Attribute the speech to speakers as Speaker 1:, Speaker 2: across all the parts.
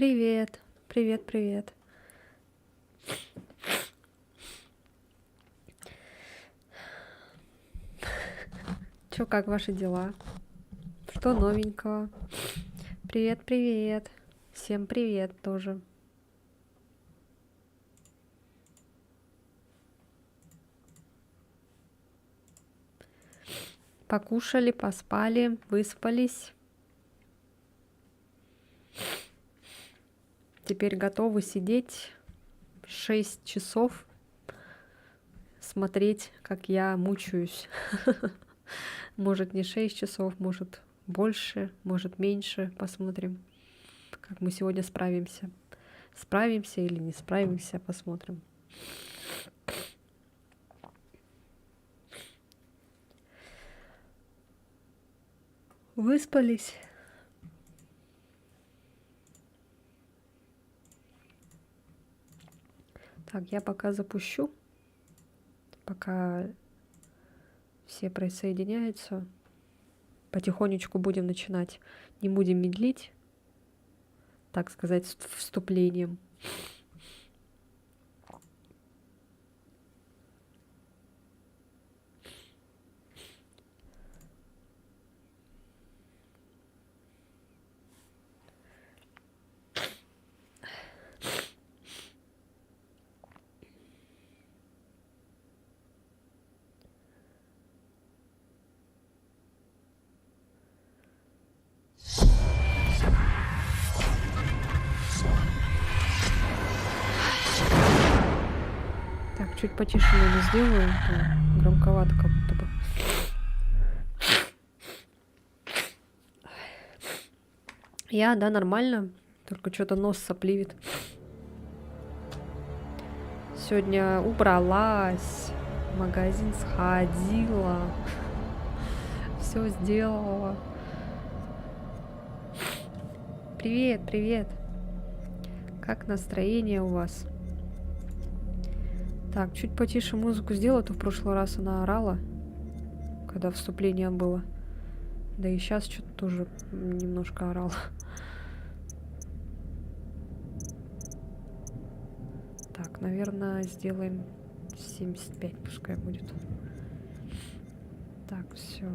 Speaker 1: Привет, привет, привет. Чё, как ваши дела? Что новенького? Привет, привет. Всем привет тоже. Покушали, поспали, выспались. Теперь готовы сидеть 6 часов, смотреть, как я мучаюсь. Может, не 6 часов, может, больше, может, меньше. Посмотрим, как мы сегодня справимся. Справимся или не справимся, посмотрим. Выспались. Так, я пока запущу, пока все присоединяются. Потихонечку будем начинать. Не будем медлить, так сказать, с вступлением. Так, чуть потише, наверное, сделаю. Это громковато как будто бы. Да, нормально. Только что-то нос сопливит. Сегодня убралась, в магазин сходила, все сделала. Привет, привет. Как настроение у вас? Так, чуть потише музыку сделала, то в прошлый раз она орала, когда вступление было. Да и сейчас что-то тоже немножко орала. Так, наверное, сделаем 75, пускай будет. Так, все.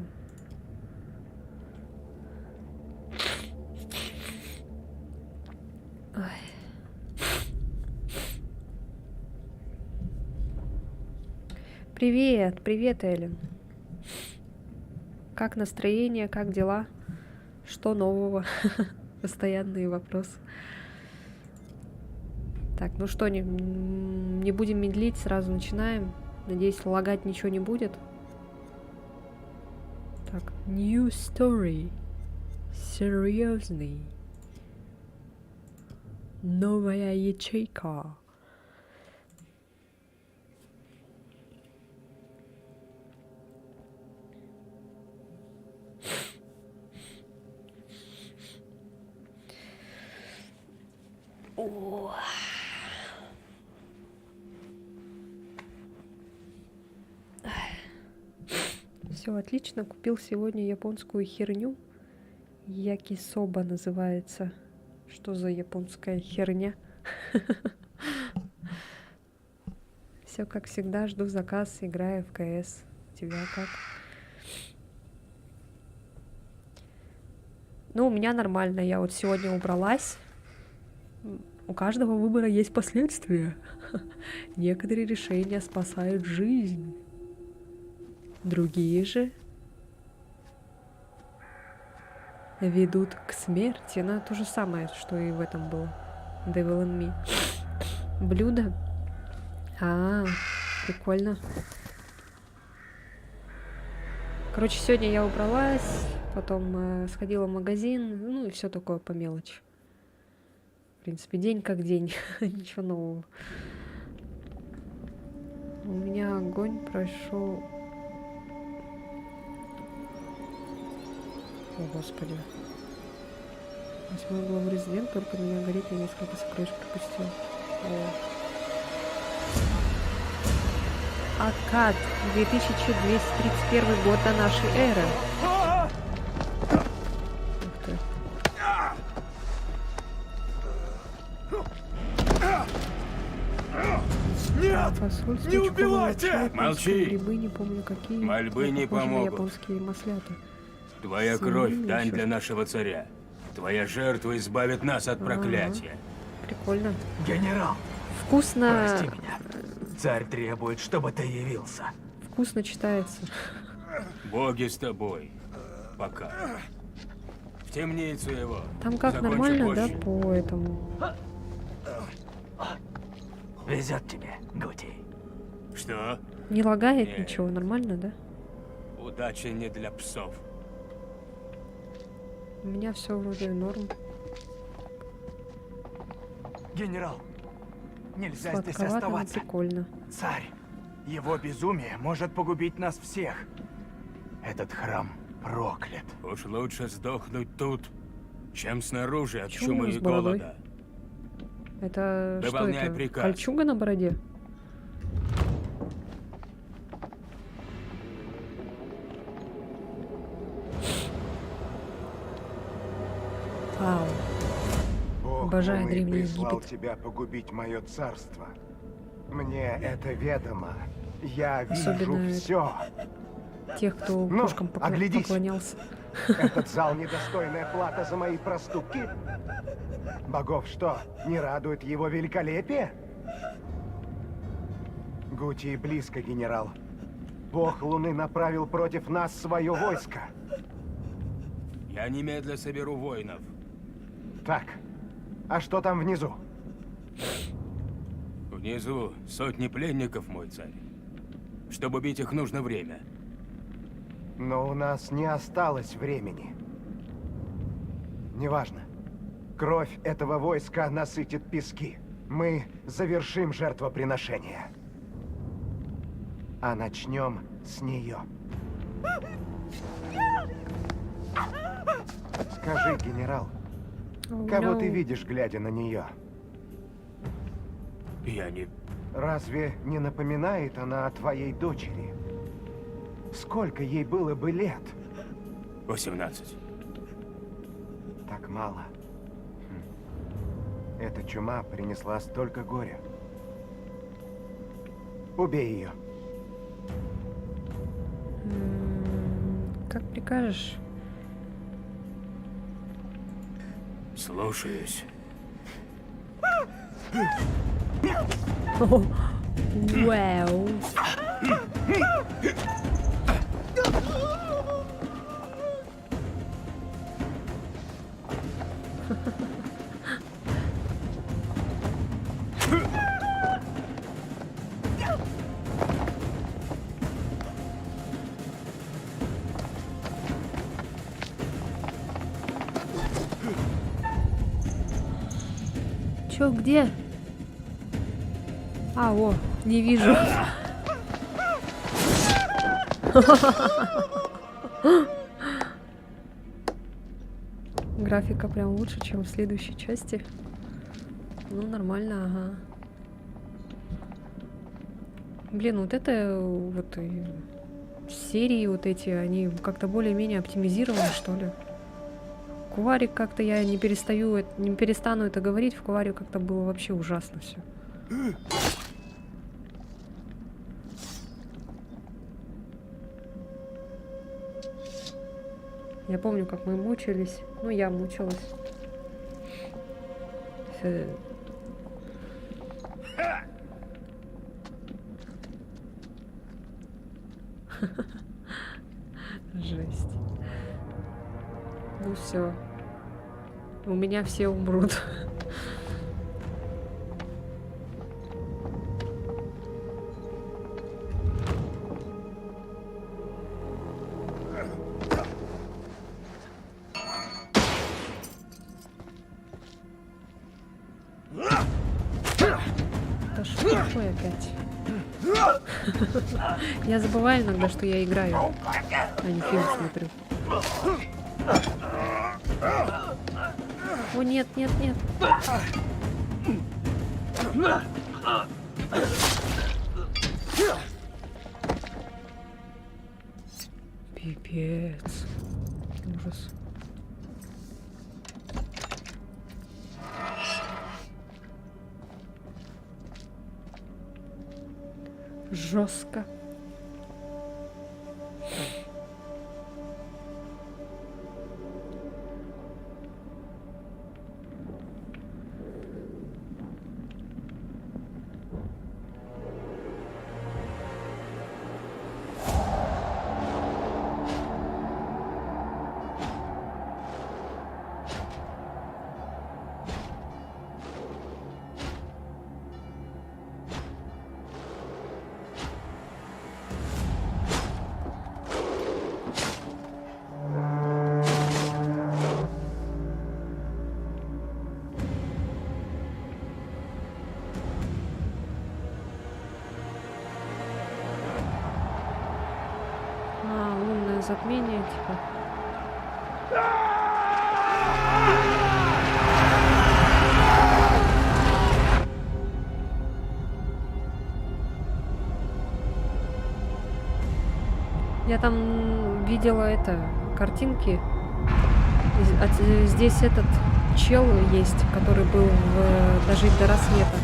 Speaker 1: Привет, привет, Эллен. Как настроение, как дела? Что нового? Постоянные вопросы. Так, ну что, не будем медлить, сразу начинаем. Надеюсь, лагать ничего не будет. Так, new story. Серьезный. Новая ячейка. О. Все отлично. Купил сегодня японскую херню. Якисоба называется. Что за японская херня? Все как всегда, жду заказ, играю в КС. У тебя как? Ну, у меня нормально. Я вот сегодня убралась. У каждого выбора есть последствия. Некоторые решения спасают жизнь. Другие же ведут к смерти. Ну, то же самое, что и в этом было. Devil in Me. Блюдо. Прикольно. Короче, сегодня я убралась, потом сходила в магазин, ну и все такое по мелочи. В принципе, день как день. Ничего нового. У меня огонь прошел. О, Господи. 8 главу Резидент, только меня горит, я несколько сокровищ пропустил. Акад, 2231 год до нашей эры. Ух ты. Посольство,
Speaker 2: Не
Speaker 1: чуковые
Speaker 2: убивайте!
Speaker 1: лапши, японские
Speaker 2: Молчи!
Speaker 1: грибы, не помню какие.
Speaker 2: Мольбы не
Speaker 1: похожи на
Speaker 2: помогут.
Speaker 1: японские маслята.
Speaker 2: Твоя
Speaker 1: Свинину
Speaker 2: кровь — дань
Speaker 1: ещё.
Speaker 2: для нашего царя. Твоя жертва избавит нас от
Speaker 1: Ага.
Speaker 2: проклятия.
Speaker 1: Прикольно.
Speaker 3: Генерал,
Speaker 1: Вкусно.
Speaker 3: прости меня. Царь требует, чтобы ты явился.
Speaker 1: Вкусно читается.
Speaker 2: Боги с тобой. Пока. В темницу его.
Speaker 1: Там как
Speaker 2: Закончу
Speaker 1: нормально,
Speaker 2: позже.
Speaker 1: да, по этому.
Speaker 3: Везет тебе, Гути.
Speaker 2: Что?
Speaker 1: Не лагает
Speaker 2: Нет.
Speaker 1: ничего, нормально, да?
Speaker 2: Удача не для псов.
Speaker 1: У меня все вроде норм.
Speaker 3: Генерал, нельзя здесь
Speaker 1: Сладковато, но
Speaker 3: оставаться.
Speaker 1: прикольно.
Speaker 3: Царь, его безумие может погубить нас всех. Этот храм проклят.
Speaker 2: Уж лучше сдохнуть тут, чем снаружи от
Speaker 1: Чё у
Speaker 2: чумы
Speaker 1: него
Speaker 2: и
Speaker 1: с бородой?
Speaker 2: голода.
Speaker 1: Это что
Speaker 2: Выполняй
Speaker 1: это?
Speaker 2: приказ.
Speaker 1: Кольчуга на бороде? Вау.
Speaker 4: Бог
Speaker 1: Обожаю
Speaker 4: Луны
Speaker 1: Древний
Speaker 4: прислал
Speaker 1: Египет.
Speaker 4: тебя погубить мое царство. Мне это ведомо. Я
Speaker 1: Особенно
Speaker 4: вижу все.
Speaker 1: Тех, кто
Speaker 4: Ну,
Speaker 1: кошкам
Speaker 4: оглядись.
Speaker 1: поклонялся.
Speaker 4: Этот зал недостойная плата за мои проступки. Богов что, не радует его великолепие? Гути близко, генерал. Бог Луны направил против нас свое войско.
Speaker 2: Я немедля соберу воинов.
Speaker 4: Так, а что там внизу?
Speaker 2: Внизу сотни пленников, мой царь. Чтобы убить их, нужно время.
Speaker 4: Но у нас не осталось времени. Неважно. Кровь этого войска насытит пески. Мы завершим жертвоприношение. А начнем с нее. Скажи, генерал, кого ты видишь, глядя на нее?
Speaker 2: Я не...
Speaker 4: Разве не напоминает она о твоей дочери? Сколько ей было бы лет?
Speaker 2: 18.
Speaker 4: Так мало. Эта чума принесла столько горя. Убей ее.
Speaker 1: Как прикажешь.
Speaker 2: Слушаюсь.
Speaker 1: Вау. Чё, где? А, о, не вижу. Графика прям лучше, чем в следующей части. Ну, нормально, ага. Блин, вот это вот серии вот эти, они как-то более-менее оптимизированы, что ли. Куварик как-то я не перестану это говорить, в Куваре как-то было вообще ужасно все. Я помню, как мы мучились. Ну, я мучилась. Жесть. Ну все. У меня все умрут. Да что такое опять? Я забываю иногда, что я играю, а не фильм смотрю. О, нет, нет, нет. Пипец. Ужас. Жестко. А, лунное затмение, типа. Я там видела это, картинки. Здесь этот чел есть, который был в «Дожить до рассвета».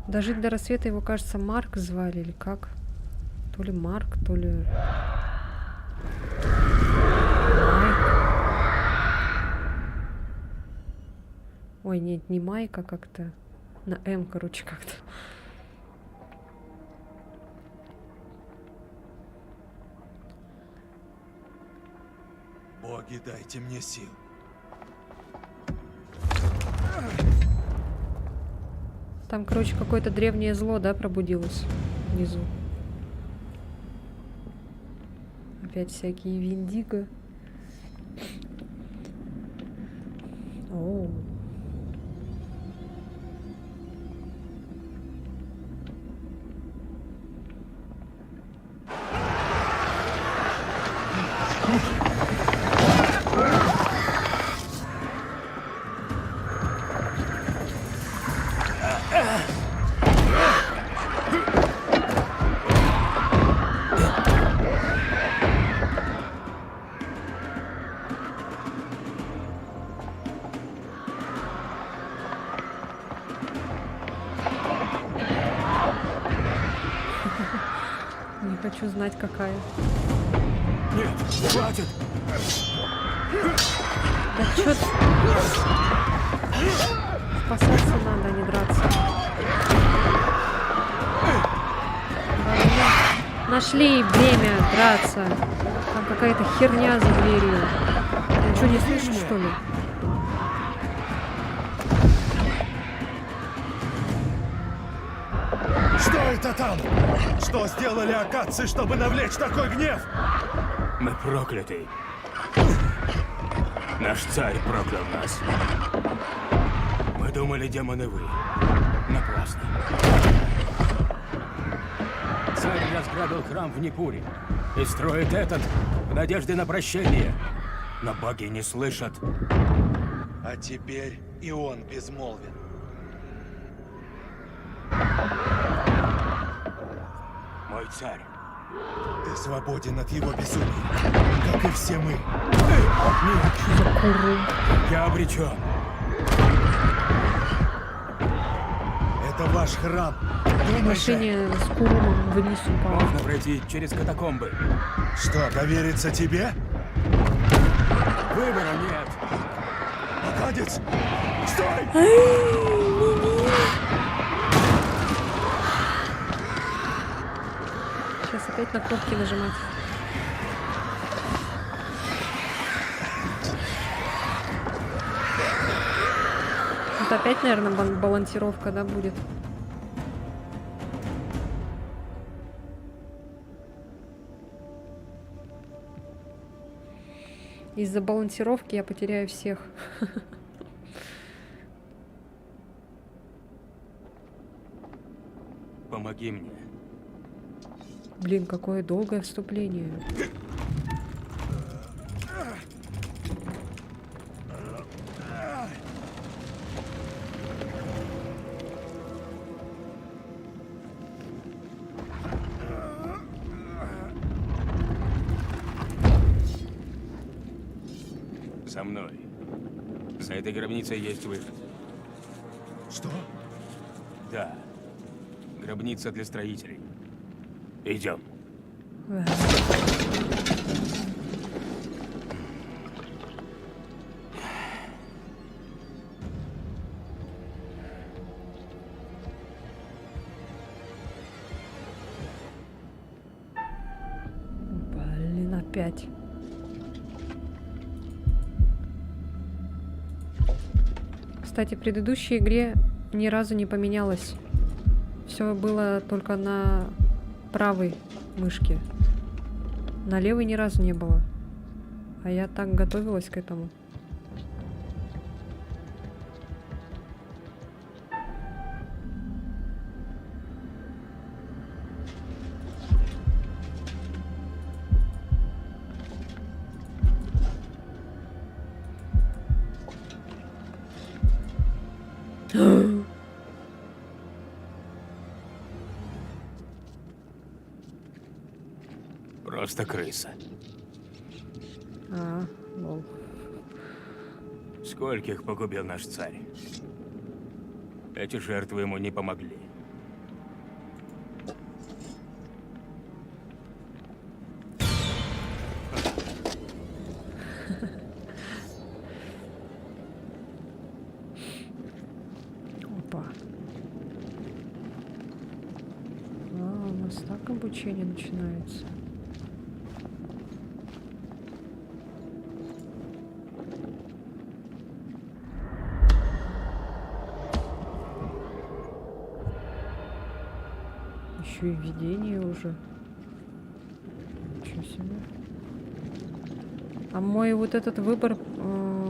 Speaker 1: Дожить до рассвета его, кажется, Марк звали или как? То ли Марк, то ли Майк. Ой, нет, не Майк, а как-то на М, короче, как-то.
Speaker 5: Боги, дайте мне сил.
Speaker 1: Там, короче, какое-то древнее зло, да, пробудилось внизу. Опять всякие Виндиго. Оу. Не хочу знать, какая.
Speaker 2: Нет, хватит!
Speaker 1: Да чё ты? Спасаться надо, а не драться. Нашли время драться. Там какая-то херня за дверью. Ты что, не слышишь, что ли?
Speaker 5: Что это там? Что сделали акадцы, чтобы навлечь такой гнев?
Speaker 2: Мы прокляты. Наш царь проклял нас. Мы думали, демоны вы. Напрасно. Царь разграбил храм в Непуре и строит этот в надежде на прощение. Но боги не слышат.
Speaker 5: А теперь и он безмолвен.
Speaker 2: Мой царь.
Speaker 5: Ты свободен от его безумия, как и все мы.
Speaker 2: Я обречен.
Speaker 5: Это ваш храм. Думай же,
Speaker 1: Машине с Курумом вниз упала.
Speaker 2: Можно пройти через катакомбы.
Speaker 5: что, довериться тебе?
Speaker 2: Выбора нет.
Speaker 5: Акадец! Стой!
Speaker 1: Сейчас опять на кнопки нажимать. Тут опять, наверное, балансировка, да, будет. Из-за балансировки я потеряю всех.
Speaker 2: Помоги мне.
Speaker 1: Блин, какое долгое вступление.
Speaker 2: со мной. За этой гробницей есть выход.
Speaker 5: Что?
Speaker 2: Да. Гробница для строителей. Идем.
Speaker 1: Блин, опять. Кстати, в предыдущей игре ни разу не поменялось. Все было только на правой мышке. На левой ни разу не было. А я так готовилась к этому.
Speaker 2: Просто крыса.
Speaker 1: А, лол.
Speaker 2: Скольких погубил наш царь? Эти жертвы ему не помогли.
Speaker 1: Опа. А, у нас так обучение начинается. Еще и видение уже. Ничего себе. А мой вот этот выбор,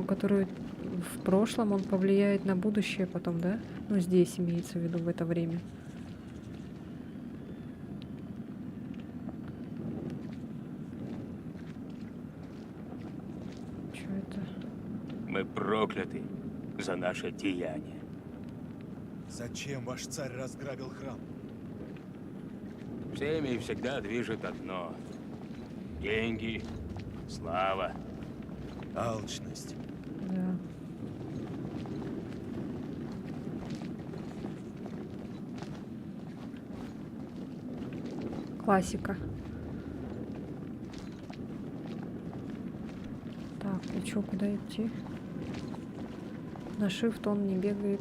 Speaker 1: который в прошлом, он повлияет на будущее потом, да? Ну, здесь имеется в виду в это время. Что это?
Speaker 2: Мы прокляты за наше деяние.
Speaker 5: Зачем ваш царь разграбил храм?
Speaker 2: Всеми всегда движет одно. Деньги, слава.
Speaker 5: Алчность.
Speaker 1: Да. Классика. Так, и чё, куда идти? На shift он не бегает.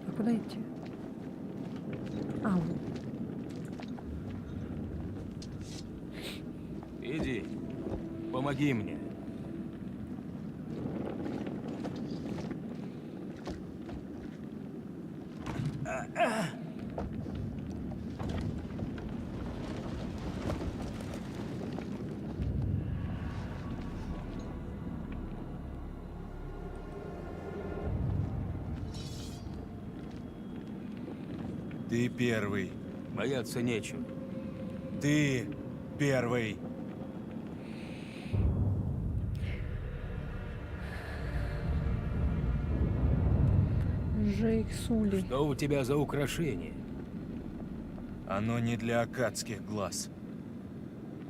Speaker 1: А куда идти? А, вот.
Speaker 2: Иди, помоги мне.
Speaker 5: Ты первый.
Speaker 2: Бояться нечего.
Speaker 5: Ты первый.
Speaker 1: Жейк Сули.
Speaker 2: Что у тебя за украшение?
Speaker 5: Оно не для аккадских глаз.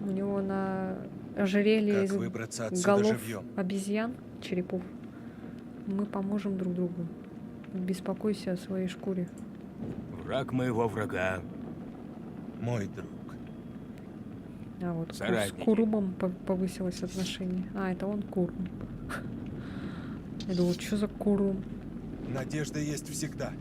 Speaker 1: У него на ожерелье
Speaker 5: Как
Speaker 1: из
Speaker 5: выбраться отсюда
Speaker 1: голов
Speaker 5: живьем?
Speaker 1: обезьян, черепов. Мы поможем друг другу. Не беспокойся о своей шкуре.
Speaker 2: Враг моего врага.
Speaker 5: Мой друг.
Speaker 1: А вот с
Speaker 2: Соратники.
Speaker 1: Курумом повысилось отношение. А, это он Курум. Я думал, что за Курум?
Speaker 5: Надежда есть всегда.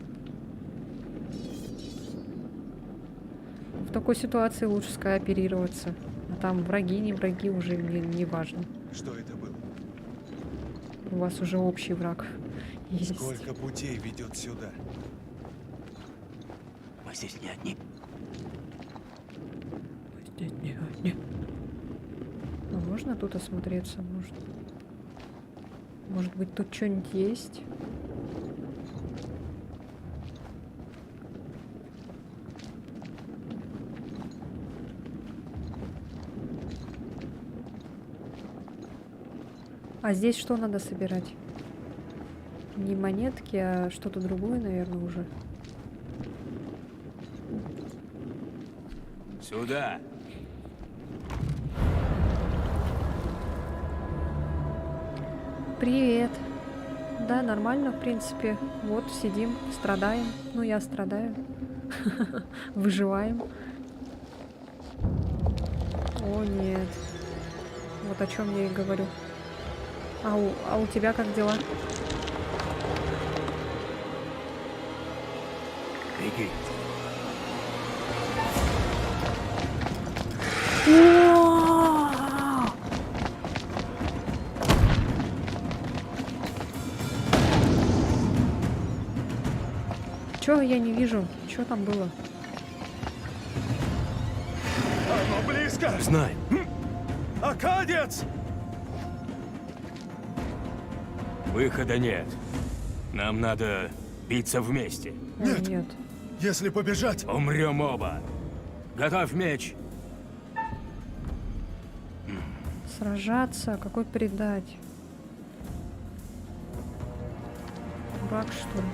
Speaker 1: В такой ситуации лучше скооперироваться. А там враги, не враги, уже не важно.
Speaker 5: Что это было?
Speaker 1: У вас уже общий враг есть.
Speaker 5: Сколько путей ведет сюда?
Speaker 2: Мы здесь не одни.
Speaker 1: Не. А можно тут осмотреться? Может быть, тут что-нибудь есть? А здесь что надо собирать? Не монетки, а что-то другое, наверное, уже.
Speaker 2: Сюда.
Speaker 1: Привет. Да, нормально, в принципе. Вот, сидим, страдаем. Ну, я страдаю. Выживаем. О, нет. Вот о чем я и говорю. А у тебя как дела?
Speaker 2: Беги.
Speaker 1: Чё я не вижу? Чё там было?
Speaker 5: Оно близко!
Speaker 2: Знай.
Speaker 5: Акадец!
Speaker 2: Выхода нет. Нам надо биться вместе.
Speaker 5: Нет.
Speaker 1: Нет.
Speaker 5: Если побежать,
Speaker 2: Умрем оба. Готовь меч.
Speaker 1: Сражаться? Какой предать? Дурак, что ли?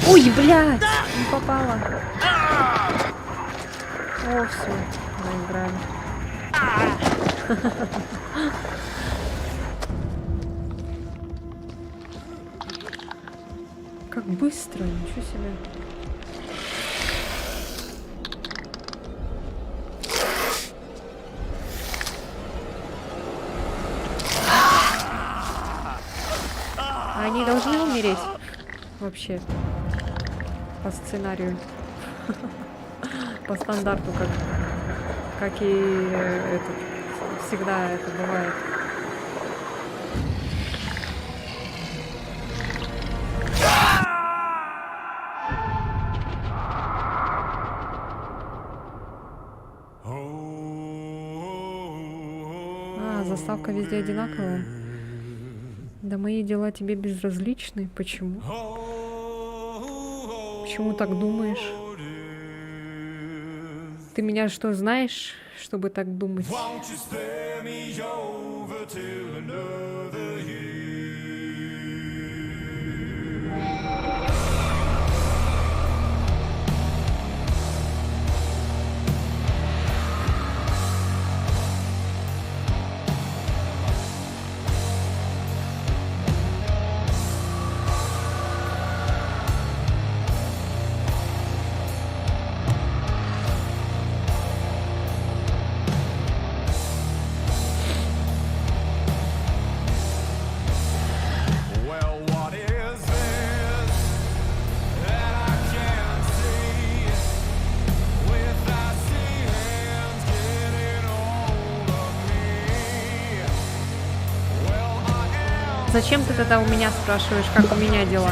Speaker 1: Ой, блядь! Не попала. О, все, наиграли. Как быстро, ничего себе. А они должны умереть? Вообще. По сценарию. По стандарту, как и всегда это бывает. А, заставка везде одинаковая. Да мои дела тебе безразличны. Почему? Почему так думаешь? Ты меня что, знаешь, чтобы так думать?
Speaker 6: Well, what is this that I can't see? With icy hands getting hold of me. Well, I am
Speaker 1: Зачем ты тогда у меня спрашиваешь, как у меня дела?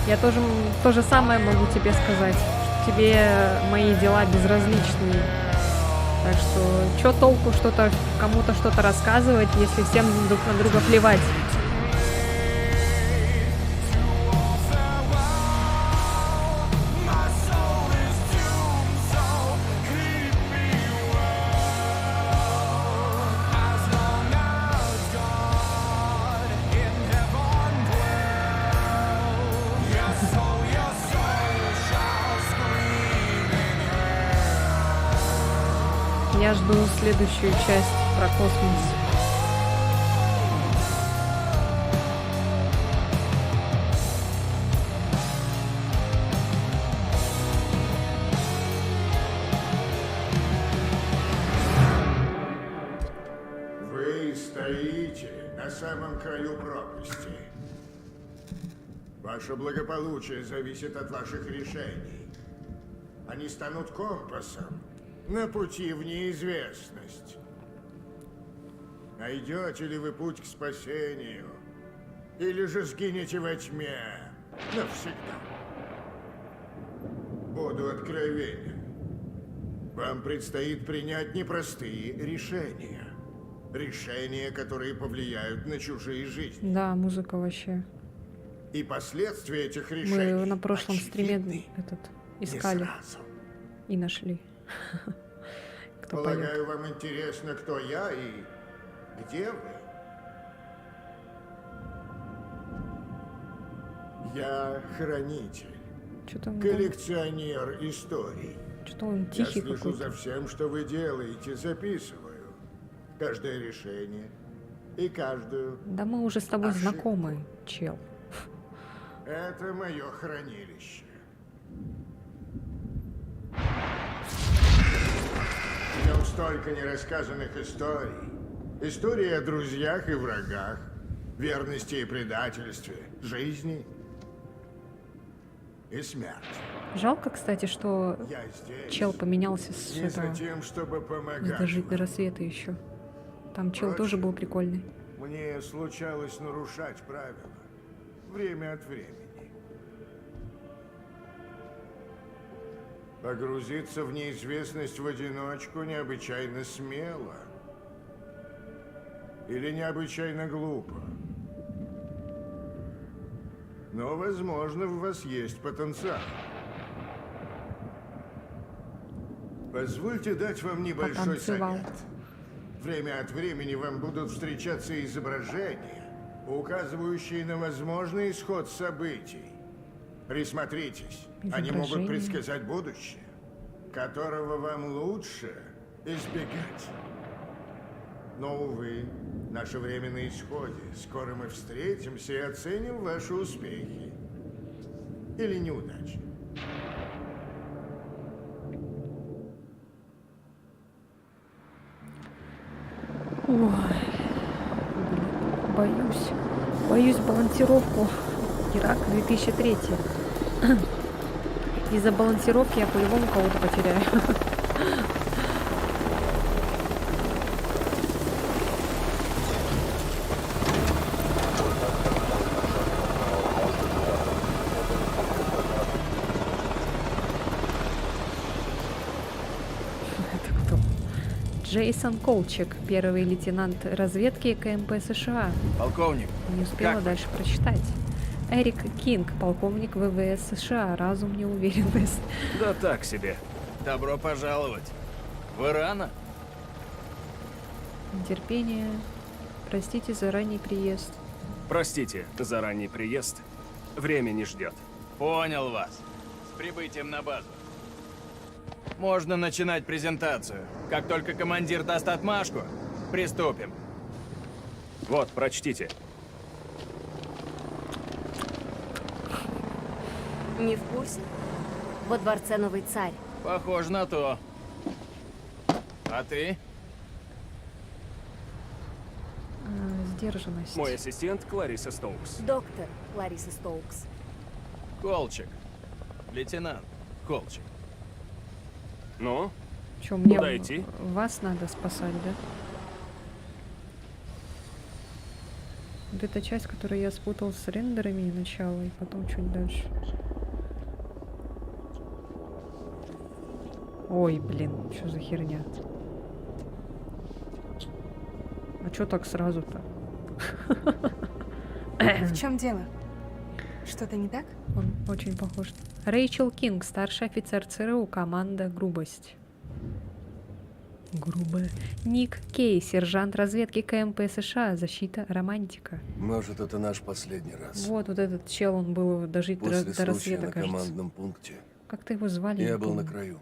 Speaker 1: Я тоже то же самое могу тебе сказать. Что тебе мои дела безразличны. Так что, чё толку что-то кому-то что-то рассказывать, если всем друг на друга плевать? Я жду следующую часть про космос.
Speaker 7: Вы стоите на самом краю пропасти. Ваше благополучие зависит от ваших решений. Они станут компасом на пути в неизвестность. Найдете ли вы путь к спасению? Или же сгинете во тьме навсегда? Буду откровенен. Вам предстоит принять непростые решения. Решения, которые повлияют на чужие жизни.
Speaker 1: Да, музыка вообще.
Speaker 7: И последствия этих решений
Speaker 1: Мы на прошлом стриме
Speaker 7: очевидны
Speaker 1: этот
Speaker 7: не
Speaker 1: искали
Speaker 7: сразу.
Speaker 1: и нашли. Кто поет.
Speaker 7: Полагаю, вам интересно, кто я и где вы? Я хранитель,
Speaker 1: Что-то он,
Speaker 7: коллекционер историй.
Speaker 1: что-то он
Speaker 7: Я
Speaker 1: тихий
Speaker 7: слежу
Speaker 1: какой-то.
Speaker 7: за всем, что вы делаете, записываю. Каждое решение и каждую.
Speaker 1: Да мы уже с тобой
Speaker 7: ошибку.
Speaker 1: знакомы, чел.
Speaker 7: Это мое хранилище. В нем столько нерассказанных историй. Истории о друзьях и врагах, верности и предательстве, жизни и смерти.
Speaker 1: Жалко, кстати, что
Speaker 7: Я здесь
Speaker 1: чел поменялся с
Speaker 7: не за
Speaker 1: этого,
Speaker 7: тем, чтобы
Speaker 1: с
Speaker 7: помогать
Speaker 1: дожить до
Speaker 7: вам.
Speaker 1: рассвета еще. Там чел тоже был прикольный.
Speaker 7: Мне случалось нарушать правила время от времени. Погрузиться в неизвестность в одиночку необычайно смело. Или необычайно глупо. Но, возможно, в вас есть потенциал. Позвольте дать вам небольшой
Speaker 1: Потанцевал.
Speaker 7: совет. Время от времени вам будут встречаться изображения, указывающие на возможный исход событий. Присмотритесь, они могут
Speaker 1: Изображения.
Speaker 7: предсказать будущее, которого вам лучше избегать. Но, увы, наше время на исходе. Скоро мы встретимся и оценим ваши успехи. Или неудачи.
Speaker 1: Ой, блин, боюсь. Боюсь балансировку. Ирак 2003. Из-за балансировки я по-любому кого-то потеряю. Это кто? Джейсон Колчак, первый лейтенант разведки КМП США.
Speaker 2: Полковник,
Speaker 1: Не успела
Speaker 2: Как вы?
Speaker 1: дальше прочитать. Эрик Кинг, полковник ВВС США, разум, неуверенность.
Speaker 2: да так себе. Добро пожаловать. Вы рано?
Speaker 1: Терпение. Простите за ранний приезд.
Speaker 8: Простите за ранний приезд. Время не ждет.
Speaker 2: Понял вас. С прибытием на базу. Можно начинать презентацию. Как только командир даст отмашку, приступим.
Speaker 8: Вот, прочтите.
Speaker 9: Не в курсе? Во дворце новый царь.
Speaker 2: Похоже на то. А ты?
Speaker 1: Сдержанность.
Speaker 8: Мой ассистент Клариса Стоукс.
Speaker 9: Доктор Лариса Стоукс.
Speaker 2: Колчак. Лейтенант Колчак.
Speaker 8: Ну,
Speaker 1: Чё, мне
Speaker 8: куда идти?
Speaker 1: вас надо спасать, да? Вот эта часть, которую я спутал с рендерами начала, и потом чуть дальше. Ой, блин, что за херня? А чё так сразу-то?
Speaker 10: В чем дело? Что-то не так?
Speaker 1: Он очень похож. Рэйчел Кинг, старший офицер ЦРУ, команда «Грубость». Грубая. Ник Кей, сержант разведки КМП США, защита, романтика.
Speaker 11: Может, это наш последний раз.
Speaker 1: Вот этот чел, он был дожить
Speaker 11: После
Speaker 1: до
Speaker 11: случая
Speaker 1: рассвета,
Speaker 11: на
Speaker 1: кажется.
Speaker 11: командном пункте
Speaker 1: Как ты его звали?
Speaker 11: я
Speaker 1: не
Speaker 11: был на
Speaker 1: помню.
Speaker 11: краю.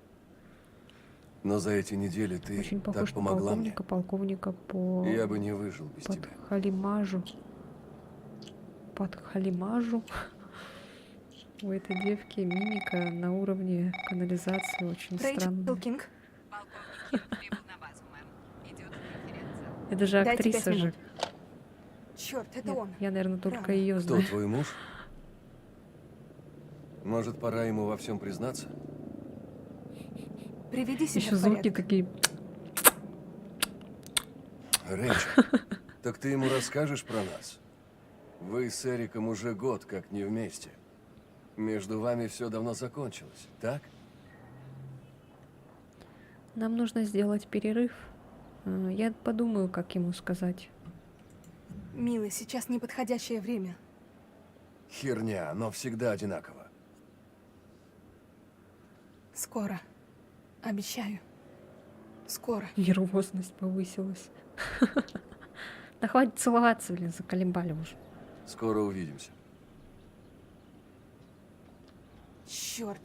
Speaker 11: Но за эти недели ты
Speaker 1: Очень похож
Speaker 11: так
Speaker 1: на
Speaker 11: помогла мне.
Speaker 1: полковника по...
Speaker 11: Я бы не выжил без
Speaker 1: под
Speaker 11: тебя.
Speaker 1: халимажу. Под халимажу. У этой девки мимика на уровне канализации очень
Speaker 10: Рэйчел
Speaker 1: странная.
Speaker 10: Кинг,
Speaker 1: Это же
Speaker 10: дайте 5
Speaker 1: актриса же.
Speaker 10: минут. Черт, это он.
Speaker 1: Я, наверное, только
Speaker 10: Правда.
Speaker 1: ее
Speaker 11: Кто
Speaker 1: знаю.
Speaker 11: твой муж? Может, пора ему во всем признаться?
Speaker 10: Приведи себя
Speaker 1: Еще
Speaker 10: в
Speaker 1: звуки
Speaker 10: порядок.
Speaker 1: такие.
Speaker 11: Рэйчел, так ты ему расскажешь про нас? Вы с Эриком уже год как не вместе. Между вами все давно закончилось, так?
Speaker 1: Нам нужно сделать перерыв. Я подумаю, как ему сказать.
Speaker 10: Милый, сейчас неподходящее время.
Speaker 11: Херня, но всегда одинаково.
Speaker 10: Скоро. Обещаю. Скоро.
Speaker 1: Нервозность повысилась. Да хватит целоваться, блин, заколебали уже.
Speaker 11: Скоро увидимся.
Speaker 10: Черт.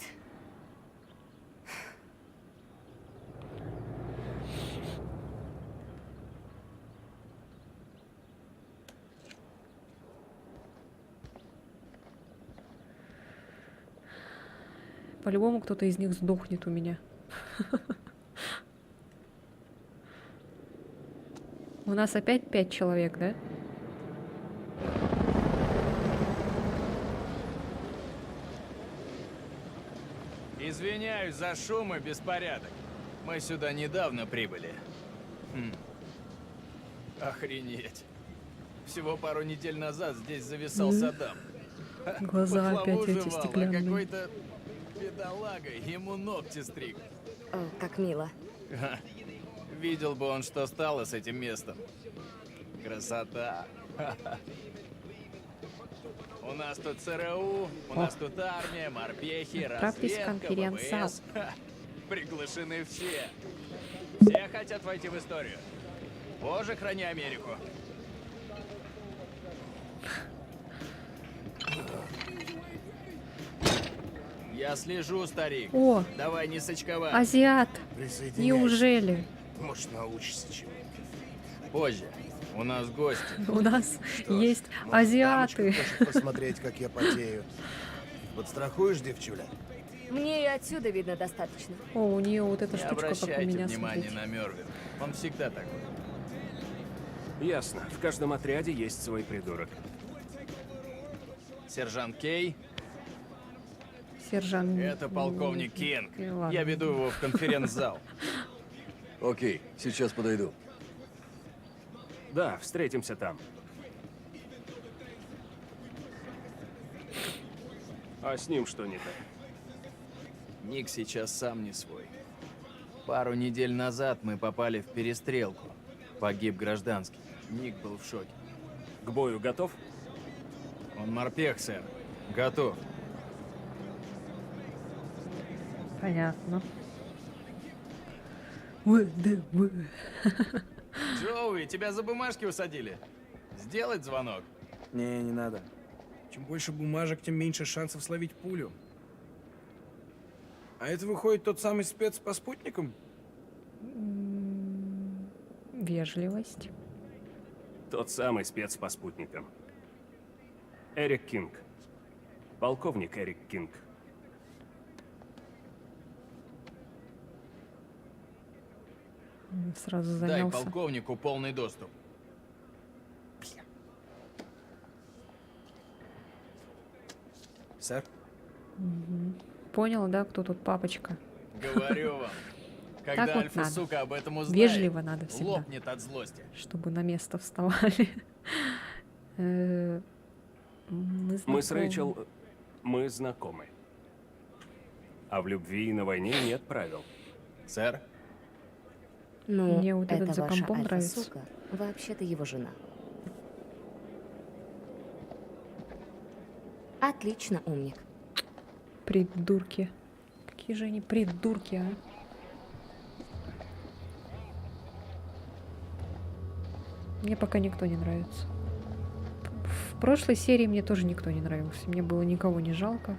Speaker 1: По-любому кто-то из них сдохнет у меня. У нас опять 5 человек, да?
Speaker 2: Извиняюсь за шум и беспорядок. Мы сюда недавно прибыли. Охренеть. Всего пару недель назад здесь зависал Саддам.
Speaker 1: Глаза
Speaker 2: По хламу
Speaker 1: опять эти
Speaker 2: жевал, а
Speaker 1: стеклянные.
Speaker 2: какой-то бедолага ему ногти стриг.
Speaker 9: О, как мило.
Speaker 2: Видел бы он, что стало с этим местом. Красота. У нас тут ЦРУ, у нас тут армия, морпехи,
Speaker 1: Отправьтесь в
Speaker 2: разведка,
Speaker 1: конференц-зал.
Speaker 2: ВВС. Приглашены все. Все хотят войти в историю. Боже, храни Америку. Я слежу, старик.
Speaker 1: О,
Speaker 2: Давай не сочковать.
Speaker 1: азиат!
Speaker 5: Присоединяйся.
Speaker 1: Неужели?
Speaker 5: Может, научишься чему.
Speaker 2: Позже. У нас гости.
Speaker 1: У нас
Speaker 5: Что ж,
Speaker 1: есть
Speaker 5: может,
Speaker 1: азиаты.
Speaker 5: дамочка хочет посмотреть, как я потею. Подстрахуешь, девчуля?
Speaker 9: Мне и отсюда видно достаточно.
Speaker 1: О, у нее вот эта
Speaker 2: Не
Speaker 1: штучка, как у
Speaker 2: обращайте
Speaker 1: меня,
Speaker 2: внимания
Speaker 1: смотрите.
Speaker 2: на Мёрвин. Он всегда такой.
Speaker 8: Ясно. В каждом отряде есть свой придурок.
Speaker 2: Сержант Кей,
Speaker 1: Сержант.
Speaker 2: это полковник Кинг.
Speaker 1: Ладно.
Speaker 2: Я веду его в конференц-зал.
Speaker 11: Окей, сейчас подойду.
Speaker 8: Да, встретимся там. А с ним что не так?
Speaker 2: Ник сейчас сам не свой. Пару недель назад мы попали в перестрелку. Погиб гражданский. Ник был в шоке.
Speaker 8: К бою готов?
Speaker 2: Он морпех, сэр. Готов.
Speaker 1: Понятно.
Speaker 2: Джоуи, тебя за бумажки усадили? Сделать звонок?
Speaker 3: Не, не надо. Чем больше бумажек, тем меньше шансов словить пулю. А это выходит тот самый спец по спутникам?
Speaker 1: Вежливость.
Speaker 8: Тот самый спец по спутникам. Эрик Кинг. Полковник Эрик Кинг.
Speaker 1: Сразу
Speaker 2: Дай
Speaker 1: занялся.
Speaker 2: полковнику полный доступ.
Speaker 3: Сэр?
Speaker 1: Понял, да, кто тут папочка?
Speaker 2: Говорю вам. Когда
Speaker 1: Так вот
Speaker 2: Альфа,
Speaker 1: надо.
Speaker 2: сука, об этом узнает,
Speaker 1: Вежливо надо всегда.
Speaker 2: лопнет от злости.
Speaker 1: Чтобы на место вставали. Мы
Speaker 8: Мы с
Speaker 1: знакомы.
Speaker 8: Рэйчел... Мы знакомы. А в любви и на войне нет правил.
Speaker 2: Сэр?
Speaker 9: Ну,
Speaker 1: Мне вот
Speaker 9: это
Speaker 1: этот за
Speaker 9: ваша
Speaker 1: компом нравится.
Speaker 9: альфа-сука, вообще-то его жена. Отлично, умник.
Speaker 1: Придурки. Какие же они придурки, а? Мне пока никто не нравится. В прошлой серии мне тоже никто не нравился. Мне было никого не жалко.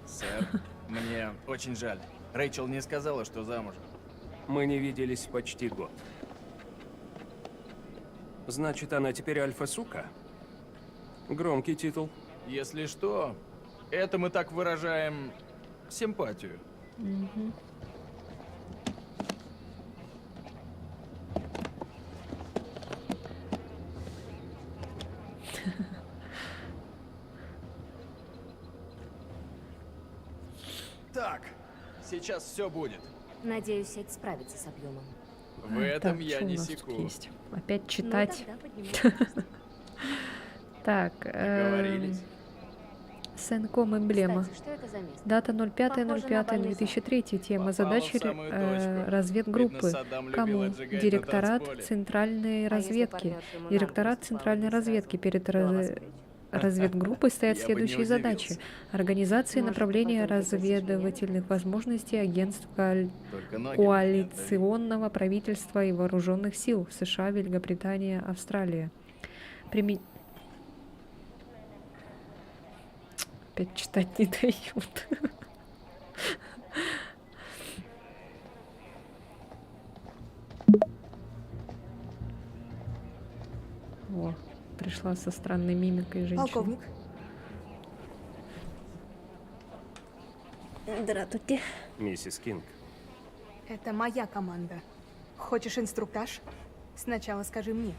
Speaker 2: Сэр, мне очень жаль. Рэйчел не сказала, что замужем.
Speaker 8: Мы не виделись почти год. Значит, она теперь альфа-сука? Громкий титул.
Speaker 2: Если что, это мы так выражаем симпатию. Так, сейчас все будет.
Speaker 9: Надеюсь, сеть справится с объемом.
Speaker 2: В этом
Speaker 1: Так,
Speaker 2: я
Speaker 1: что у
Speaker 2: не
Speaker 1: нас тут
Speaker 2: секу.
Speaker 1: есть? Опять
Speaker 9: Ну,
Speaker 1: читать.
Speaker 9: тогда поднимай.
Speaker 1: Так,
Speaker 2: Договорились.
Speaker 1: Сенком эмблема.
Speaker 9: Кстати, что это за место?
Speaker 1: Дата
Speaker 9: Похоже на
Speaker 1: 05.05.2003. Тема
Speaker 2: Попала
Speaker 1: задачи
Speaker 2: в самую точку.
Speaker 1: разведгруппы.
Speaker 2: Видно, Саддам любил
Speaker 1: Кому?
Speaker 2: отжигать на
Speaker 1: Директорат
Speaker 2: танцполе.
Speaker 1: центральной
Speaker 9: А если
Speaker 1: разведки.
Speaker 9: партнерша ему на
Speaker 1: Директорат
Speaker 9: ногу
Speaker 1: центральной
Speaker 9: спала,
Speaker 1: разведки.
Speaker 9: сразу
Speaker 1: Перед
Speaker 9: дала спрячь.
Speaker 1: разведгруппой стоят
Speaker 2: Я бы не
Speaker 1: следующие задачи.
Speaker 2: удивился.
Speaker 1: Организация и
Speaker 9: Может,
Speaker 1: направление
Speaker 9: потом ты посещение?
Speaker 1: разведывательных возможностей агентств
Speaker 2: Только ноги
Speaker 1: коалиционного правительства и вооруженных сил США, Великобритания, Австралия. Опять читать не дают. О, пришла со странной мимикой женщина.
Speaker 10: Полковник,
Speaker 1: Здравствуйте.
Speaker 8: Миссис Кинг.
Speaker 10: это моя команда. Хочешь инструктаж? Сначала скажи мне.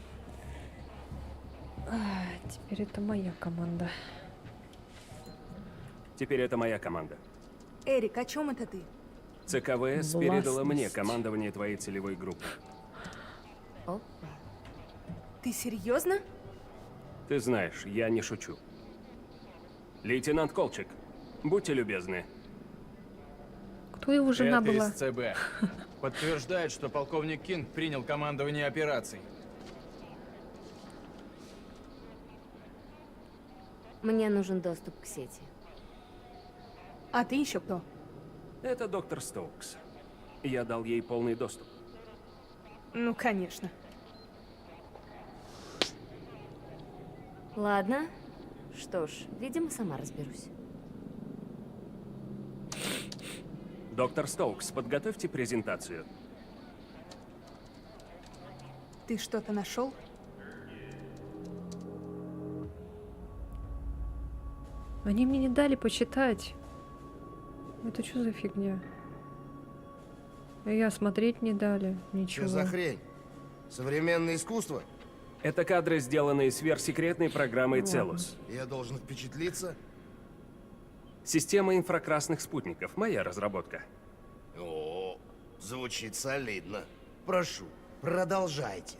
Speaker 1: Теперь это моя команда.
Speaker 8: Теперь это моя команда.
Speaker 10: Эрик, о чем это ты?
Speaker 8: ЦКВС передала мне
Speaker 1: Властность.
Speaker 8: командование твоей целевой группы.
Speaker 9: Опа.
Speaker 10: Ты серьезно?
Speaker 8: Ты знаешь, я не шучу. Лейтенант Колчик, будьте любезны.
Speaker 1: Кто его жена
Speaker 2: Это
Speaker 1: была?
Speaker 2: из ЦБ. Подтверждает, что полковник Кинг принял командование операцией.
Speaker 9: Мне нужен доступ к сети.
Speaker 10: А ты еще кто?
Speaker 8: Это доктор Стоукс. Я дал ей полный доступ.
Speaker 10: Ну, конечно.
Speaker 9: Ладно. Что ж, видимо, сама разберусь.
Speaker 8: Доктор Стоукс, подготовьте презентацию.
Speaker 10: Ты что-то нашел?
Speaker 1: Они мне не дали почитать. Это что за фигня? Я смотреть не дали. Ничего.
Speaker 12: Что за хрень? Современное искусство?
Speaker 8: Это кадры, сделанные сверхсекретной программой Целус.
Speaker 12: Я должен впечатлиться?
Speaker 8: Система инфракрасных спутников. Моя разработка.
Speaker 12: О, звучит солидно. Прошу, продолжайте.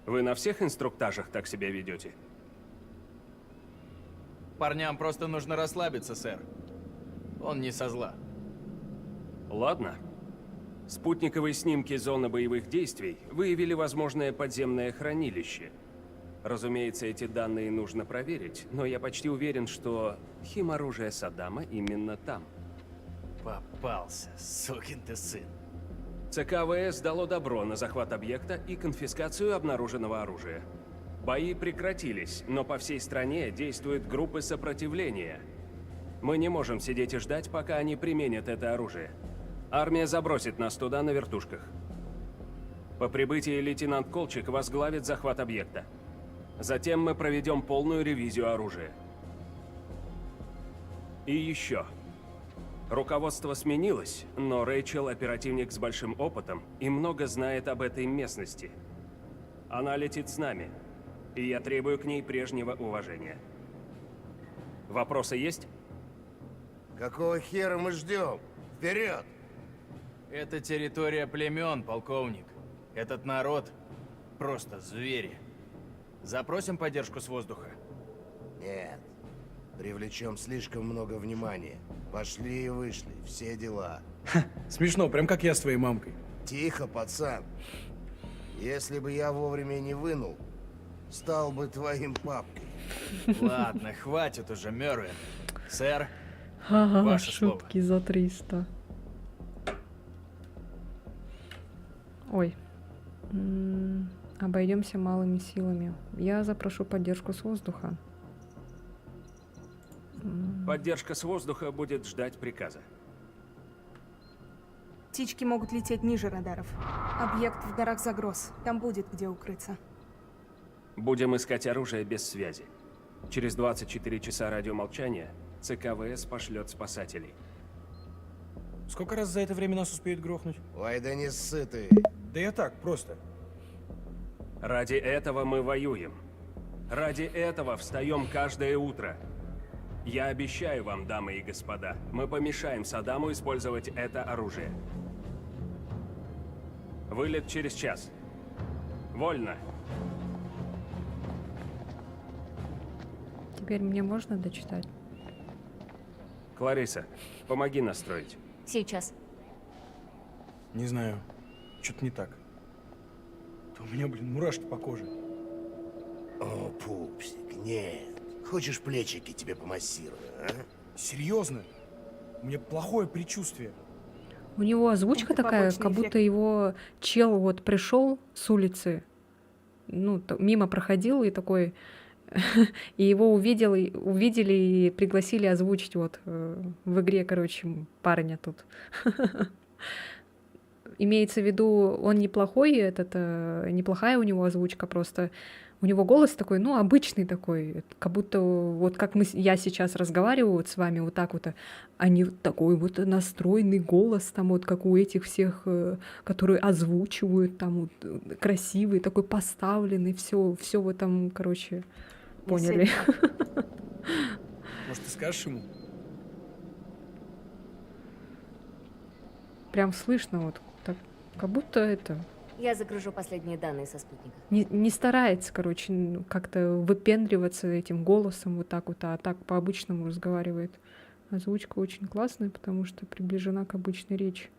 Speaker 8: Вы на всех инструктажах так себя ведете?
Speaker 2: Парням просто нужно расслабиться, сэр. Он не со зла.
Speaker 8: Ладно. Спутниковые снимки зоны боевых действий выявили возможное подземное хранилище. Разумеется, эти данные нужно проверить, но я почти уверен, что химоружие Саддама именно там.
Speaker 2: Попался, сукин ты сын.
Speaker 8: ЦКВС дало добро на захват объекта и конфискацию обнаруженного оружия. Бои прекратились, но по всей стране действуют группы сопротивления. Мы не можем сидеть и ждать, пока они применят это оружие. Армия забросит нас туда на вертушках. По прибытии лейтенант Колчик возглавит захват объекта. Затем мы проведем полную ревизию оружия. И еще. Руководство сменилось, но Рэйчел оперативник с большим опытом и много знает об этой местности. Она летит с нами, и я требую к ней прежнего уважения. Вопросы есть?
Speaker 12: Какого хера мы ждем? Вперед!
Speaker 2: Это территория племен, полковник. Этот народ просто звери. Запросим поддержку с воздуха?
Speaker 12: Нет. Привлечем слишком много внимания. Пошли и вышли, все дела.
Speaker 2: Смешно, прям как я с твоей мамкой.
Speaker 12: Тихо, пацан. Если бы я вовремя не вынул, стал бы твоим папкой.
Speaker 2: Ладно, хватит уже, Мервин. Сэр,
Speaker 1: Ага,
Speaker 2: ваше
Speaker 1: шутки за 300. Ой. Обойдемся малыми силами. Я запрошу поддержку с воздуха.
Speaker 8: Поддержка с воздуха будет ждать приказа.
Speaker 10: Птички могут лететь ниже радаров. Объект в горах Загроз. Там будет где укрыться.
Speaker 8: Будем искать оружие без связи. Через 24 часа радиомолчания ЦКВС пошлет спасателей.
Speaker 2: Сколько раз за это время нас успеют грохнуть?
Speaker 12: Ой, да не ссы ты.
Speaker 2: Да я так, просто.
Speaker 8: Ради этого мы воюем. Ради этого встаем каждое утро. Я обещаю вам, дамы и господа, мы помешаем Саддаму использовать это оружие. Вылет через час. Вольно.
Speaker 1: Теперь мне можно дочитать?
Speaker 8: Клариса, помоги настроить.
Speaker 9: Сейчас.
Speaker 2: Не знаю, что-то не так. Да у меня, блин, мурашки по коже.
Speaker 12: О, пупсик, нет. Хочешь, плечики тебе помассирую, а?
Speaker 2: Серьезно? У меня плохое предчувствие.
Speaker 1: У него озвучка
Speaker 10: Это
Speaker 1: такая,
Speaker 10: побочный
Speaker 1: как будто
Speaker 10: эффект.
Speaker 1: его чел вот пришел с улицы, ну, мимо проходил и такой, и его увидели и пригласили озвучить вот в игре, короче, парня тут. Имеется в виду, он неплохой, неплохая у него озвучка, просто у него голос такой, ну, обычный такой, как будто вот как я сейчас разговариваю вот с вами вот так вот, а не вот такой вот настроенный голос, там вот как у этих всех, которые озвучивают, там вот красивый, такой поставленный, все в этом, короче, поняли.
Speaker 2: Может, ты скажешь ему?
Speaker 1: Прям слышно вот, так, как будто это...
Speaker 9: Я загружу последние данные со спутника.
Speaker 1: Не старается, короче, как-то выпендриваться этим голосом вот так вот, а так по-обычному разговаривает. Озвучка очень классная, потому что приближена к обычной речи.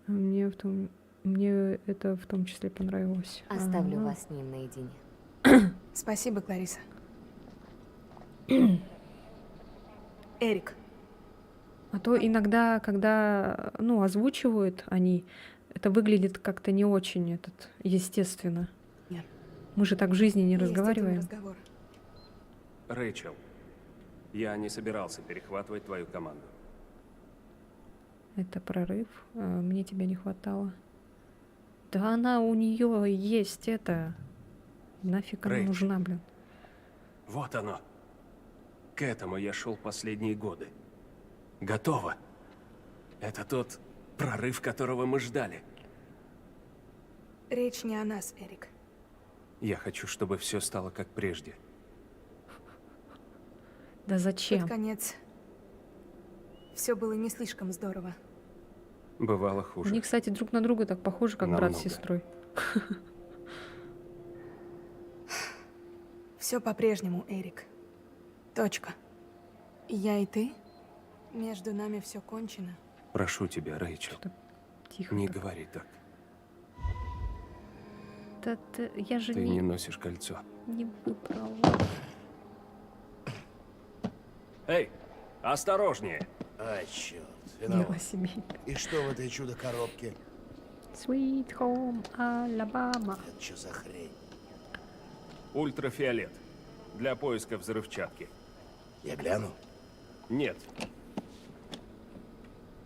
Speaker 1: Мне это в том числе понравилось.
Speaker 9: Оставлю вас с ним наедине.
Speaker 10: Спасибо, Клариса. Эрик.
Speaker 1: А то иногда, когда, ну, озвучивают они, это выглядит как-то не очень естественно.
Speaker 10: Нет.
Speaker 1: Мы же так в жизни не
Speaker 10: Есть один
Speaker 1: разговариваем.
Speaker 10: разговор.
Speaker 8: Рэйчел, я не собирался перехватывать твою команду.
Speaker 1: Это прорыв. Мне тебя не хватало. Да она у нее есть это. Нафиг она
Speaker 8: Рэйчел.
Speaker 1: нужна, блин.
Speaker 8: Вот оно. К этому я шел последние годы. Готово. Это тот прорыв, которого мы ждали.
Speaker 10: Речь не о нас, Эрик.
Speaker 8: Я хочу, чтобы все стало как прежде.
Speaker 1: Да зачем?
Speaker 10: Под конец все было не слишком здорово.
Speaker 8: Бывало хуже.
Speaker 1: Они, кстати, друг на друга так похожи, как брат с
Speaker 8: Намного.
Speaker 1: сестрой.
Speaker 10: Все по-прежнему, Эрик. Точка. И я, и ты? Между нами все кончено.
Speaker 8: Прошу тебя, Рэйчел,
Speaker 1: Тихо.
Speaker 8: не
Speaker 1: так.
Speaker 8: говори так.
Speaker 1: Я же
Speaker 8: Ты не
Speaker 1: не
Speaker 8: носишь кольцо.
Speaker 1: выбрала.
Speaker 12: Эй,
Speaker 8: Осторожнее!
Speaker 12: А, черт,
Speaker 1: Дело
Speaker 12: виноват.
Speaker 1: семейка.
Speaker 12: И что в этой чудо-коробке?
Speaker 1: Sweet Home Alabama.
Speaker 12: Это что за хрень?
Speaker 8: Ультрафиолет. Для поиска взрывчатки.
Speaker 12: Я гляну.
Speaker 8: Нет.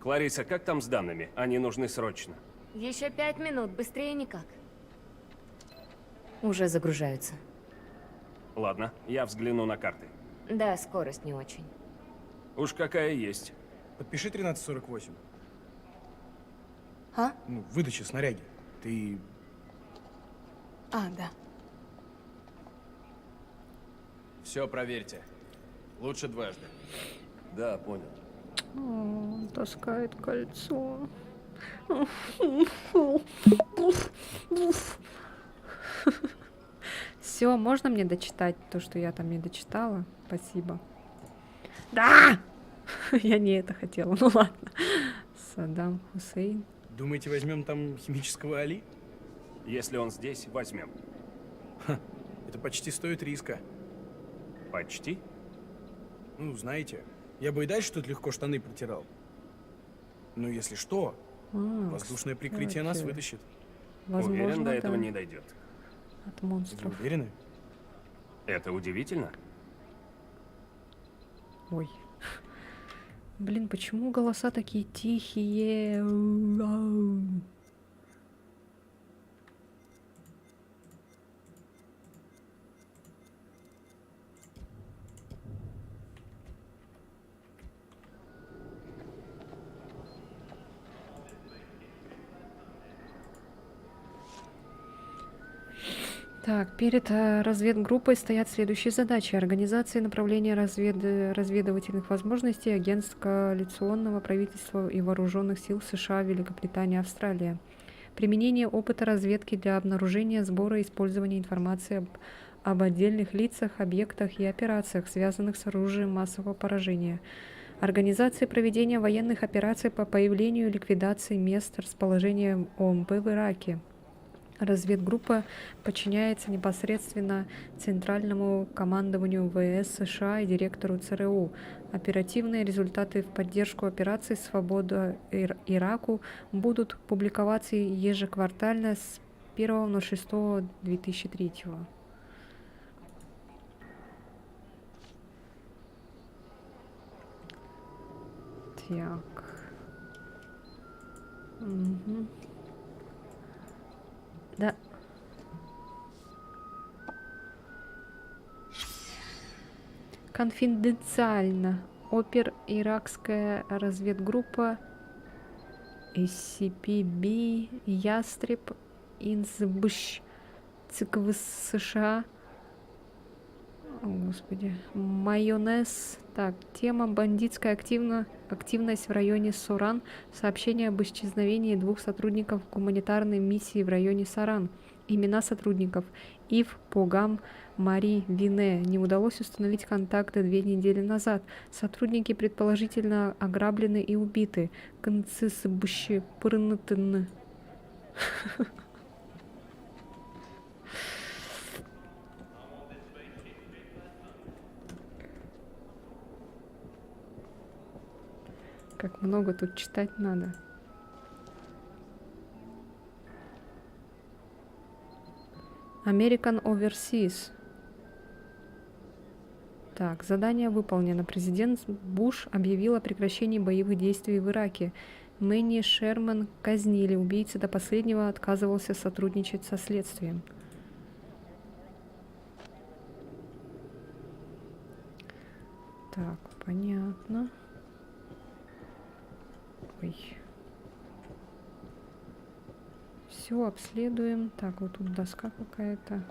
Speaker 8: Клариса, как там с данными? Они нужны срочно.
Speaker 9: Еще 5 минут, быстрее никак. Уже загружаются.
Speaker 8: Ладно, я взгляну на карты.
Speaker 9: Да, скорость не очень.
Speaker 8: Уж какая есть.
Speaker 2: Подпиши 1348.
Speaker 10: А?
Speaker 2: Ну, выдача снаряги. Ты...
Speaker 10: А, да.
Speaker 2: Все проверьте. Лучше дважды.
Speaker 11: Да, понял.
Speaker 1: Он таскает кольцо. Все, можно мне дочитать то, что я там не дочитала? Спасибо. Да! Я не это хотела, ну ладно. Саддам Хусейн.
Speaker 2: Думаете, возьмем там химического Али?
Speaker 8: Если он здесь, возьмем.
Speaker 2: Это почти стоит риска.
Speaker 8: Почти?
Speaker 2: Ну, знаете, я бы и дальше тут легко штаны протирал. Но если что, воздушное прикрытие нас
Speaker 1: кстати.
Speaker 2: вытащит.
Speaker 1: Возможно,
Speaker 8: Уверен, до этого
Speaker 1: да.
Speaker 8: не дойдет.
Speaker 1: От
Speaker 2: Вы
Speaker 1: монстров.
Speaker 2: уверены?
Speaker 8: Это удивительно.
Speaker 1: Ой. Блин, почему голоса такие тихие? Так, перед разведгруппой стоят следующие задачи. Организация и направление разведывательных возможностей агентств коалиционного правительства и вооруженных сил США, Великобритания, Австралия. Применение опыта разведки для обнаружения, сбора и использования информации об отдельных лицах, объектах и операциях, связанных с оружием массового поражения. Организация проведения военных операций по появлению и ликвидации мест расположения ОМП в Ираке. Разведгруппа подчиняется непосредственно Центральному командованию ВС США и директору ЦРУ. Оперативные результаты в поддержку операции «Свобода Ираку» будут публиковаться ежеквартально с 1.06.2003. Так. Мгм. Да. Конфиденциально. Иракская разведгруппа SCPB Ястреб Инсбш ЦКВ США. О, Господи. Майонез. Так, тема бандитская активность в районе Соран. Сообщение об исчезновении 2 сотрудников гуманитарной миссии в районе Соран. Имена сотрудников. Ив Погам, Мари Вине. Не удалось установить контакты 2 недели назад. Сотрудники предположительно ограблены и убиты. Концисбщи Прнтн. Как много тут читать надо. American Overseas. Так, задание выполнено. Президент Буш объявил о прекращении боевых действий в Ираке. Мэнни Шерман казнили. Убийца до последнего отказывался сотрудничать со следствием. Так, понятно. Ой. Все, обследуем. Так, вот тут доска какая-то.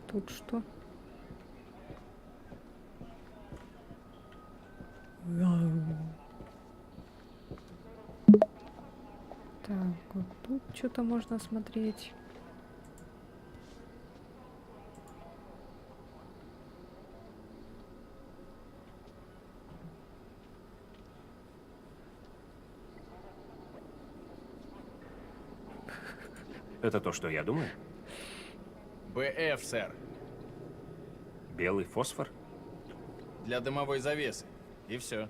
Speaker 1: Тут что? Так, вот тут что-то можно смотреть.
Speaker 8: Это то, что я думаю?
Speaker 2: БФ, сэр.
Speaker 8: Белый фосфор?
Speaker 2: Для дымовой завесы. И все.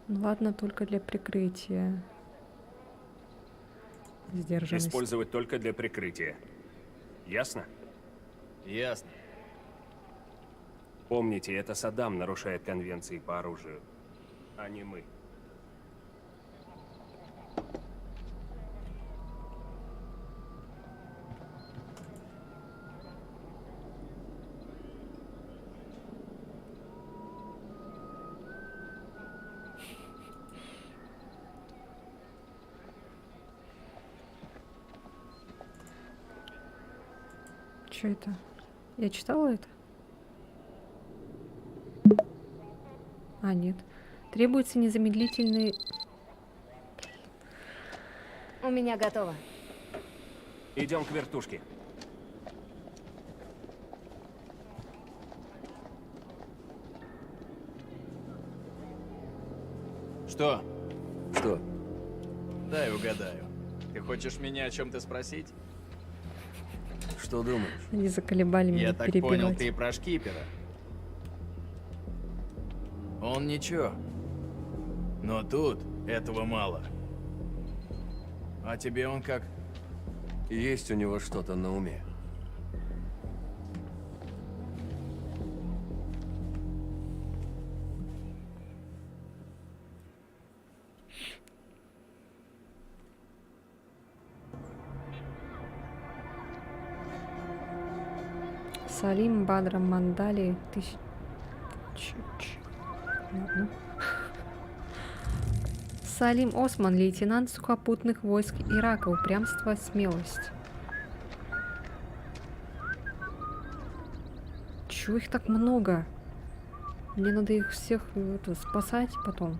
Speaker 1: Ну ладно, только для прикрытия. Сдержанность.
Speaker 8: Использовать только для прикрытия. Ясно?
Speaker 2: Ясно.
Speaker 8: Помните, это Саддам нарушает конвенции по оружию, а не мы.
Speaker 1: Что это? Я читала это? А, нет. Требуется незамедлительный...
Speaker 9: У меня готово.
Speaker 8: Идем к вертушке.
Speaker 2: Что?
Speaker 11: Что?
Speaker 2: Дай угадаю. Ты хочешь меня о чем-то спросить?
Speaker 11: Что думаешь?
Speaker 1: Они заколебали меня
Speaker 2: Я так
Speaker 1: перебивать.
Speaker 2: понял, ты про шкипера. Он ничего. Но тут этого мало. А тебе он как?
Speaker 11: Есть у него что-то на уме.
Speaker 1: Салим Бадра Мандали Ладно. Салим Осман, лейтенант сухопутных войск Ирака. Упрямство, смелость. Чего их так много? Мне надо их всех спасать потом.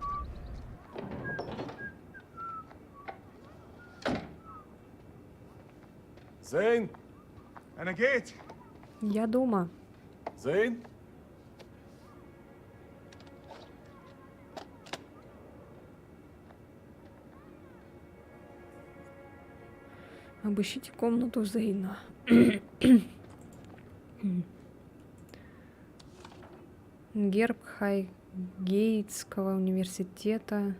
Speaker 5: Зейн?
Speaker 1: Я дома.
Speaker 5: Зейн?
Speaker 1: Обыщите комнату Зейна. Герб Хайгейтского университета.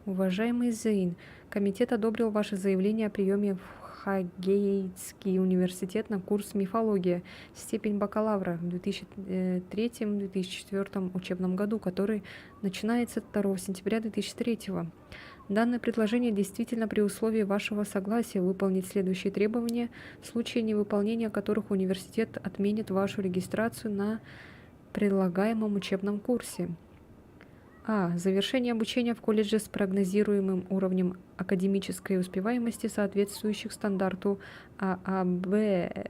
Speaker 1: Уважаемый Зейн, комитет одобрил ваше заявление о приеме в Хайгейтский университет на курс мифология, степень бакалавра в 2003-2004 учебном году, который начинается 2 сентября 2003. Данное предложение действительно при условии вашего согласия выполнить следующие требования, в случае невыполнения которых университет отменит вашу регистрацию на предлагаемом учебном курсе. А. Завершение обучения в колледже с прогнозируемым уровнем академической успеваемости, соответствующих стандарту ААБ.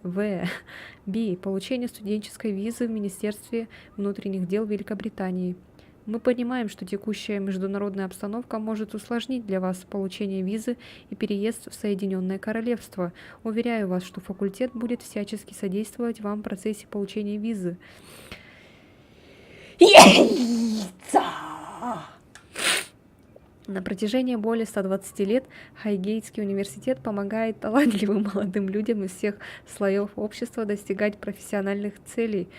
Speaker 1: Б. Получение студенческой визы в Министерстве внутренних дел Великобритании. Мы понимаем, что текущая международная обстановка может усложнить для вас получение визы и переезд в Соединенное Королевство. Уверяю вас, что факультет будет всячески содействовать вам в процессе получения визы. На протяжении более 120 лет Хайгейтский университет помогает талантливым молодым людям из всех слоев общества достигать профессиональных целей,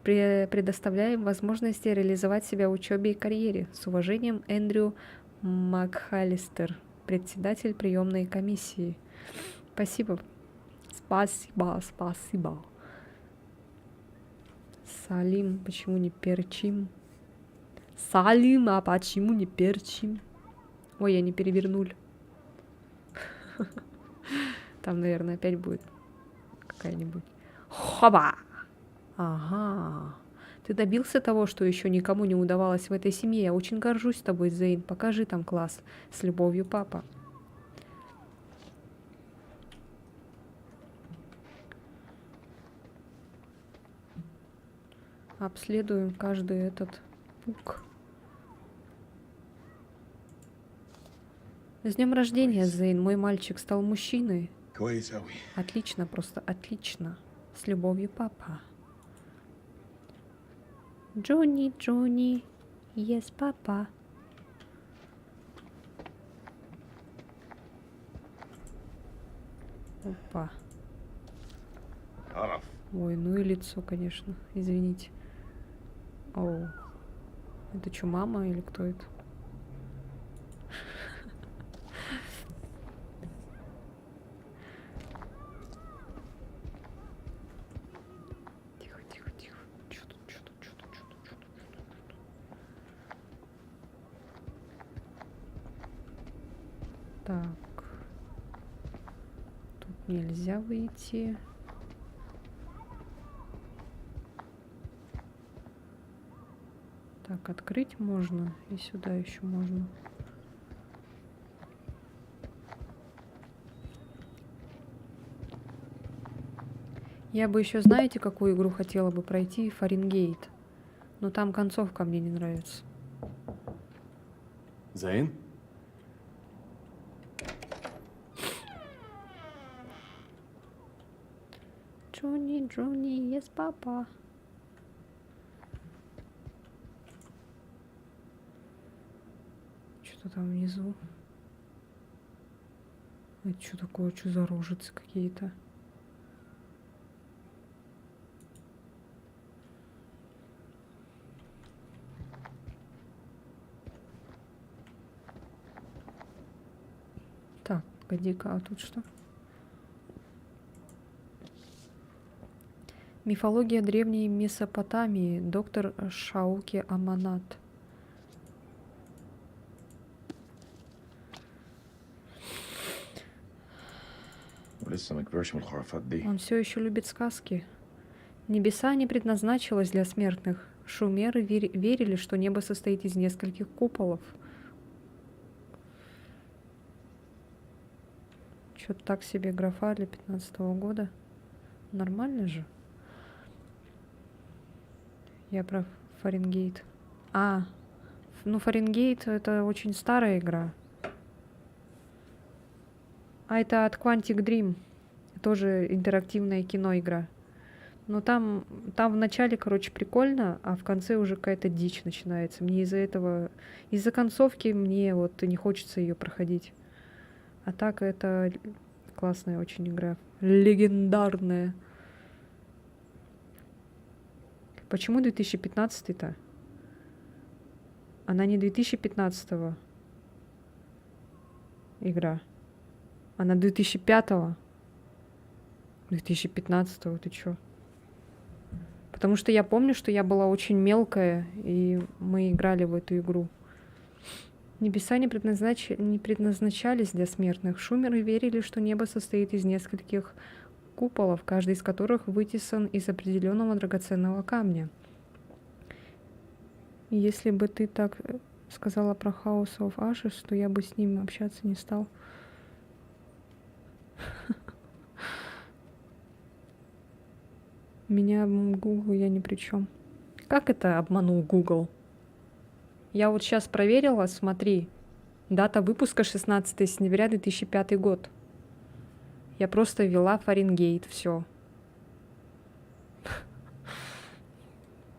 Speaker 1: предоставляя им возможности реализовать себя в учебе и карьере. С уважением, Эндрю МакХаллистер, председатель приемной комиссии. Спасибо. Спасибо. Салим, почему не перчим? Салим, а почему не перчим? Ой, я не перевернули. Там, наверное, опять будет какая-нибудь. Хоба! Ага. Ты добился того, что еще никому не удавалось в этой семье. Я очень горжусь тобой, Зейн. Покажи там класс. С любовью, папа. Обследуем каждый этот пук. С днем рождения, Зейн. Мой мальчик стал мужчиной. Отлично, просто отлично. С любовью, папа. Джонни, Джонни. Yes, папа. Опа. Ой, ну и лицо, конечно. Извините. Оу. Это что, мама или кто это? Тихо. Что тут? Так. Тут нельзя выйти. Так, открыть можно. И сюда еще можно. Я бы еще, знаете, какую игру хотела бы пройти? Фаренгейт. Но там концовка мне не нравится.
Speaker 5: Зейн?
Speaker 1: Джонни, yes, папа. Что там внизу? Это что такое? Что за рожицы какие-то? Так, погоди-ка, а тут что? Мифология древней Месопотамии. Доктор Шауки Аманат. Он все еще любит сказки. Небеса не предназначилось для смертных. Шумеры верили, что небо состоит из нескольких куполов. Что-то так себе графа для 15-го года. Нормально же. Я про Фаренгейт. Ну Фаренгейт это очень старая игра. А это от Quantic Dream. Тоже интерактивная киноигра. Но там в начале, короче, прикольно, а в конце уже какая-то дичь начинается. Мне из-за концовки мне вот не хочется ее проходить. А так это классная очень игра. Легендарная. Почему 2015-то? Она не 2015-го игра. Она 2005-го. 2015-го, ты чё? Потому что я помню, что я была очень мелкая, и мы играли в эту игру. Небеса не предназначались для смертных. Шумеры верили, что небо состоит из нескольких куполов, каждый из которых вытесан из определенного драгоценного камня. И если бы ты так сказала про House of Ashes, то я бы с ним общаться не стал. Меня Google, я ни при чем. Как это обманул Google? Я вот сейчас проверила, смотри. Дата выпуска 16 сентября 2005 год. Я просто ввела Фаренгейт, все.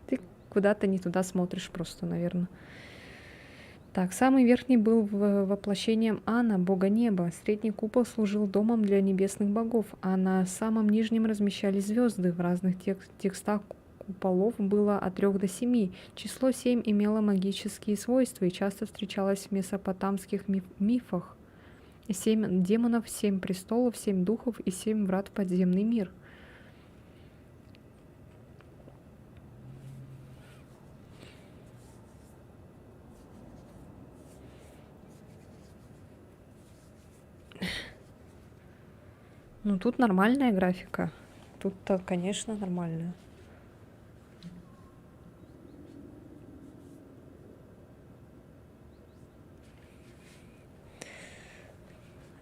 Speaker 1: Ты куда-то не туда смотришь просто, наверное. Так, самый верхний был воплощением Ана, бога неба. Средний купол служил домом для небесных богов, а на самом нижнем размещались звезды. В разных текстах куполов было от 3 до 7. Число 7 имело магические свойства и часто встречалось в месопотамских мифах. 7 демонов, 7 престолов, 7 духов и 7 врат в подземный мир. Ну, тут нормальная графика. Тут-то, конечно, нормальная.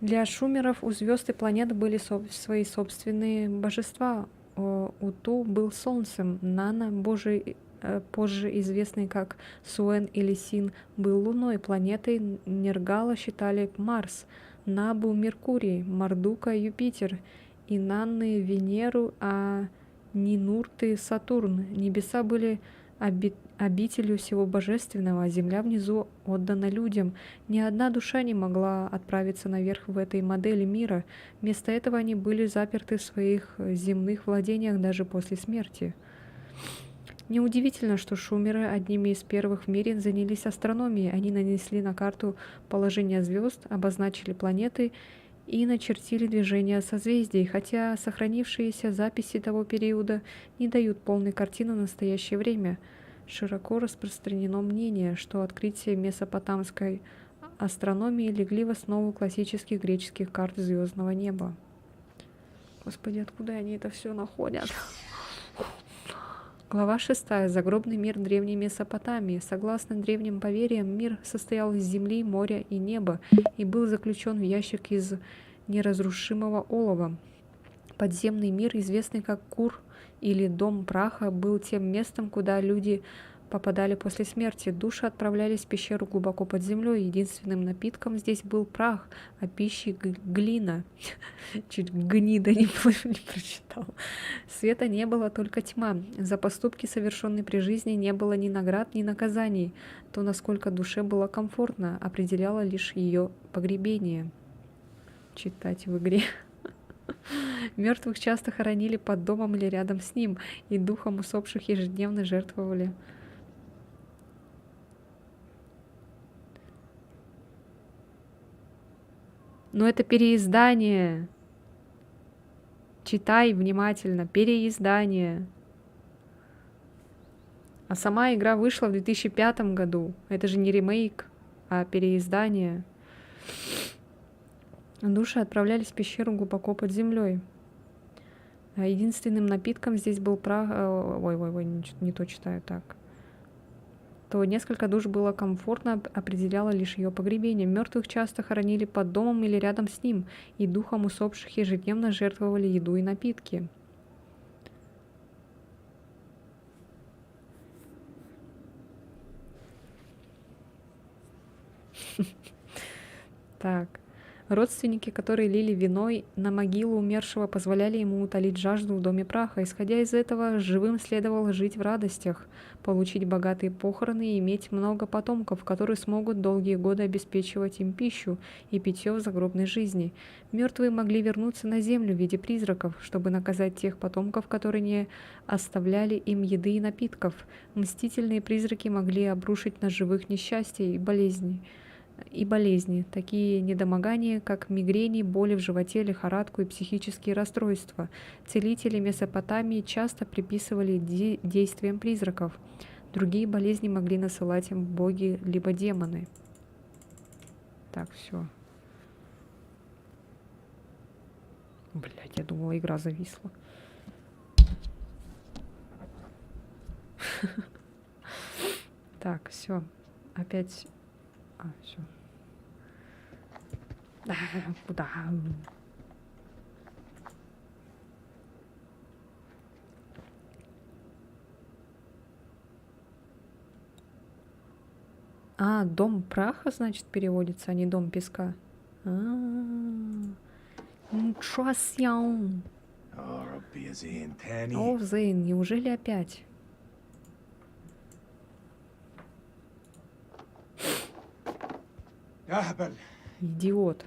Speaker 1: Для шумеров у звезд и планет были свои собственные божества. Уту был солнцем, Нана, божий, позже известный как Суэн или Син, был луной, планетой Нергала считали Марс, Набу — Меркурий, Мардука — Юпитер, Инанны — Венеру, а Нинурты — Сатурн. Небеса были обителью всего божественного, а земля внизу отдана людям. Ни одна душа не могла отправиться наверх в этой модели мира. Вместо этого они были заперты в своих земных владениях даже после смерти. Неудивительно, что шумеры одними из первых в мире занялись астрономией. Они нанесли на карту положение звезд, обозначили планеты и начертили движение созвездий, хотя сохранившиеся записи того периода не дают полной картины в настоящее время. Широко распространено мнение, что открытие месопотамской астрономии легли в основу классических греческих карт звездного неба. Господи, откуда они это все находят? Глава 6. Загробный мир древней Месопотамии. Согласно древним поверьям, мир состоял из земли, моря и неба и был заключен в ящик из неразрушимого олова. Подземный мир, известный как Кур или Дом праха, был тем местом, куда люди попадали после смерти. Души отправлялись в пещеру глубоко под землей. Единственным напитком здесь был прах, а пищей глина. Чуть гнида не прочитал. Света не было, только тьма. За поступки, совершенные при жизни, не было ни наград, ни наказаний. То, насколько душе было комфортно, определяло лишь ее погребение. Читать в игре. Мертвых часто хоронили под домом или рядом с ним, и духом усопших ежедневно жертвовали. Но это переиздание. Читай внимательно. Переиздание. А сама игра вышла в 2005 году. Это же не ремейк, а переиздание. Души отправлялись в пещеру глубоко под землей. А единственным напитком здесь был прах... Ой, не то читаю так. То несколько душ было комфортно, определяло лишь ее погребение. Мертвых часто хоронили под домом или рядом с ним, и духом усопших ежедневно жертвовали еду и напитки. Так. Родственники, которые лили виной на могилу умершего, позволяли ему утолить жажду в доме праха. Исходя из этого, живым следовало жить в радостях, получить богатые похороны и иметь много потомков, которые смогут долгие годы обеспечивать им пищу и питье в загробной жизни. Мертвые могли вернуться на землю в виде призраков, чтобы наказать тех потомков, которые не оставляли им еды и напитков. Мстительные призраки могли обрушить на живых несчастья и болезни, такие недомогания, как мигрени, боли в животе, лихорадку и психические расстройства. Целители Месопотамии часто приписывали действиям призраков. Другие болезни могли насылать им боги либо демоны. Так, все. Блять, я думала, игра зависла. Так, все. Опять... все. Куда? Дом праха, значит, переводится, а не дом песка. Ничего себе. О, Зейн, неужели опять? Идиот.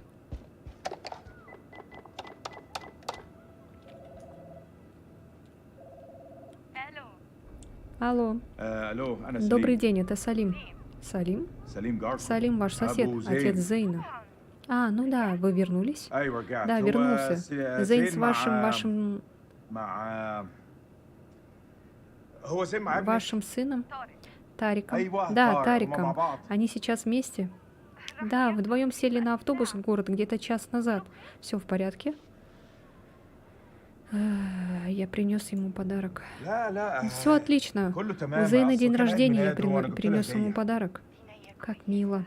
Speaker 1: Алло.
Speaker 3: Алло,
Speaker 1: Добрый день, это Салим. Салим? Салим, ваш сосед, отец Зейна. Ну да, вы вернулись? Да, вернулся. Зейн с вашим сыном? Тариком. Да, Тариком. Они сейчас вместе? Да, вдвоем сели на автобус в город где-то час назад. Все в порядке? Я принес ему подарок. Все отлично. У Зейна день рождения, я принес ему подарок. Как мило.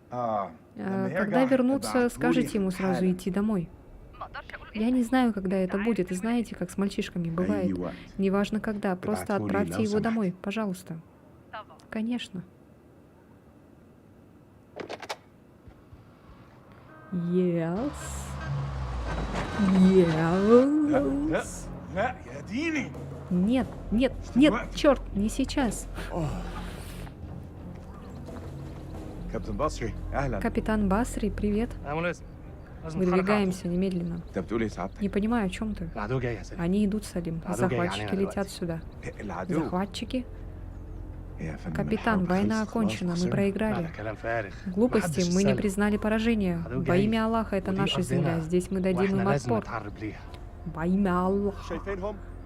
Speaker 1: Когда вернутся, скажите ему сразу идти домой. Я не знаю, когда это будет. И знаете, как с мальчишками бывает. Неважно когда, просто отправьте его домой, пожалуйста. Конечно. Yes. Yes. Нет, нет, нет, черт, не сейчас. Капитан Басри, привет. Выдвигаемся немедленно. Не понимаю, о чем ты. Они идут, Салим. Захватчики летят сюда. Захватчики? Капитан, война окончена, мы проиграли. Глупости, мы не признали поражение. Во имя Аллаха, это наша земля, здесь мы дадим им отпор. Во имя Аллаха.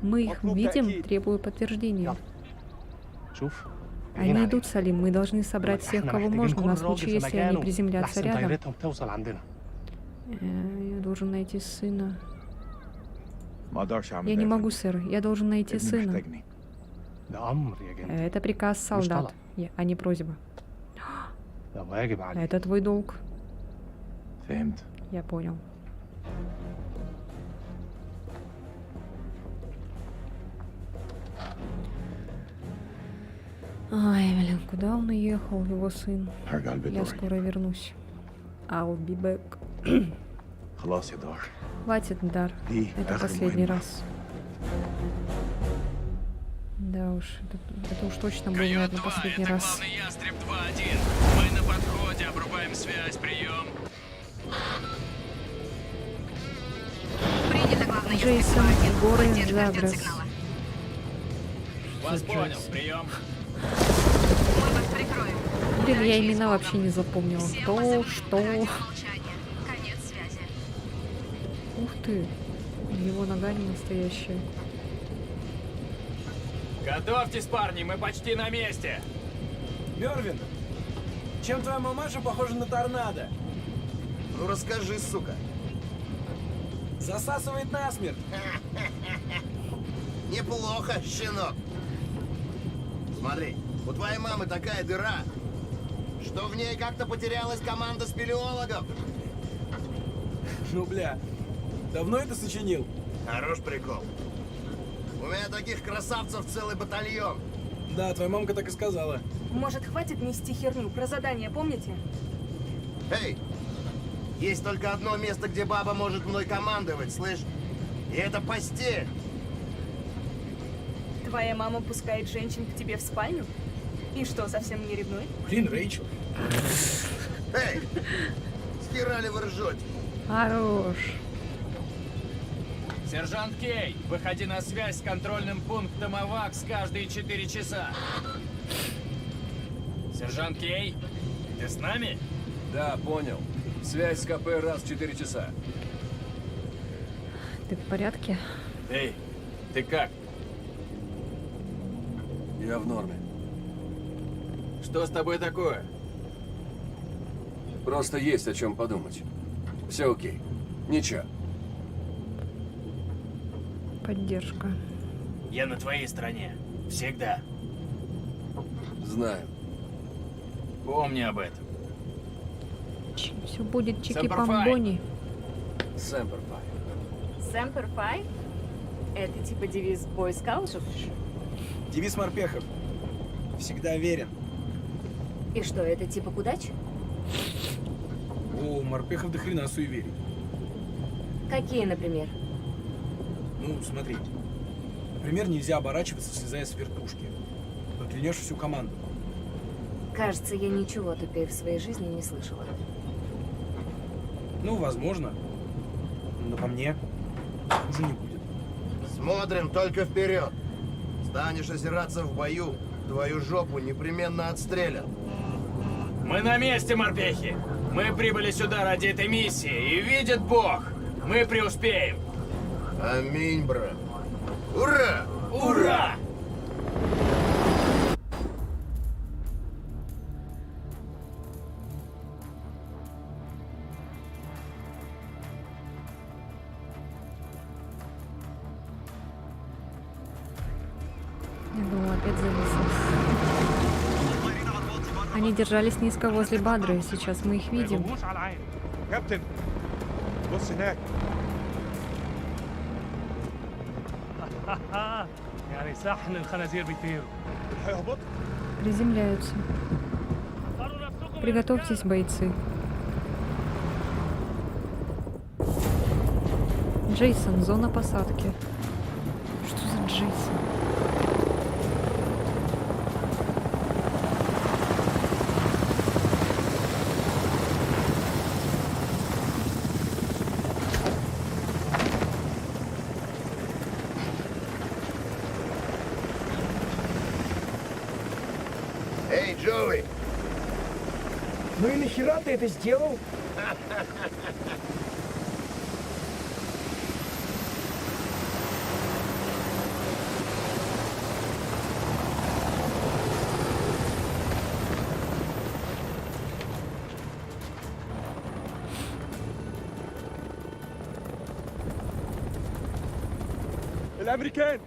Speaker 1: Мы их видим, требую подтверждения. Они идут, Салим, мы должны собрать всех, кого можно, на случай, если они приземлятся рядом. Я должен найти сына. Я не могу, сэр, я должен найти сына. Это приказ солдат, а не просьба. Это твой долг. Я понял. Ай, блин, куда он уехал, его сын? Я скоро вернусь. I'll be back. Хватит, Дар. Это последний раз. Да уж, это уж точно был, наверное, последний раз.
Speaker 2: Ястреб 2-1. Мы на подходе, обрубаем связь, прием.
Speaker 1: Джейсон, горы, Загресс.
Speaker 2: Вас понял, прием.
Speaker 1: Блин, я имена вообще не запомнила. Что? Ух ты, его нога не настоящая.
Speaker 2: Готовьтесь, парни, мы почти на месте.
Speaker 13: Мервин, чем твоя мамаша похожа на торнадо?
Speaker 12: Ну расскажи, сука.
Speaker 13: Засасывает насмерть.
Speaker 12: Неплохо, щенок. Смотри, у твоей мамы такая дыра, что в ней как-то потерялась команда спелеологов.
Speaker 13: Ну, бля, давно это сочинил?
Speaker 12: Хорош прикол. У меня таких красавцев целый батальон.
Speaker 13: Да, твоя мамка так и сказала.
Speaker 10: Может, хватит нести херню? Про задание помните?
Speaker 12: Эй! Есть только одно место, где баба может мной командовать, слышь? И это постель.
Speaker 10: Твоя мама пускает женщин к тебе в спальню? И что, совсем не ревнует?
Speaker 13: Блин, Рэйчел.
Speaker 12: Эй! С хера ли вы ржете?
Speaker 1: Хорош.
Speaker 2: Сержант Кей, выходи на связь с контрольным пунктом АВАКС каждые 4 часа. Сержант Кей, ты с нами?
Speaker 11: Да, понял. Связь с КП раз в 4 часа.
Speaker 1: Ты в порядке?
Speaker 2: Эй, ты как?
Speaker 11: Я в норме.
Speaker 2: Что с тобой такое?
Speaker 11: Просто есть о чем подумать. Все окей. Ничего.
Speaker 1: Поддержка.
Speaker 2: Я на твоей стороне. Всегда.
Speaker 11: Знаю.
Speaker 2: Помни об этом.
Speaker 1: Все будет
Speaker 2: Semper Fi.
Speaker 1: чики-бомбони.
Speaker 11: Semper Fi.
Speaker 9: Semper Fi? Это типа девиз бойскаутов?
Speaker 13: Девиз морпехов. Всегда верен.
Speaker 9: И что, это типа к удаче?
Speaker 13: У морпехов до хрена суеверий.
Speaker 9: Какие, например?
Speaker 13: Ну, смотри. Например, нельзя оборачиваться, слезая с вертушки. Проклянешь всю команду.
Speaker 9: Кажется, я ничего тупее в своей жизни не слышала.
Speaker 13: Ну, возможно. Но по мне хуже не будет.
Speaker 12: Смотрим только вперед. Станешь озираться в бою, твою жопу непременно отстрелят.
Speaker 2: Мы на месте, морпехи! Мы прибыли сюда ради этой миссии, и видит Бог, мы преуспеем!
Speaker 12: Аминь, брат. Ура!
Speaker 2: Ура!
Speaker 1: Я думала, опять зависло. Они держались низко возле Бадры, сейчас мы их видим.
Speaker 5: كابتن بص هناك.
Speaker 14: يعني صحن الخنازير بيطيروا.
Speaker 5: هيهبط.
Speaker 1: Приземляются. Приготовьтесь, бойцы. Джейсон, зона посадки. Что за Джейсон?
Speaker 12: Эй, Джоуи!
Speaker 13: Ну и нахера ты это сделал?
Speaker 5: الامريكان.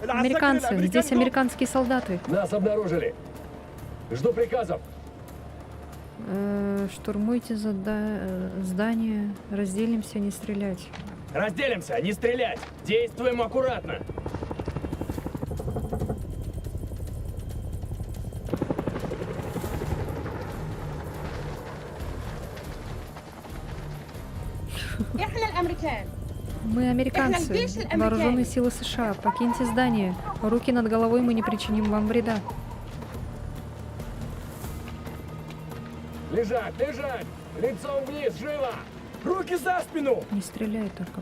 Speaker 1: Американцы, здесь американские солдаты.
Speaker 8: Нас обнаружили. Жду приказов.
Speaker 1: Штурмуйте здание, разделимся, не стрелять.
Speaker 2: Разделимся, не стрелять! Действуем аккуратно!
Speaker 1: Мы американцы, вооруженные силы США. Покиньте здание. Руки над головой, мы не причиним вам вреда.
Speaker 8: Лежать, лежать! Лицом вниз, живо!
Speaker 13: Руки за спину!
Speaker 1: Не стреляй только.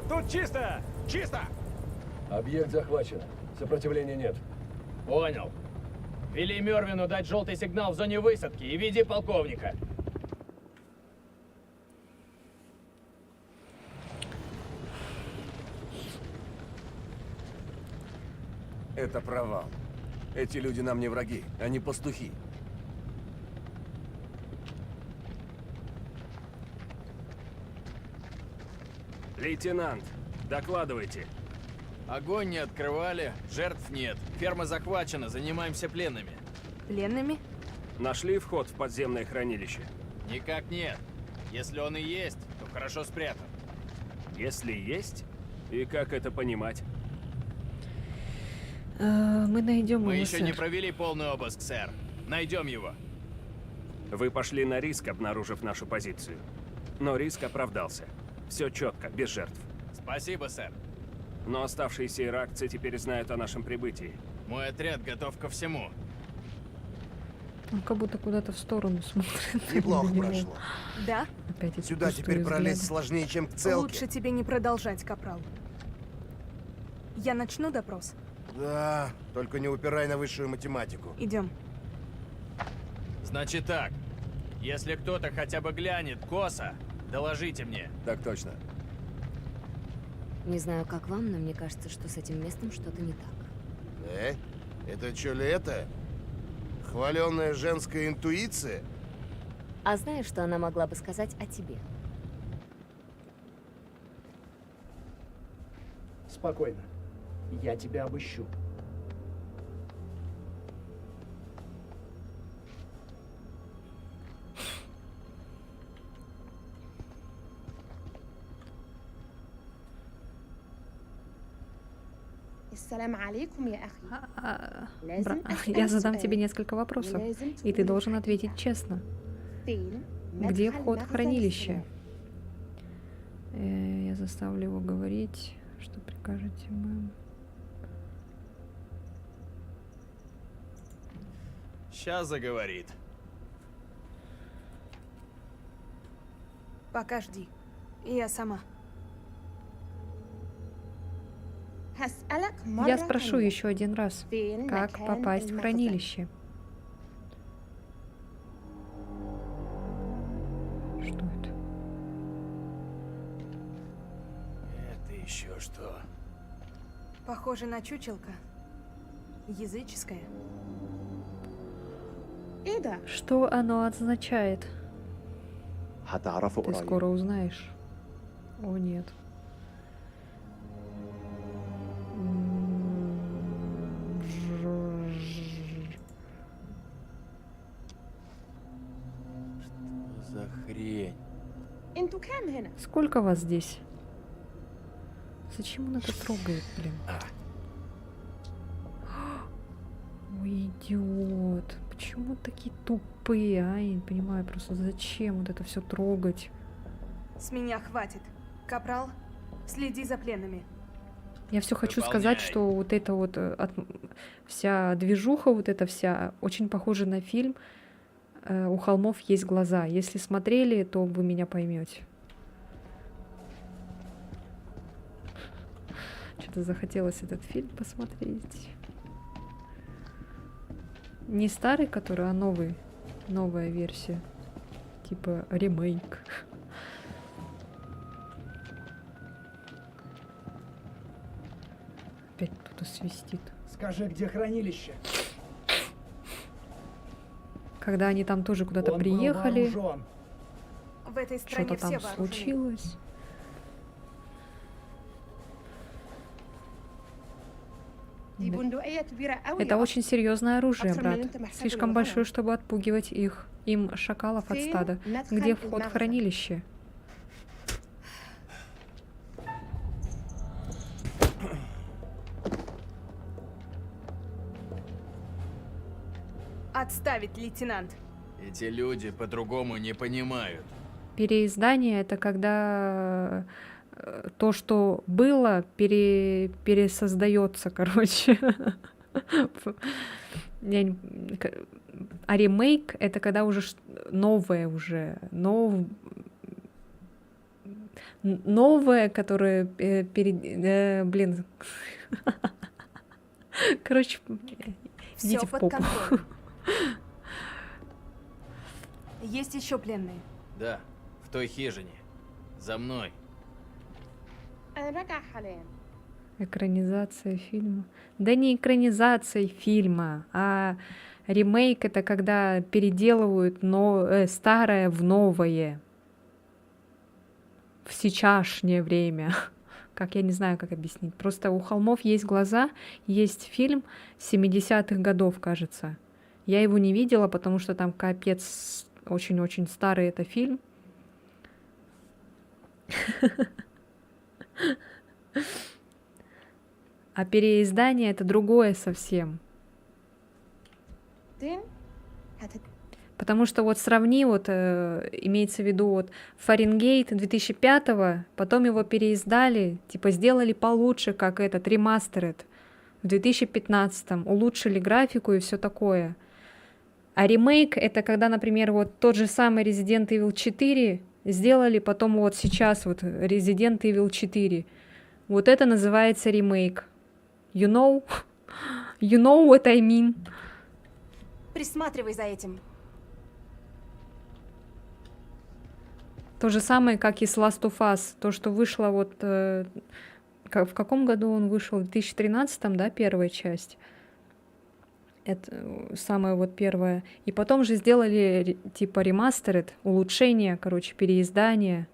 Speaker 5: Тут чисто! Чисто!
Speaker 8: Объект захвачен. Сопротивления нет.
Speaker 2: Понял. Вели Мёрвину дать желтый сигнал в зоне высадки и веди полковника.
Speaker 11: Это провал. Эти люди нам не враги, они пастухи.
Speaker 8: Лейтенант, докладывайте.
Speaker 2: Огонь не открывали, жертв нет. Ферма захвачена, занимаемся пленными.
Speaker 10: Пленными?
Speaker 8: Нашли вход в подземное хранилище?
Speaker 2: Никак нет. Если он и есть, то хорошо спрятан.
Speaker 8: Если есть? И как это понимать?
Speaker 1: Мы найдем
Speaker 2: Мы
Speaker 1: его,
Speaker 2: еще не
Speaker 1: сэр.
Speaker 2: провели полный обыск, сэр. Найдем его.
Speaker 8: Вы пошли на риск, обнаружив нашу позицию. Но риск оправдался. Все четко, без жертв.
Speaker 2: Спасибо, сэр.
Speaker 8: Но оставшиеся иракцы теперь знают о нашем прибытии.
Speaker 2: Мой отряд готов ко всему.
Speaker 1: Он как будто куда-то в сторону смотрит.
Speaker 12: Неплохо
Speaker 1: На него.
Speaker 12: прошло.
Speaker 10: Да?
Speaker 1: Опять эти
Speaker 12: Сюда
Speaker 1: пустые
Speaker 12: теперь пролезть
Speaker 1: взгляды.
Speaker 12: сложнее, чем к целке.
Speaker 10: Лучше тебе не продолжать, капрал. Я начну допрос.
Speaker 12: Да, только не упирай на высшую математику.
Speaker 10: Идем.
Speaker 2: Значит так. Если кто-то хотя бы глянет косо, доложите мне.
Speaker 11: Так точно.
Speaker 9: Не знаю, как вам, но мне кажется, что с этим местом что-то не так.
Speaker 12: Это что ли это? Хваленная женская интуиция?
Speaker 9: А знаешь, что она могла бы сказать о тебе?
Speaker 3: Спокойно. Я тебя обыщу.
Speaker 1: Я задам тебе несколько вопросов, и ты должен ответить честно. Где вход в хранилище? Я заставлю его говорить, что прикажете мы.
Speaker 2: Сейчас заговорит.
Speaker 10: Пока жди. Я сама.
Speaker 1: Я спрошу еще один раз, как попасть в хранилище? Что это?
Speaker 2: Это еще что?
Speaker 10: Похоже на чучелка. Языческое.
Speaker 1: Что оно означает? Ты скоро узнаешь. О, нет.
Speaker 2: Что за хрень?
Speaker 1: Сколько вас здесь? Зачем он это трогает, блин? Ой, идиот. Почему такие тупые, а? Я не понимаю просто, зачем вот это все трогать?
Speaker 10: С меня хватит. Капрал, следи за пленными.
Speaker 1: Я все хочу сказать, что вот эта вот вся движуха, вот эта вся, очень похожа на фильм «У холмов есть глаза». Если смотрели, то вы меня поймете. Что-то захотелось этот фильм посмотреть. Не старый, который, а новый. Новая версия. Типа ремейк. Опять кто-то свистит.
Speaker 3: Скажи, где хранилище?
Speaker 1: Когда они там тоже куда-то
Speaker 3: Он был
Speaker 1: приехали,
Speaker 3: вооружен.
Speaker 10: В этой стране
Speaker 1: что-то
Speaker 10: все
Speaker 1: там
Speaker 10: вооружены.
Speaker 1: случилось. Это очень серьезное оружие, брат. Слишком большое, чтобы отпугивать их. Им шакалов от стада. Где вход в хранилище?
Speaker 10: Отставить, лейтенант.
Speaker 2: Эти люди по-другому не понимают.
Speaker 1: Переиздание — это когда то, что было, пересоздается, короче. А ремейк — это когда уже новое уже. Новое, которое блин. Короче,
Speaker 10: Все
Speaker 1: идите в
Speaker 10: под
Speaker 1: попу.
Speaker 10: контролем. Есть еще пленные.
Speaker 2: Да, в той хижине. За мной.
Speaker 1: Экранизация фильма. Да не экранизация фильма, а ремейк — это когда переделывают старое в новое. в сейчасшнее время. Как, я не знаю, как объяснить. Просто у холмов есть глаза, есть фильм 70-х годов, кажется. Я его не видела, потому что там капец очень-очень старый это фильм. А переиздание это другое совсем. Потому что вот сравни, вот имеется в виду вот Фаренгейт 2005-го, потом его переиздали, типа сделали получше, как этот ремастеред в 2015-м, улучшили графику и все такое. А ремейк это когда, например, вот тот же самый Resident Evil 4 сделали, потом вот сейчас вот Resident Evil 4. Вот это называется ремейк. You know what I mean.
Speaker 9: Присматривай за этим.
Speaker 1: То же самое, как и с Last of Us. То, что вышло вот... в каком году он вышел? В 2013-м, да, первая часть? Это самая вот первая. И потом же сделали типа ремастеред, улучшение, короче, переиздание.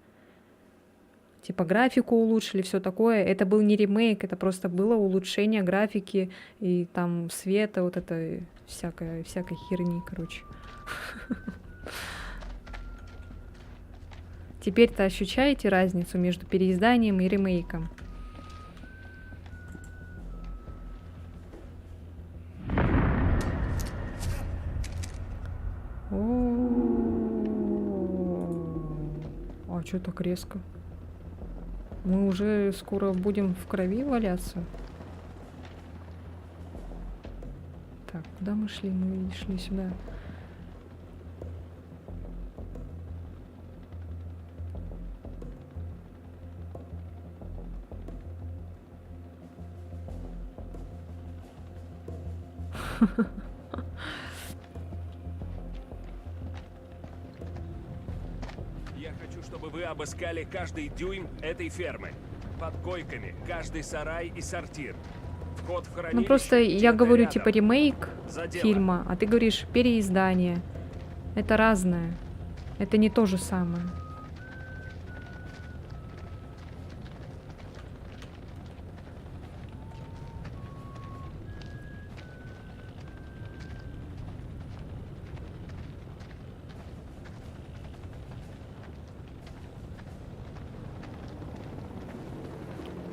Speaker 1: Типа графику улучшили, все такое. Это был не ремейк, это просто было улучшение графики и там света, вот это всякой херни, короче. Теперь-то ощущаете разницу между переизданием и ремейком? А чё так резко? Мы уже скоро будем в крови валяться. Так, куда мы шли? Мы шли сюда.
Speaker 8: Я хочу, чтобы вы обыскали каждый дюйм этой фермы. Под койками, каждый сарай и сортир. Вход в хранилище.
Speaker 1: Ну просто я говорю
Speaker 8: рядом.
Speaker 1: типа ремейк
Speaker 8: За дело.
Speaker 1: фильма, а ты говоришь переиздание. Это разное. Это не то же самое.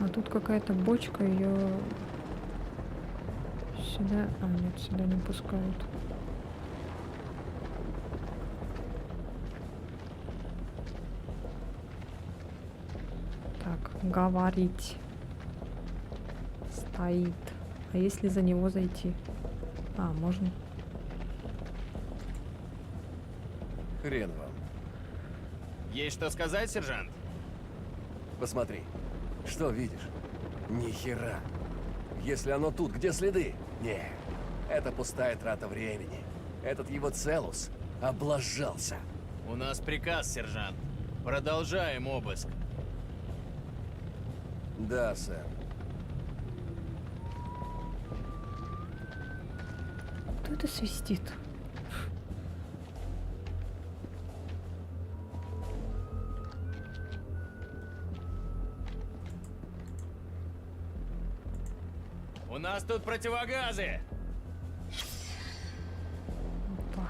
Speaker 1: А тут какая-то бочка, ее сюда... А, нет, сюда не пускают. Так, говорить. Стоит. А если за него зайти? А, можно.
Speaker 11: Хрен вам.
Speaker 2: Есть что сказать, сержант?
Speaker 11: Посмотри. Что видишь? Ни хера. Если оно тут, где следы? Не, это пустая трата времени. Этот его Целус облажался.
Speaker 2: У нас приказ, сержант. Продолжаем обыск.
Speaker 11: Да, сэр.
Speaker 1: Кто это свистит?
Speaker 2: У нас тут противогазы!
Speaker 1: Опа.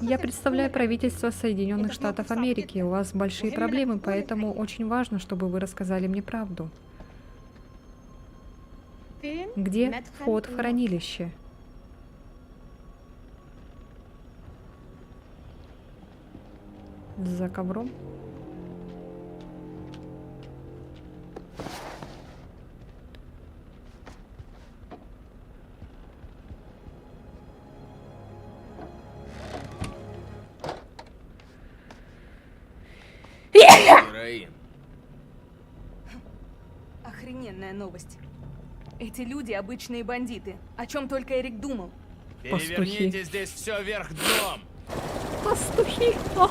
Speaker 1: Я представляю правительство Соединенных Штатов Америки. У вас большие проблемы, поэтому очень важно, чтобы вы рассказали мне правду. Где вход в хранилище? За ковром?
Speaker 2: Героин.
Speaker 10: Охрененная новость. Эти люди обычные бандиты. О чем только Эрик думал.
Speaker 2: Переверните здесь все вверх дном.
Speaker 1: Пастухи! О!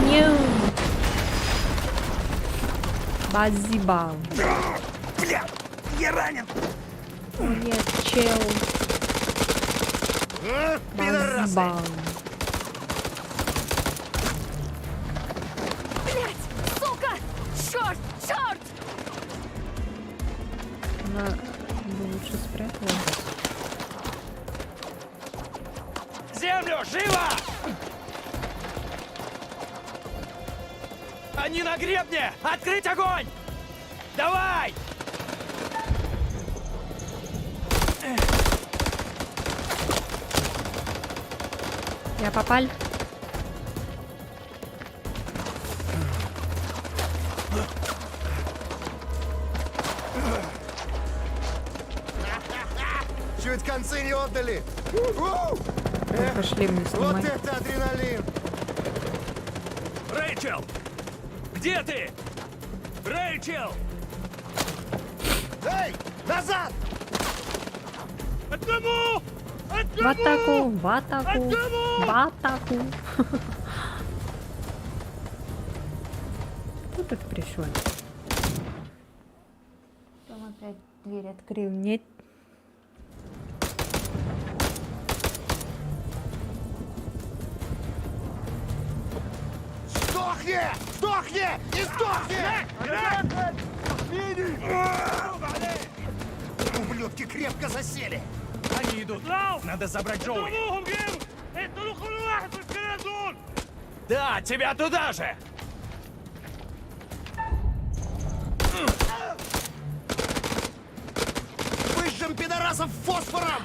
Speaker 1: Нет! Базибал.
Speaker 6: Бля, я ранен.
Speaker 1: О нет, чел. Базибал.
Speaker 9: Блять! Сука! Черт! Черт!
Speaker 1: Она бы лучше спряталась.
Speaker 2: Землю! Живо! Они на гребне! Открыть огонь! Давай!
Speaker 1: Я попал.
Speaker 12: Чуть концы не отдали.
Speaker 1: Только шлем не
Speaker 12: Вот
Speaker 1: снимай.
Speaker 12: это адреналин!
Speaker 8: Рэйчел! Где ты? Рэйчел!
Speaker 12: Эй, назад!
Speaker 14: Одному!
Speaker 1: В атаку! В атаку! В атаку! Кто так пришел? Там опять дверь открыл. Нет.
Speaker 12: Сдохни! Сдохни! И сдохни! Ублюдки крепко засели!
Speaker 2: Они идут! Надо забрать Джоуи! Да, тебя туда же!
Speaker 12: Выжжем пидорасов фосфором!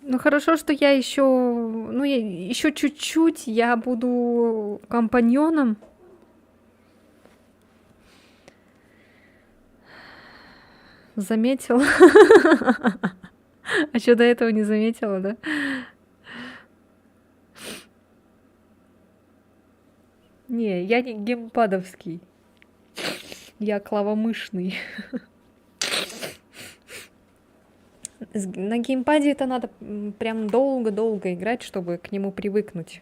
Speaker 1: Ну хорошо, что я еще, ну я еще чуть-чуть, я буду компаньоном. Заметила? А что, до этого не заметила, да? Не, я не геймпадовский. Я клавомышный. На геймпаде это надо прям долго-долго играть, чтобы к нему привыкнуть.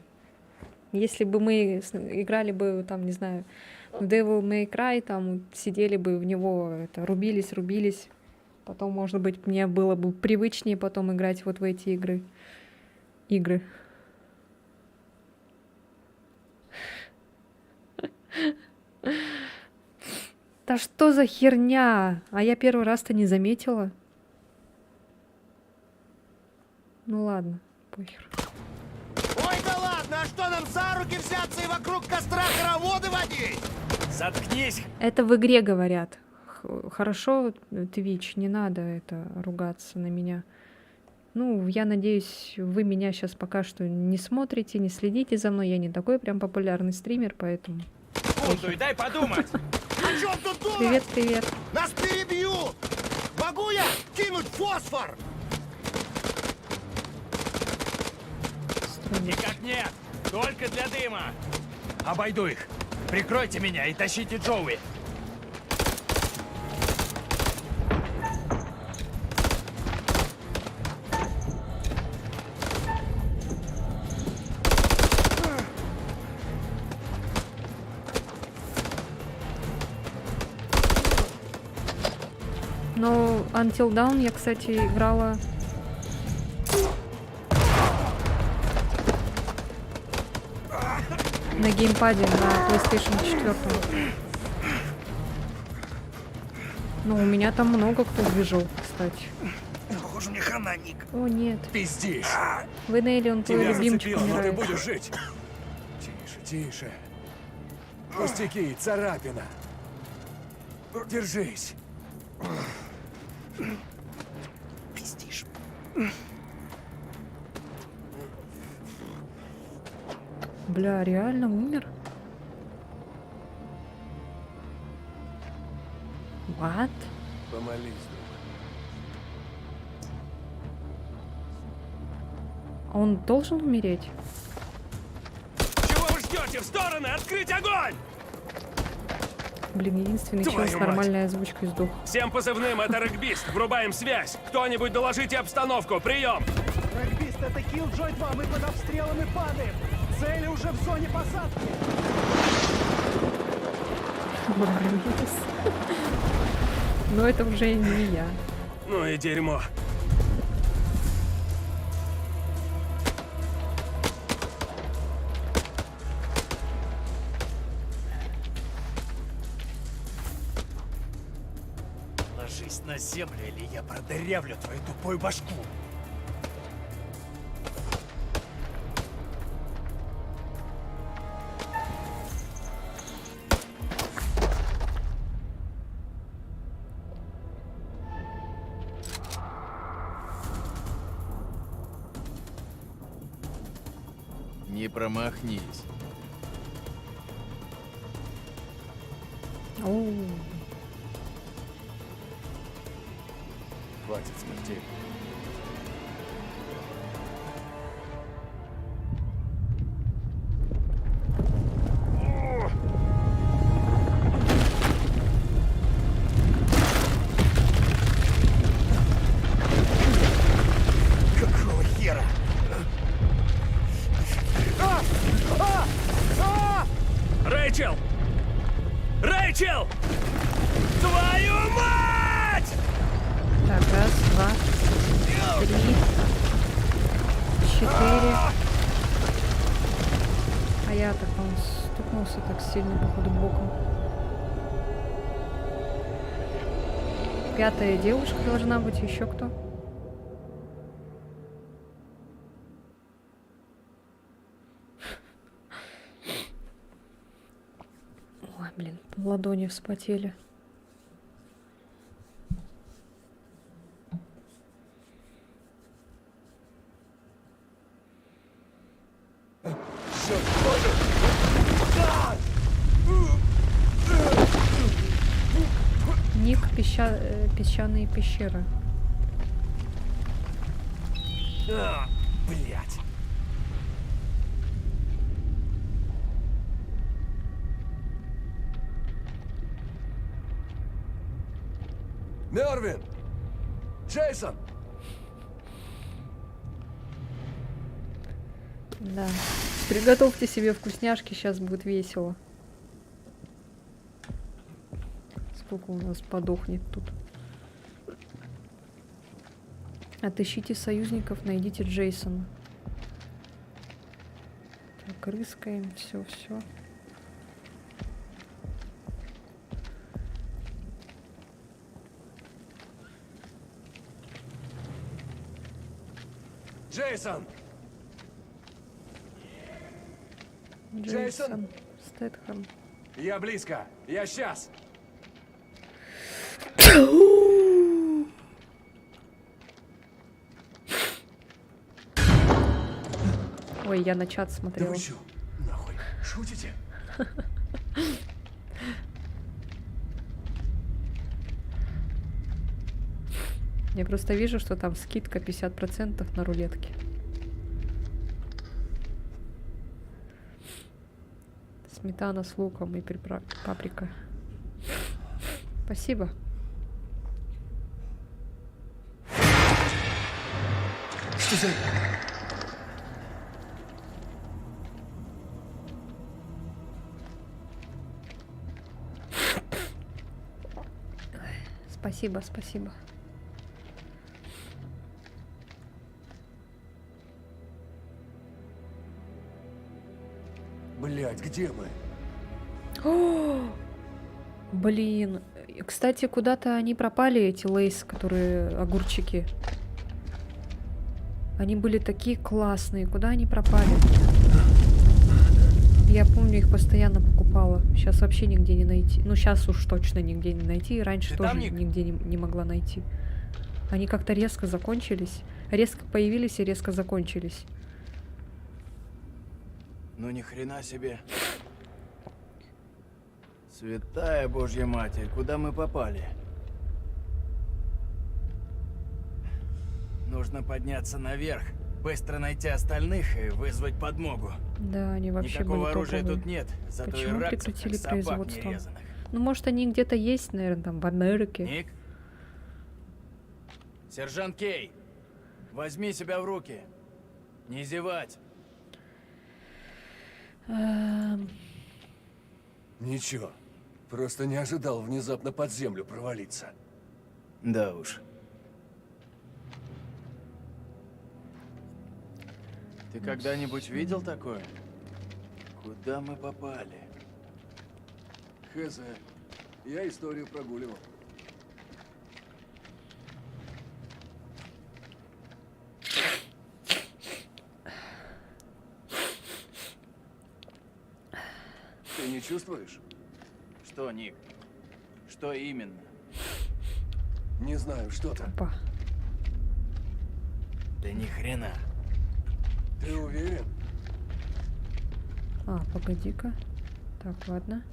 Speaker 1: Если бы мы играли бы, там, не знаю, в Devil May Cry, там, сидели бы в него, это, рубились, потом, может быть, мне было бы привычнее потом играть вот в эти игры. Да что за херня? А я первый раз-то не заметила. Ну ладно, похер.
Speaker 12: Ой, да ладно, а что нам за руки взяться и вокруг костра хороводы водить?
Speaker 2: Заткнись!
Speaker 1: Это в игре говорят. Хорошо, Twitch, не надо это ругаться на меня. Ну, я надеюсь, вы меня сейчас пока что не смотрите, не следите за мной. Я не такой прям популярный стример, поэтому...
Speaker 2: Путуй, дай подумать!
Speaker 12: О чем тут думать?
Speaker 1: Привет, привет.
Speaker 12: Нас перебьют! Могу я кинуть фосфор?
Speaker 2: Никак нет! Только для дыма! Обойду их! Прикройте меня и тащите Джоуи!
Speaker 1: Но Until Dawn я, кстати, играла... на геймпаде на PlayStation 4. Ну, у меня там много кто выжил, кстати.
Speaker 6: Похоже, мне хана, Ник.
Speaker 1: О, нет.
Speaker 8: Пиздишь.
Speaker 1: Вы, Нелли, он твой
Speaker 8: Тебя
Speaker 1: любимчик
Speaker 8: зацепило, но ты
Speaker 1: умирает.
Speaker 8: будешь жить. Тише, тише. Пустяки, царапина. Держись.
Speaker 6: Пиздишь.
Speaker 1: Бля, реально умер? What?
Speaker 11: Помолись,
Speaker 1: Он должен умереть?
Speaker 8: Чего вы ждете? В стороны! Открыть огонь!
Speaker 1: Блин, единственный человек с
Speaker 8: Твою мать.
Speaker 1: нормальной озвучкой сдох.
Speaker 8: Всем позывным, это регбист. Врубаем связь. Кто-нибудь доложите обстановку. Прием!
Speaker 3: Регбист, это Killjoy 2, мы под обстрелом и падаем. Цели уже в зоне посадки.
Speaker 1: Но это уже не я.
Speaker 8: Ну и дерьмо.
Speaker 6: Ложись на землю, или я продырявлю твою тупую башку.
Speaker 2: Не промахнись.
Speaker 1: Оу.
Speaker 11: Хватит смертей.
Speaker 6: Какого хера?
Speaker 8: Рэйчел! Рэйчел! Твою мать!
Speaker 1: Так, раз, два, три, 4. А я так он стукнулся так сильно, походу, боком. 5-я девушка должна быть, еще кто? Ой, блин, ладони вспотели. Ник песчаные пещеры.
Speaker 6: Блять.
Speaker 11: Мервин! Джейсон!
Speaker 1: Да. Приготовьте себе вкусняшки, сейчас будет весело. Сколько у нас подохнет тут. Отыщите союзников, найдите Джейсона. Так, рыскаем, все.
Speaker 11: Джейсон!
Speaker 1: Джейсон Стэтхэм.
Speaker 11: Я близко. Я сейчас.
Speaker 1: Ой, я на чат смотрела.
Speaker 11: Да вы чё? Нахуй. Шутите?
Speaker 1: Я просто вижу, что там скидка 50% на рулетки. Сметана с луком и паприка. Спасибо.
Speaker 11: Что за...
Speaker 1: Спасибо.
Speaker 11: Блять, где мы?
Speaker 1: О, блин. Кстати, куда-то они пропали, эти лейс, которые огурчики. Они были такие классные. Куда они пропали? Я помню, их постоянно покупала. Сейчас вообще нигде не найти. Ну, сейчас уж точно нигде не найти. И раньше
Speaker 2: Ты
Speaker 1: тоже
Speaker 2: там, Ник?
Speaker 1: нигде не могла найти. Они как-то резко закончились. Резко появились и резко закончились.
Speaker 2: Ну ни хрена себе. Святая Божья Матерь, куда мы попали? Нужно подняться наверх Быстро найти остальных и вызвать подмогу.
Speaker 1: Да, они вообще
Speaker 2: Никакого
Speaker 1: были
Speaker 2: оружия
Speaker 1: топовые.
Speaker 2: тут нет, зато
Speaker 1: Почему
Speaker 2: иракцев, как
Speaker 1: прекратили
Speaker 2: собак
Speaker 1: производство?
Speaker 2: нерезанных.
Speaker 1: Ну, может, они где-то есть, наверное, там, в Америке.
Speaker 2: Ник? Сержант Кей, возьми себя в руки. Не зевать.
Speaker 11: Ничего. Просто не ожидал внезапно под землю провалиться.
Speaker 2: Да уж. Ты когда-нибудь видел такое? Куда мы попали?
Speaker 11: Хз. Я историю прогуливал. Ты не чувствуешь?
Speaker 2: Что, Ник? Что именно?
Speaker 11: Не знаю, что-то.
Speaker 1: Опа.
Speaker 2: Да ни хрена.
Speaker 11: Ты уверен?
Speaker 1: А, погоди-ка. Так, ладно.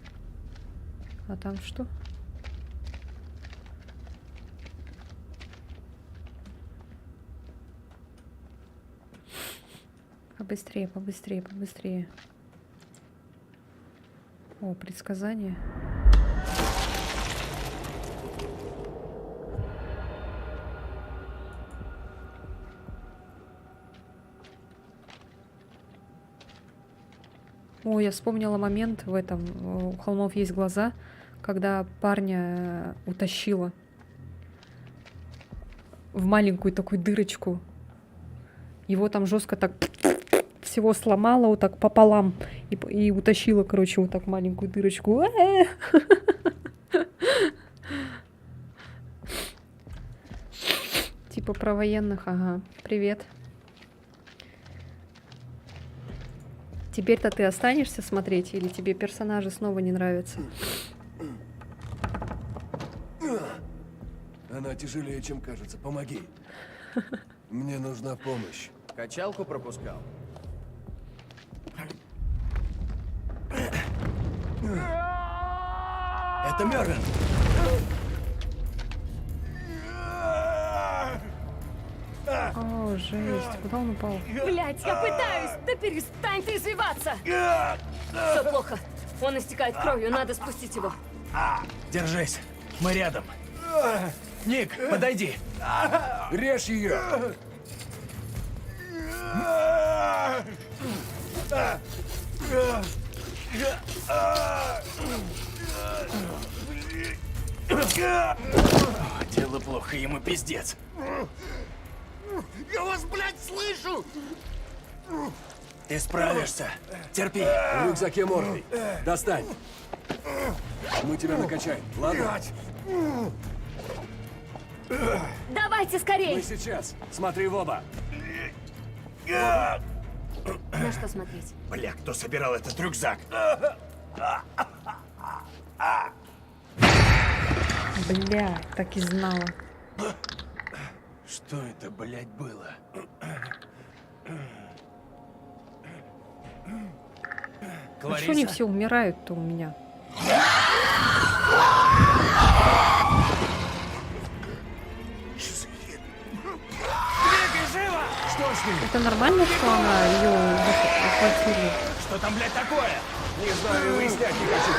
Speaker 1: А там что? Побыстрее, побыстрее, побыстрее. О, предсказание. О, я вспомнила момент в этом, у холмов есть глаза, когда парня утащила в маленькую такую дырочку. Его там жестко так всего сломала вот так пополам и утащила, короче, вот так в маленькую дырочку. Типа про военных, ага. Привет. Теперь-то ты останешься смотреть, или тебе персонажи снова не нравятся?
Speaker 11: Она тяжелее, чем кажется. Помоги. Мне нужна помощь.
Speaker 2: Качалку пропускал? Это Мёрвин!
Speaker 1: О, жесть, куда он упал?
Speaker 9: Блять, я пытаюсь! Да перестань ты извиваться! Все плохо. Он истекает кровью, надо спустить его.
Speaker 2: Держись, мы рядом. Ник, подойди.
Speaker 11: Режь ее!
Speaker 2: Дело плохо, ему пиздец.
Speaker 12: Я вас, блядь, слышу!
Speaker 2: Ты справишься. Терпи.
Speaker 11: В рюкзаке Морфий. Достань. Мы тебя накачаем, ладно?
Speaker 9: Давайте скорей!
Speaker 11: Мы сейчас. Смотри в оба.
Speaker 9: На что смотреть?
Speaker 2: Бля, кто собирал этот рюкзак?
Speaker 1: Бля, так и знала.
Speaker 2: Что это, блядь, было?
Speaker 1: А что они все умирают-то у меня?
Speaker 2: Что с ним?
Speaker 1: Это нормально, что она ее захватили?
Speaker 2: Что там, блядь, такое?
Speaker 11: Не знаю и выяснять не хочу.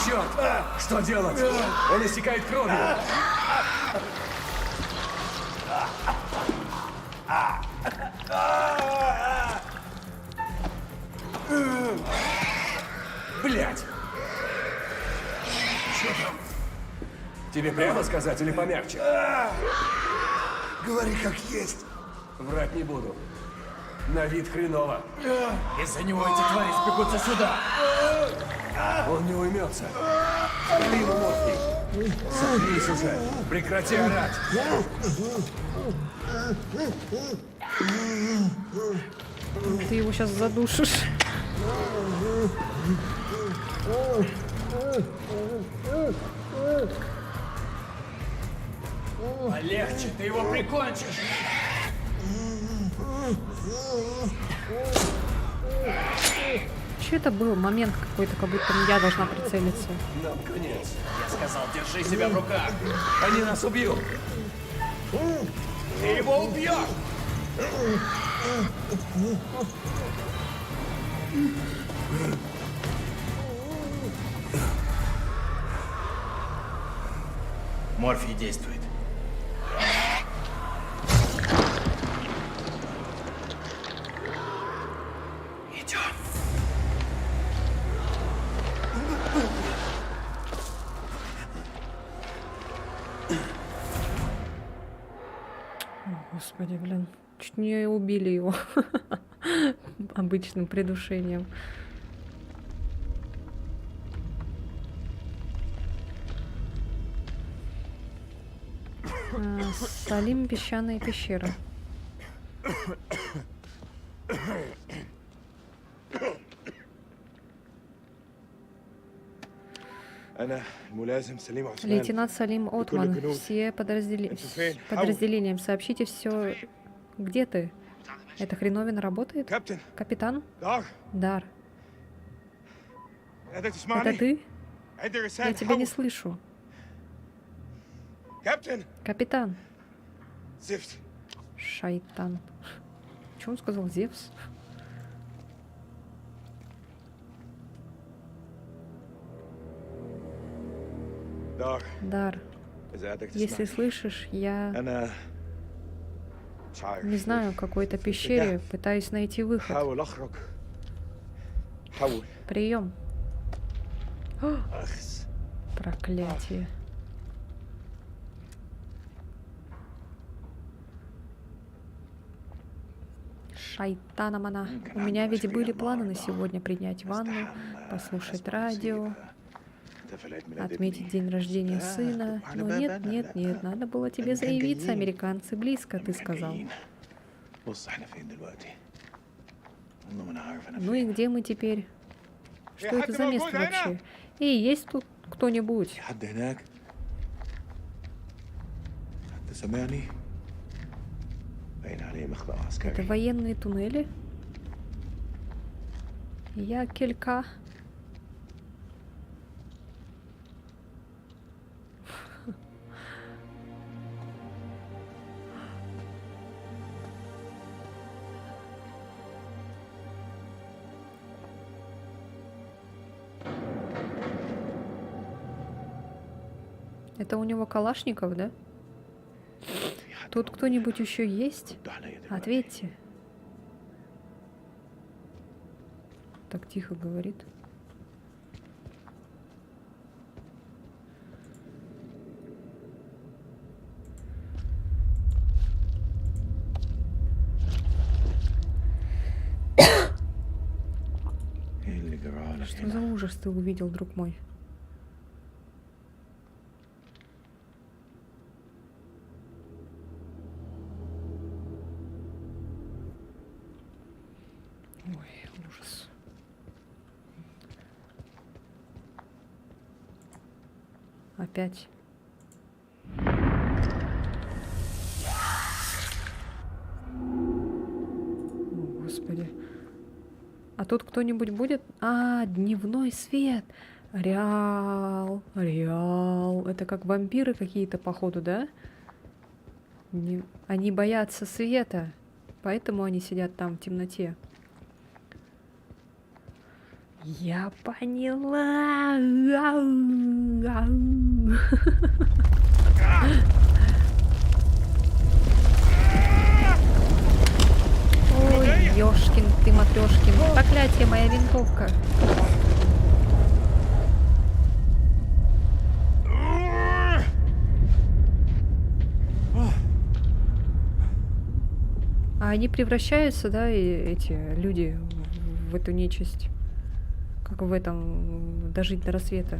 Speaker 11: Черт! Что делать? Он истекает кровью. Блять! Что там? Тебе прямо сказать или помягче?
Speaker 5: Говори как есть.
Speaker 11: Врать не буду. На вид хреново.
Speaker 2: Из-за него эти твари сбегутся сюда.
Speaker 11: Он не уймется. Блин, Морфий. Заткнись уже. Прекрати орать.
Speaker 1: Ты его сейчас задушишь.
Speaker 2: Полегче, ты его прикончишь.
Speaker 1: вообще это был момент какой-то, как будто я должна прицелиться.
Speaker 11: Нам конец.
Speaker 2: Я сказал, держи себя в руках. Они нас убьют. Ты его убьешь! Морфий действует. Идем.
Speaker 1: Господи, блин. Чуть не убили его обычным придушением. Салим, песчаная пещера. Лейтенант Салим Отман. Все подразделениям. Сообщите все. Где ты? Эта хреновина работает? Капитан? Дар. Это ты? Я тебя не слышу. Капитан. Шайтан. Что он сказал? Зевс? Дар. Если слышишь, я не знаю, в какой-то пещере пытаюсь найти выход. Прием. Проклятие. Шайтана мана. У меня ведь были планы на сегодня принять ванну, послушать радио, отметить день рождения сына. Но нет, нет, нет, надо было тебе заявиться, американцы близко, ты сказал. Ну и где мы теперь? Что это за место вообще? Эй, есть тут кто-нибудь? Это военные туннели? Я келька. Это у него Калашников, да? Тут кто-нибудь еще есть? Ответьте. Так тихо говорит. Что за ужас ты увидел, друг мой? Ой, ужас. Опять. О, Господи. А тут кто-нибудь будет? А, дневной свет. Реал. Реал. Это как вампиры какие-то, походу, да? Они боятся света. Поэтому они сидят там в темноте. Я поняла. Ой, ёшкин ты матрешкин. Проклятие, моя винтовка. А они превращаются, да, и эти люди в эту нечисть. Как в этом «Дожить до рассвета».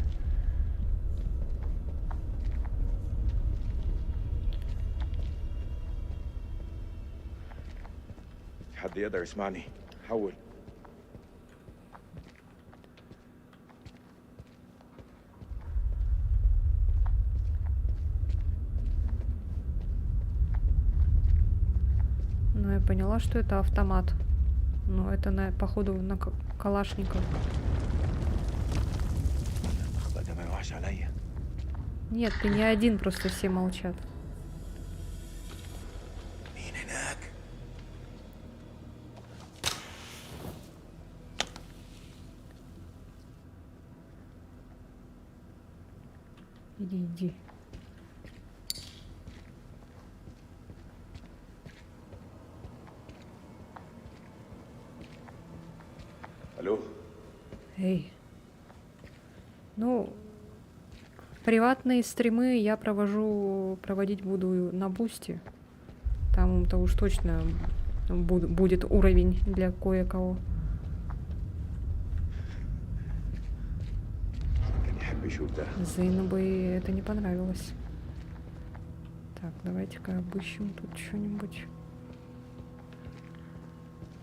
Speaker 1: Ну, я поняла, что это автомат. Но это, походу, на Калашников. Нет, ты не один, просто все молчат. Иди.
Speaker 5: Алло?
Speaker 1: Эй. Ну, приватные стримы я проводить буду на Бусти. Там-то уж точно будет уровень для кое-кого. Зейну бы это не понравилось. Так, давайте-ка обыщем тут что-нибудь.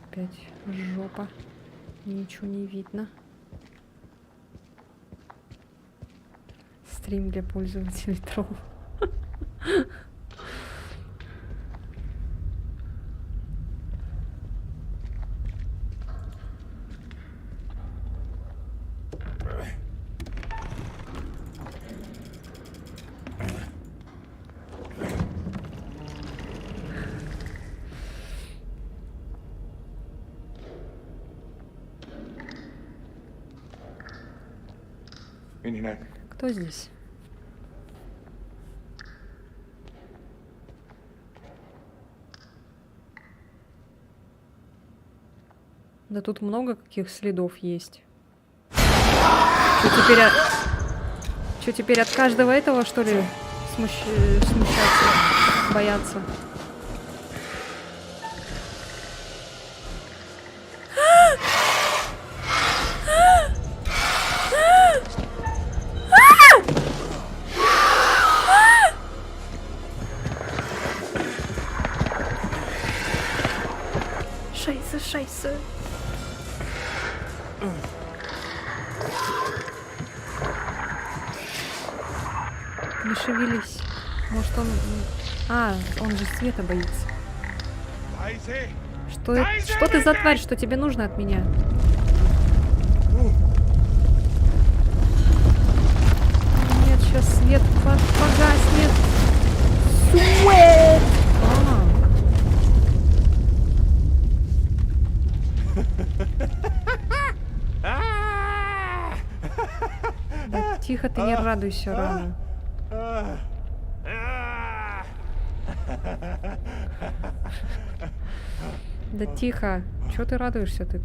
Speaker 1: Опять жопа. Ничего не видно. Стрим для пользователей тролл. Кто здесь? Да тут много каких следов есть. Что теперь от каждого этого, что ли, смущаться, бояться? Шайсе. Не шевелись. Может он... он же света боится. Что ты за тварь? Что тебе нужно от меня? Нет, сейчас свет погаснет. Свет! Да тихо, ты не радуйся рано. Да тихо. Чего ты радуешься ты?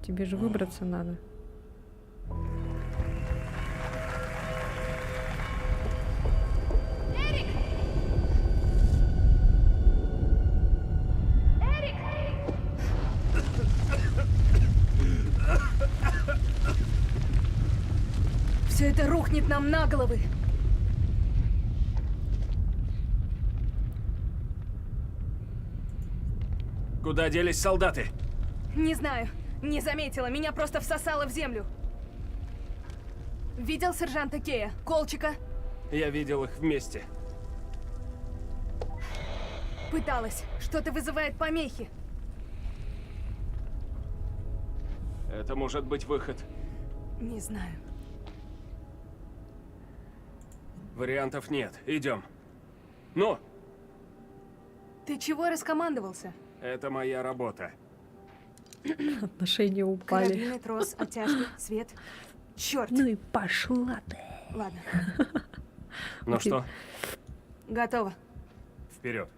Speaker 1: Тебе же выбраться надо.
Speaker 10: Все это рухнет нам на головы.
Speaker 8: Куда делись солдаты?
Speaker 10: Не знаю. Не заметила. Меня просто всосало в землю. Видел сержанта Кея? Колчика?
Speaker 8: Я видел их вместе.
Speaker 10: Пыталась. Что-то вызывает помехи.
Speaker 8: Это может быть выход.
Speaker 10: Не знаю.
Speaker 8: Вариантов нет. Идем. Ну?
Speaker 10: Ты чего раскомандовался?
Speaker 8: Это моя работа.
Speaker 1: Отношения упали.
Speaker 10: Карабины, трос, оттяжки, свет. Черт.
Speaker 1: Ну и пошла ты.
Speaker 10: Ладно.
Speaker 8: Ну что?
Speaker 10: Готово.
Speaker 8: Вперед.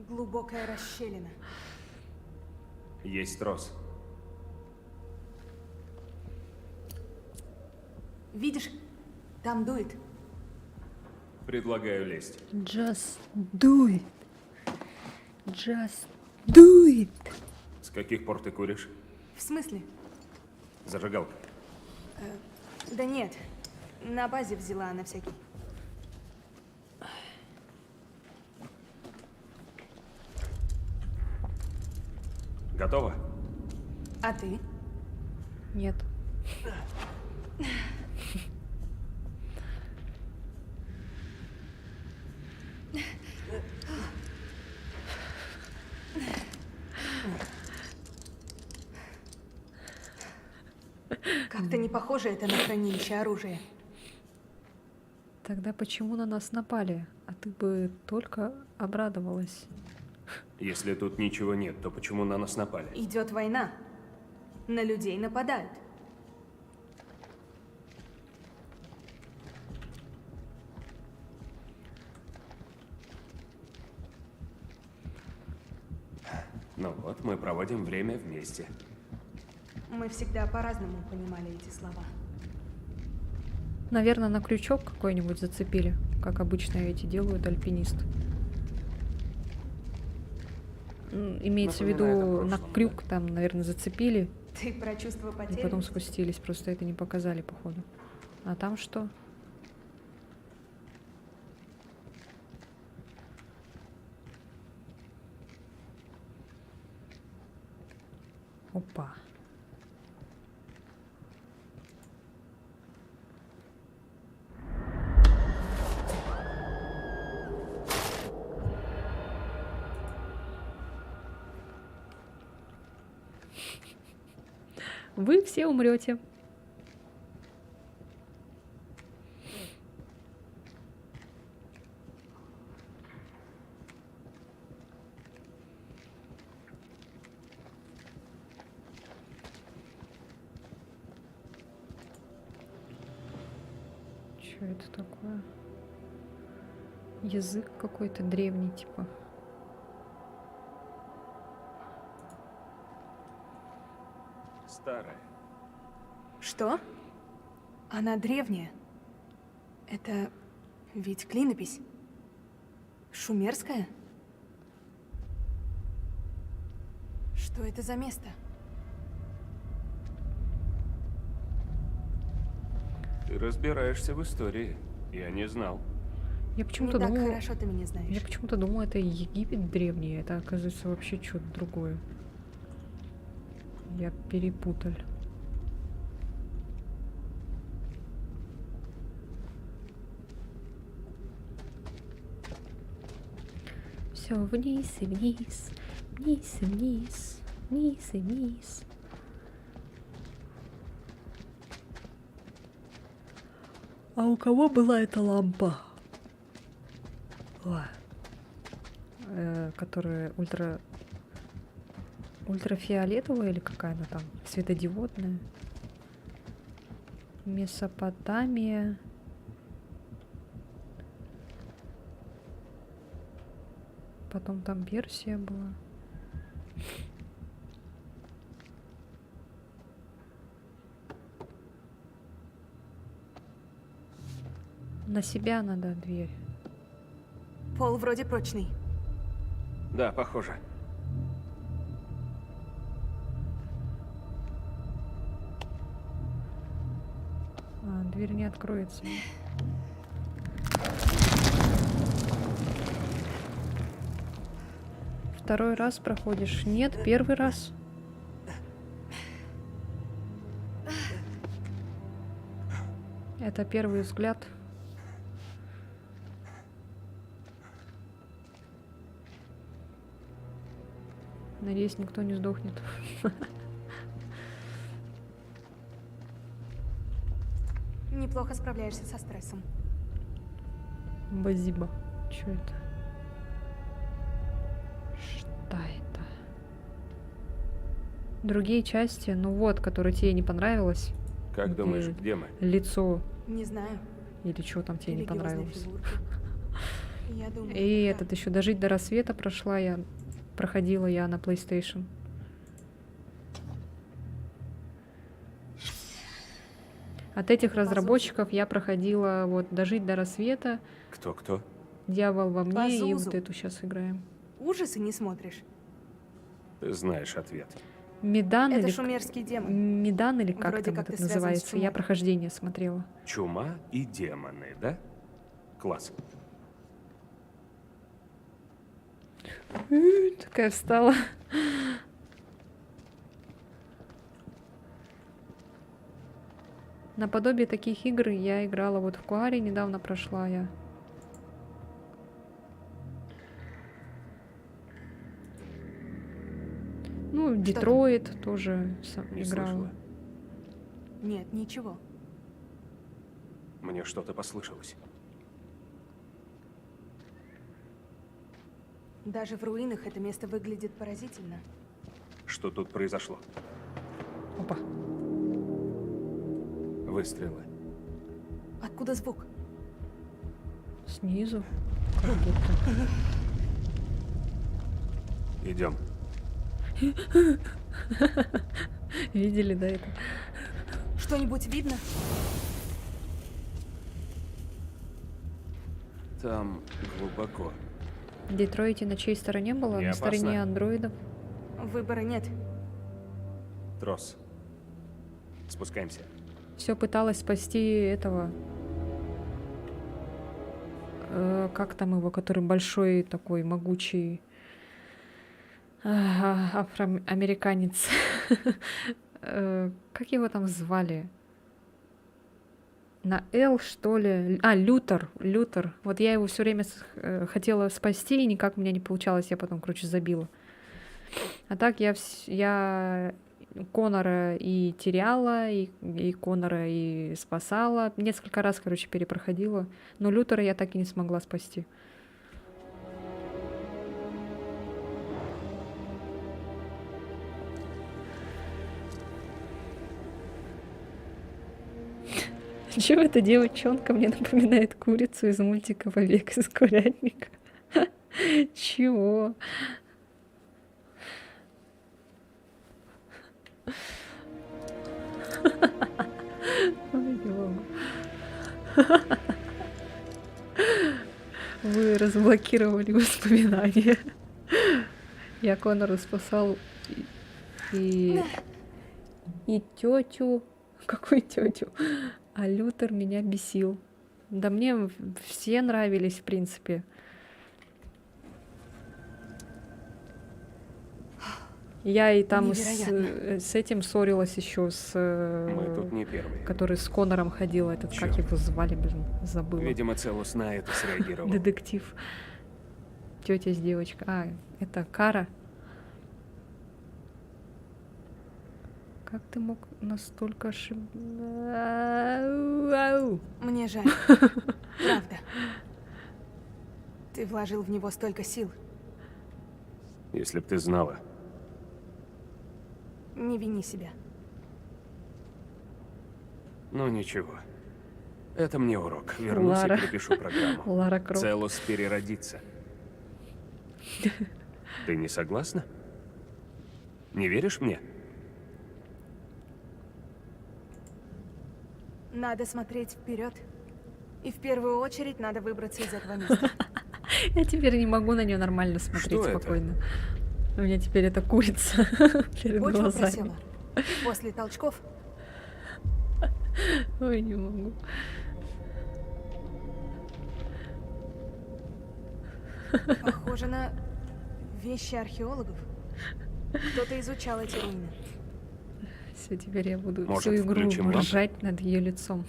Speaker 10: Глубокая расщелина.
Speaker 8: Есть трос.
Speaker 10: Видишь? Там дует.
Speaker 8: Предлагаю лезть.
Speaker 1: Just do it. Just do it.
Speaker 8: С каких пор ты куришь?
Speaker 10: В смысле?
Speaker 8: Зажигалка.
Speaker 10: Да нет. На базе взяла на всякий.
Speaker 8: Готово?
Speaker 10: А ты?
Speaker 1: Нет.
Speaker 10: Как-то не похоже это на хранилище оружия.
Speaker 1: Тогда почему на нас напали? А ты бы только обрадовалась.
Speaker 8: Если тут ничего нет, то почему на нас напали?
Speaker 10: Идет война. На людей нападают.
Speaker 8: Ну вот, мы проводим время вместе.
Speaker 10: Мы всегда по-разному понимали эти слова.
Speaker 1: Наверное, на крючок какой-нибудь зацепили, как обычно эти делают альпинисты. Имеется в
Speaker 8: Напоминает о
Speaker 1: виду, на
Speaker 8: прошлом,
Speaker 1: крюк там, наверное, зацепили,
Speaker 10: Ты про чувство
Speaker 1: и
Speaker 10: потери?
Speaker 1: потом спустились. Просто это не показали, походу. А там что? Опа. Вы все умрете. Что это такое? Язык какой-то древний, типа.
Speaker 8: Старая.
Speaker 10: Что? Она древняя. Это ведь клинопись. Шумерская? Что это за место?
Speaker 8: Ты разбираешься в истории. Я не знал.
Speaker 1: Я почему-то
Speaker 10: Не так
Speaker 1: думала,
Speaker 10: хорошо ты меня знаешь.
Speaker 1: я почему-то думала, это Египет древний, а это оказывается вообще что-то другое. Я перепутал. Все вниз и вниз, вниз и вниз, вниз и вниз. А у кого была эта лампа? Которая ультрафиолетовая или какая она там? Светодиодная. Месопотамия. Потом там Персия была. На себя надо дверь.
Speaker 10: Пол вроде прочный.
Speaker 8: Да, похоже.
Speaker 1: А, дверь не откроется. Второй раз проходишь? Нет, первый раз. Это первый взгляд. Надеюсь, никто не сдохнет.
Speaker 10: Неплохо справляешься со стрессом.
Speaker 1: Базиба. Чё это? Что это? Другие части, ну вот, которые тебе не понравилось.
Speaker 8: Как думаешь, где мы?
Speaker 1: Лицо.
Speaker 10: Не знаю.
Speaker 1: Или что там тебе не
Speaker 10: Религиозные
Speaker 1: понравилось?
Speaker 10: фигурки. Я думаю,
Speaker 1: И
Speaker 10: да.
Speaker 1: этот еще дожить до рассвета проходила я на PlayStation. От этих разработчиков я проходила вот дожить до рассвета,
Speaker 8: Кто-кто?
Speaker 1: Дьявол во мне, и
Speaker 10: Пазузу.
Speaker 1: вот эту сейчас играем.
Speaker 10: Ужасы не смотришь.
Speaker 8: Ты знаешь ответ.
Speaker 1: Медан
Speaker 10: Это
Speaker 1: или
Speaker 10: шумерский демон.
Speaker 1: Медан или как
Speaker 10: Вроде
Speaker 1: там
Speaker 10: как
Speaker 1: это
Speaker 10: ты связан с
Speaker 1: называется? Я
Speaker 10: чумой.
Speaker 1: прохождение смотрела.
Speaker 8: Чума и демоны, да? Класс.
Speaker 1: Такая встала. Наподобие таких игр я играла вот в Куаре, недавно прошла я. Ну, Детройт тоже
Speaker 8: Не
Speaker 1: играла.
Speaker 8: слышала?
Speaker 10: Нет, ничего.
Speaker 8: Мне что-то послышалось.
Speaker 10: Даже в руинах это место выглядит поразительно.
Speaker 8: Что тут произошло?
Speaker 1: Опа.
Speaker 8: Выстрелы.
Speaker 10: Откуда звук?
Speaker 1: Снизу. Как будто.
Speaker 8: Идем.
Speaker 1: Видели, да, это?
Speaker 10: Что-нибудь видно?
Speaker 8: Там глубоко.
Speaker 1: В Детройте на чьей стороне было?
Speaker 8: Не
Speaker 1: На
Speaker 8: опасно?
Speaker 1: стороне андроидов.
Speaker 10: Выбора нет.
Speaker 8: Трос. Спускаемся.
Speaker 1: Все пыталась спасти этого. Как там его, который большой такой могучий афроамериканец. Как его там звали? На Л, что ли? А, Лютер. Лютер. Вот я его все время хотела спасти, и никак у меня не получалось. Я потом, короче, забила. А так я Конора и теряла, и Конора и спасала. Несколько раз, короче, перепроходила. Но Лютера я так и не смогла спасти. Чего эта девчонка мне напоминает курицу из мультика «Побег из курятника»? Чего? Ой, не могу. Вы разблокировали воспоминания. Я Конора спасал и тетю. Какую тетю? А Лютер меня бесил. Да мне все нравились, в принципе. Я и там с этим ссорилась еще,
Speaker 8: Мы тут не первые.
Speaker 1: который с Конором ходил, этот, как его звали, блин, забыла.
Speaker 8: Видимо, Целус на это среагировал.
Speaker 1: Детектив. Тетя с девочкой. А, это Кара. Как ты мог настолько ошибаться?
Speaker 10: Мне жаль. Правда. Ты вложил в него столько сил.
Speaker 8: Если б ты знала.
Speaker 10: Не вини себя.
Speaker 8: Ну ничего. Это мне урок. Вернусь и перепишу программу.
Speaker 1: Лара Крофт.
Speaker 8: Целус переродится. Ты не согласна? Не веришь мне?
Speaker 10: Надо смотреть вперед. И в первую очередь надо выбраться из этого места.
Speaker 1: Я теперь не могу на нее нормально смотреть
Speaker 8: Что это?
Speaker 1: спокойно. У меня теперь это курица перед
Speaker 10: Почва
Speaker 1: глазами.
Speaker 10: просела. После толчков
Speaker 1: Ой, не могу.
Speaker 10: похоже на вещи археологов. Кто-то изучал эти руины.
Speaker 1: Все, теперь я буду
Speaker 8: Может,
Speaker 1: всю игру
Speaker 8: включим лампы?
Speaker 1: ржать над ее лицом.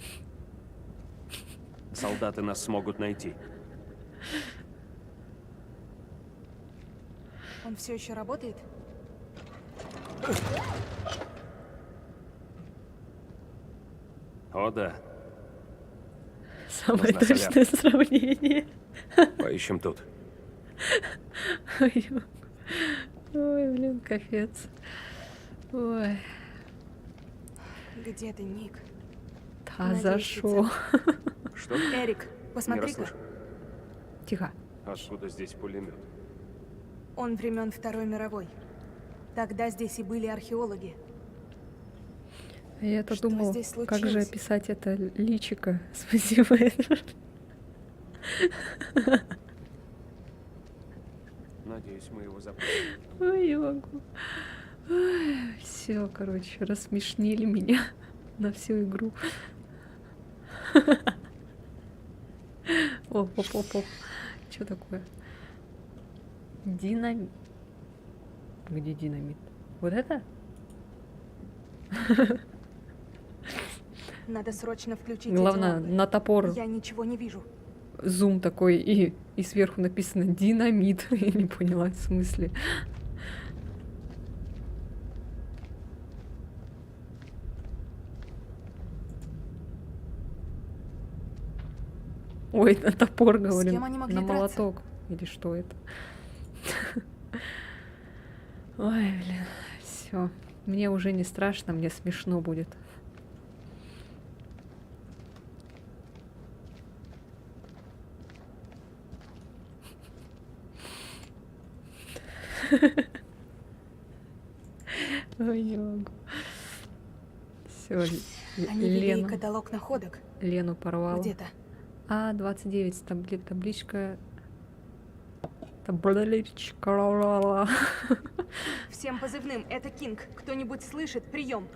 Speaker 8: Солдаты нас смогут найти.
Speaker 10: Он все еще работает?
Speaker 8: О, да.
Speaker 1: Самое
Speaker 8: Нужна
Speaker 1: точное сравнение.
Speaker 8: Поищем тут.
Speaker 1: Ой, ой, блин, капец. Ой,
Speaker 10: Где ты, Ник?
Speaker 1: да
Speaker 10: Надеюсь,
Speaker 1: за
Speaker 10: ты
Speaker 1: шо?
Speaker 8: Что?
Speaker 10: Эрик,
Speaker 8: Не
Speaker 10: посмотри-ка.
Speaker 8: расслышал.
Speaker 1: Тихо.
Speaker 8: Откуда здесь пулемет?
Speaker 10: Он времен Второй мировой. Тогда здесь и были археологи.
Speaker 1: Я-то
Speaker 10: Что
Speaker 1: думал,
Speaker 10: здесь
Speaker 1: как же
Speaker 10: случилось?
Speaker 1: описать это личико. Спасибо.
Speaker 8: Надеюсь, мы его запомним.
Speaker 1: Ой, не могу. Все, короче, рассмешнили меня на всю игру. О, оп. Что такое? Динамит. Где динамит? Вот это?
Speaker 10: Надо срочно включить
Speaker 1: Главное,
Speaker 10: эти лампы.
Speaker 1: на топор
Speaker 10: Я ничего не вижу.
Speaker 1: зум такой, и сверху написано динамит. Я не поняла, в смысле. Ой, на топор, говорю.
Speaker 10: кем они могли
Speaker 1: На
Speaker 10: драться?
Speaker 1: молоток. Или что это? Ой, блин. Все. Мне уже не страшно, мне смешно будет. Ой, не могу. Все,
Speaker 10: Они вели
Speaker 1: Лену,
Speaker 10: каталог находок.
Speaker 1: Лену порвала.
Speaker 10: Где-то.
Speaker 1: А, 29, табличка... Табличка... ла-ла-ла.
Speaker 10: Всем позывным, это Кинг. Кто-нибудь слышит? Прием.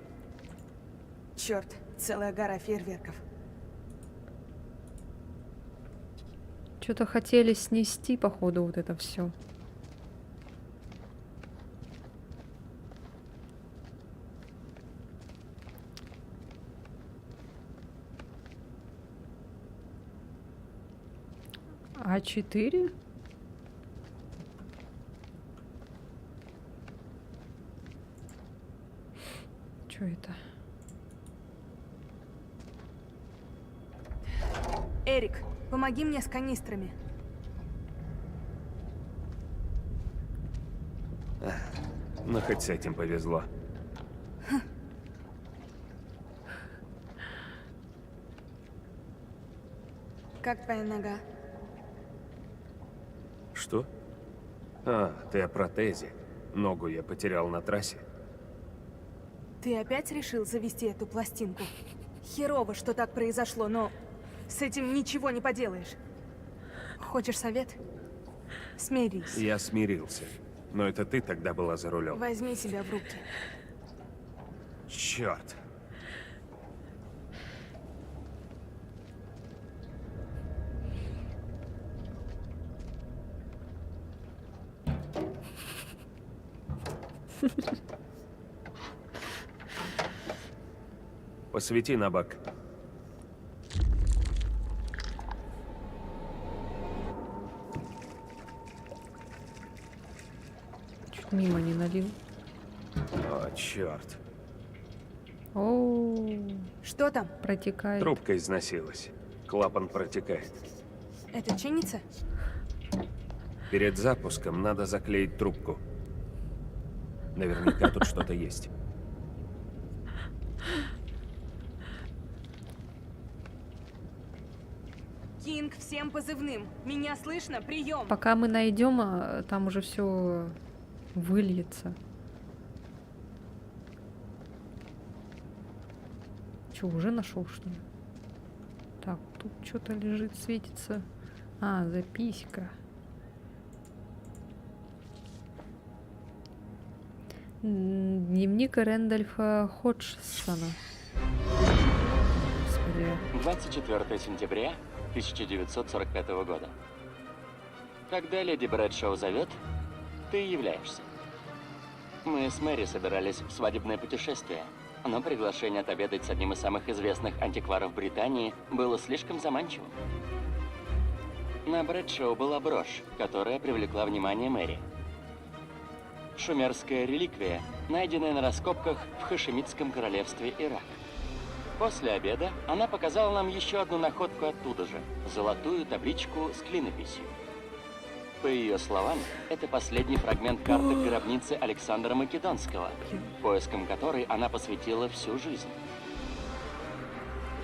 Speaker 10: Черт, целая гора фейерверков.
Speaker 1: Что-то хотели снести, походу, вот это все. А4? Что это?
Speaker 10: Эрик, помоги мне с канистрами.
Speaker 8: Ну, хоть с этим повезло.
Speaker 10: Как твоя нога?
Speaker 8: Что? А, ты о протезе. Ногу я потерял на трассе.
Speaker 10: Ты опять решил завести эту пластинку? Херово, что так произошло, но с этим ничего не поделаешь. Хочешь совет? Смирись.
Speaker 8: Я смирился. Но это ты тогда была за рулем.
Speaker 10: Возьми себя в руки.
Speaker 8: Черт. Посвети на бак.
Speaker 1: Чуть мимо не налил.
Speaker 8: О, черт.
Speaker 1: О,
Speaker 10: что там?
Speaker 1: Протекает.
Speaker 8: Трубка износилась. Клапан протекает.
Speaker 10: Это чинится?
Speaker 8: Перед запуском надо заклеить трубку. Наверняка тут что-то есть.
Speaker 10: Кинг, всем позывным. Меня слышно? Прием.
Speaker 1: Пока мы найдем, там уже все выльется. Че, уже нашел, что ли? Так, тут что-то лежит, светится. А, записка. Дневник Рэндольфа Ходжсона. Господи.
Speaker 15: 24 сентября 1945 года. Когда леди Брэдшоу зовет, ты являешься. Мы с Мэри собирались в свадебное путешествие, но приглашение отобедать с одним из самых известных антикваров Британии было слишком заманчивым. На Брэдшоу была брошь, которая привлекла внимание Мэри. Шумерская реликвия, найденная на раскопках в Хашемитском королевстве Ирак. После обеда она показала нам еще одну находку оттуда же – золотую табличку с клинописью. По ее словам, это последний фрагмент карты гробницы Александра Македонского, поиском которой она посвятила всю жизнь.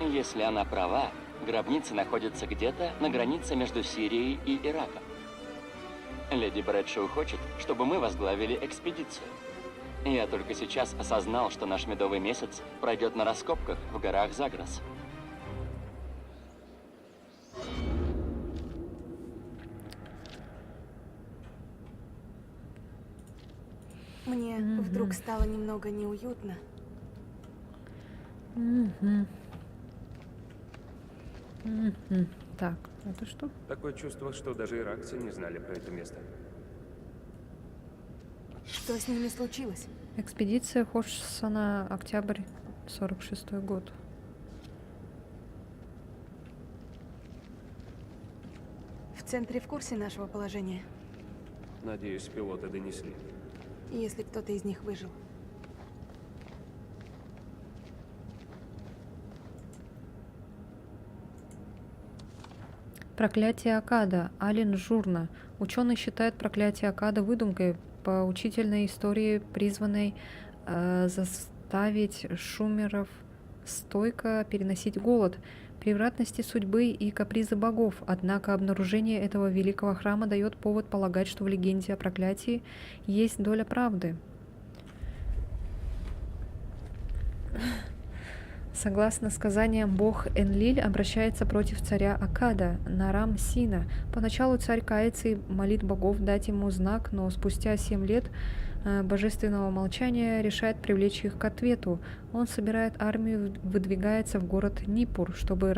Speaker 15: Если она права, гробница находится где-то на границе между Сирией и Ираком. Леди Брэдшоу хочет, чтобы мы возглавили экспедицию. Я только сейчас осознал, что наш медовый месяц пройдет на раскопках в горах Загрос.
Speaker 10: Мне вдруг стало немного неуютно.
Speaker 1: Так, это что?
Speaker 8: Такое чувство, что даже иракцы не знали про это место.
Speaker 10: Что с ними случилось?
Speaker 1: Экспедиция Ходжсона, октябрь 46 год.
Speaker 10: В центре в курсе нашего положения?
Speaker 8: Надеюсь, пилоты донесли.
Speaker 10: Если кто-то из них выжил.
Speaker 1: Проклятие Акада. Ален Журна. Ученый считает проклятие Акада выдумкой, поучительной истории, призванной заставить шумеров стойко переносить голод, превратности судьбы и капризы богов. Однако обнаружение этого великого храма дает повод полагать, что в легенде о проклятии есть доля правды. Согласно сказаниям, бог Энлиль обращается против царя Акада, Нарам Сина. Поначалу царь кается и молит богов дать ему знак, но спустя 7 лет божественного молчания решает привлечь их к ответу. Он собирает армию, выдвигается в город Нипур, чтобы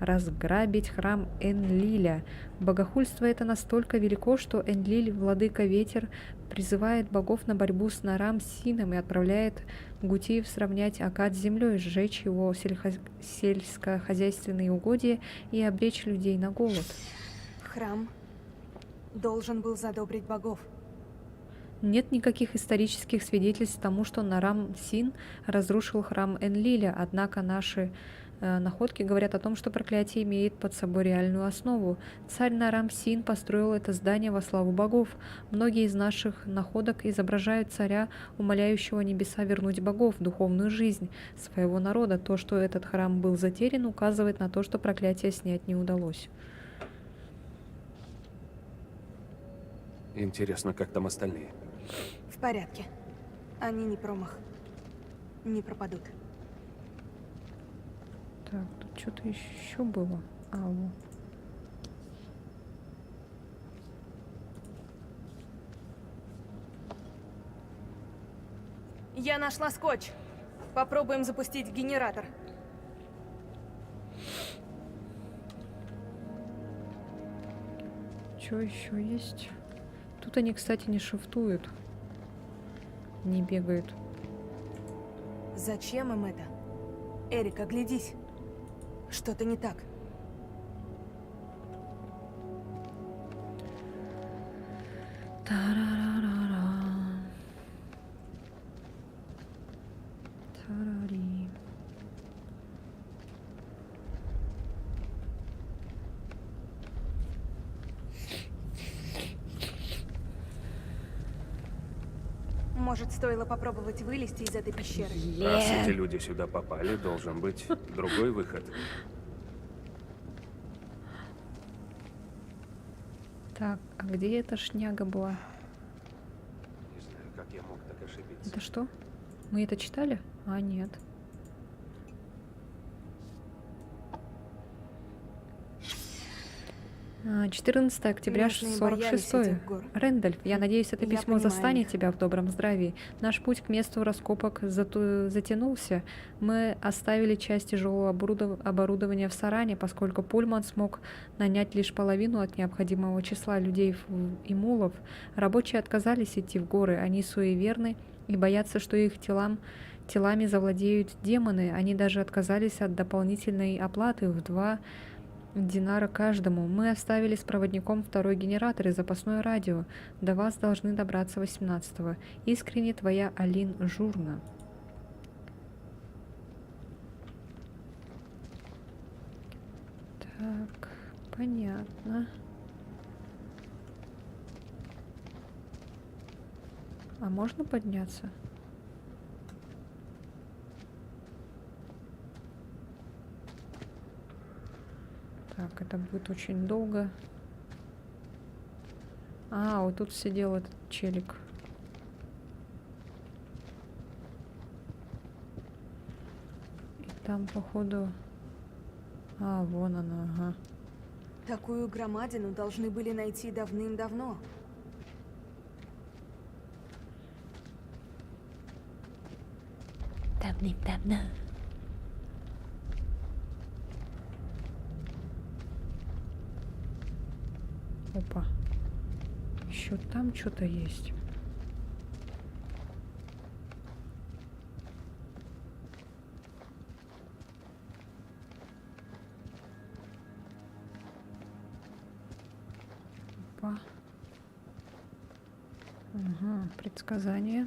Speaker 1: разграбить храм Энлиля. Богохульство это настолько велико, что Энлиль, владыка ветер, призывает богов на борьбу с Нарам Сином и отправляет Гутиев сравнять Акад с землей, сжечь его сельскохозяйственные угодья и обречь людей на голод.
Speaker 10: Храм должен был задобрить богов.
Speaker 1: Нет никаких исторических свидетельств тому, что Нарам Син разрушил храм Энлиля, однако наши находки говорят о том, что проклятие имеет под собой реальную основу. Царь Нарам Син построил это здание во славу богов. Многие из наших находок изображают царя, умоляющего небеса вернуть богов в духовную жизнь своего народа. То, что этот храм был затерян, указывает на то, что проклятие снять не удалось.
Speaker 8: Интересно, как там остальные?
Speaker 10: В порядке. Они не промах. Не пропадут.
Speaker 1: Так, тут что-то еще было. Во.
Speaker 10: Я нашла скотч. Попробуем запустить генератор.
Speaker 1: Что еще есть? Тут они, кстати, не шифтуют. Не бегают.
Speaker 10: Зачем им это? Эрик, оглядись. Что-то не так.
Speaker 1: Тарарарара. Тарари.
Speaker 10: Может, стоило попробовать вылезти из этой пещеры?
Speaker 8: Раз эти люди сюда попали, должен быть другой выход.
Speaker 1: Так, а где эта шняга была?
Speaker 8: Не знаю, как я мог так ошибиться.
Speaker 1: Это что? Мы это читали? А, нет. А, 14 октября
Speaker 10: Местные
Speaker 1: 46
Speaker 10: боялись этих гор.
Speaker 1: Рэндальф, я надеюсь, это
Speaker 10: Я
Speaker 1: письмо
Speaker 10: понимаю
Speaker 1: застанет
Speaker 10: их.
Speaker 1: тебя в добром здравии. Наш путь к месту раскопок затянулся. Мы оставили часть тяжелого оборудования в Саране, поскольку Пульман смог нанять лишь половину от необходимого числа людей и мулов. Рабочие отказались идти в горы, они суеверны и боятся, что их телами завладеют демоны. Они даже отказались от дополнительной оплаты в 2 динара каждому. Мы оставили с проводником 2-й генератор и запасное радио. До вас должны добраться 18-го. Искренне твоя Алин Журна. Так, понятно. А можно подняться? Так, это будет очень долго. А, вот тут сидел этот челик. И там, походу... А, вон она, ага.
Speaker 10: Такую громадину должны были найти давным-давно.
Speaker 1: Давным-давно. Опа. Еще там что-то есть. Опа. Ага, предсказание.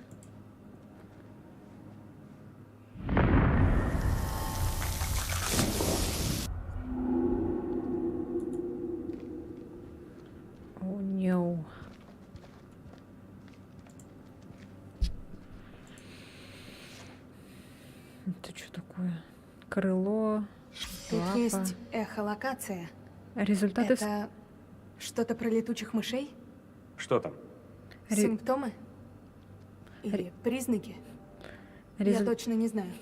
Speaker 1: крыло,
Speaker 10: Тут
Speaker 1: лапа.
Speaker 10: есть эхолокация.
Speaker 1: Результаты...
Speaker 10: Это что-то про летучих мышей?
Speaker 8: Что там?
Speaker 10: Симптомы? Или признаки? Я
Speaker 1: Резу-
Speaker 10: точно не знаю.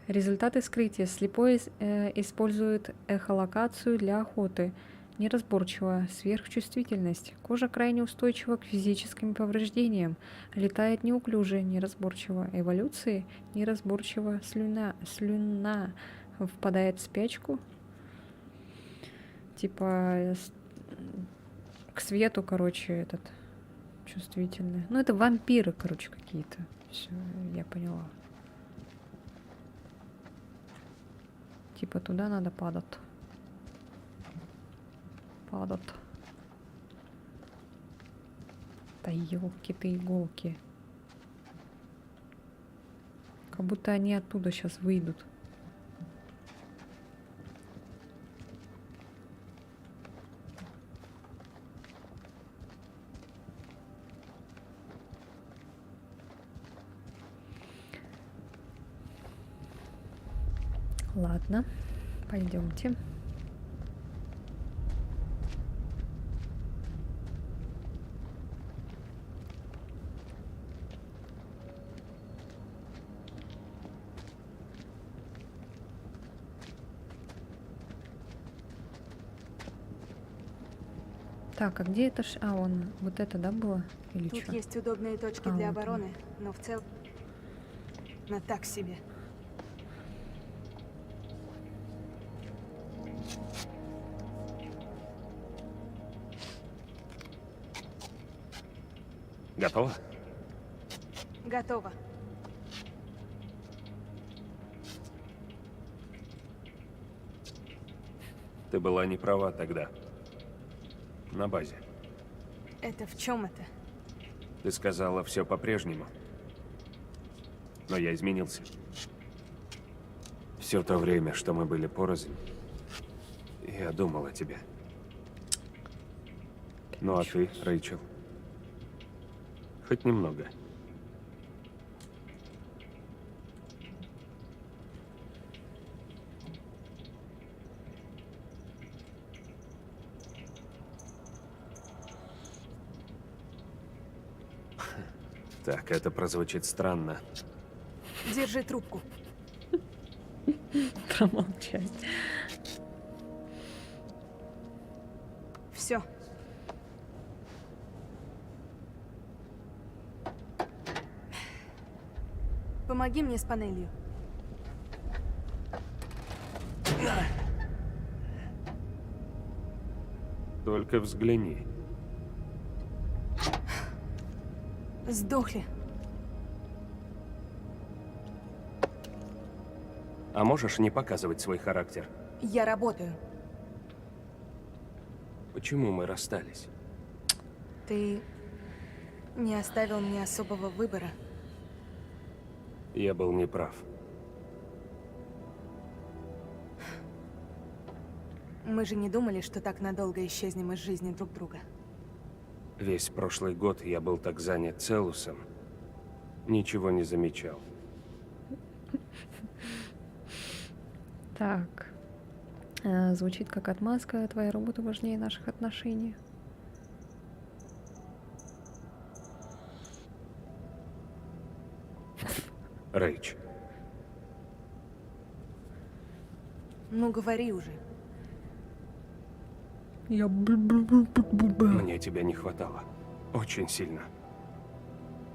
Speaker 1: Результаты вскрытия. Слепой использует эхолокацию для охоты. Неразборчиво. Сверхчувствительность. Кожа крайне устойчива к физическим повреждениям. Летает неуклюже, неразборчиво. Эволюции неразборчиво. Слюна впадает в спячку. Типа к свету, короче, этот чувствительный. Ну, это вампиры, короче, какие-то. Все, я поняла. Типа туда надо падать. Падать. Да ёлки ты иголки. Как будто они оттуда сейчас выйдут. Ладно, пойдемте. Так, а где это А, он, вот это, да, было? Или
Speaker 10: Тут
Speaker 1: что?
Speaker 10: есть удобные точки
Speaker 1: А,
Speaker 10: для
Speaker 1: вот он.
Speaker 10: обороны, но в целом... На так себе.
Speaker 8: Готово?
Speaker 10: Готово.
Speaker 8: Ты была не права тогда. На базе.
Speaker 10: Это в чем это?
Speaker 8: Ты сказала все по-прежнему. Но я изменился. Все то время, что мы были порознь, я думал о тебе. Ну а ты, Рэйчел? Хоть немного. Так, это прозвучит странно.
Speaker 10: Держи трубку.
Speaker 1: Промолчать.
Speaker 10: Все. Помоги мне с панелью.
Speaker 8: Только взгляни.
Speaker 10: Сдохли.
Speaker 8: А можешь не показывать свой характер?
Speaker 10: Я работаю.
Speaker 8: Почему мы расстались?
Speaker 10: Ты не оставил мне особого выбора.
Speaker 8: Я был неправ.
Speaker 10: Мы же не думали, что так надолго исчезнем из жизни друг друга.
Speaker 8: Весь прошлый год я был так занят Целусом, ничего не замечал.
Speaker 1: Так. Звучит как отмазка. Твоя работа важнее наших отношений.
Speaker 8: Рэйч,
Speaker 10: Ну, говори уже.
Speaker 8: мне тебя не хватало. Очень сильно.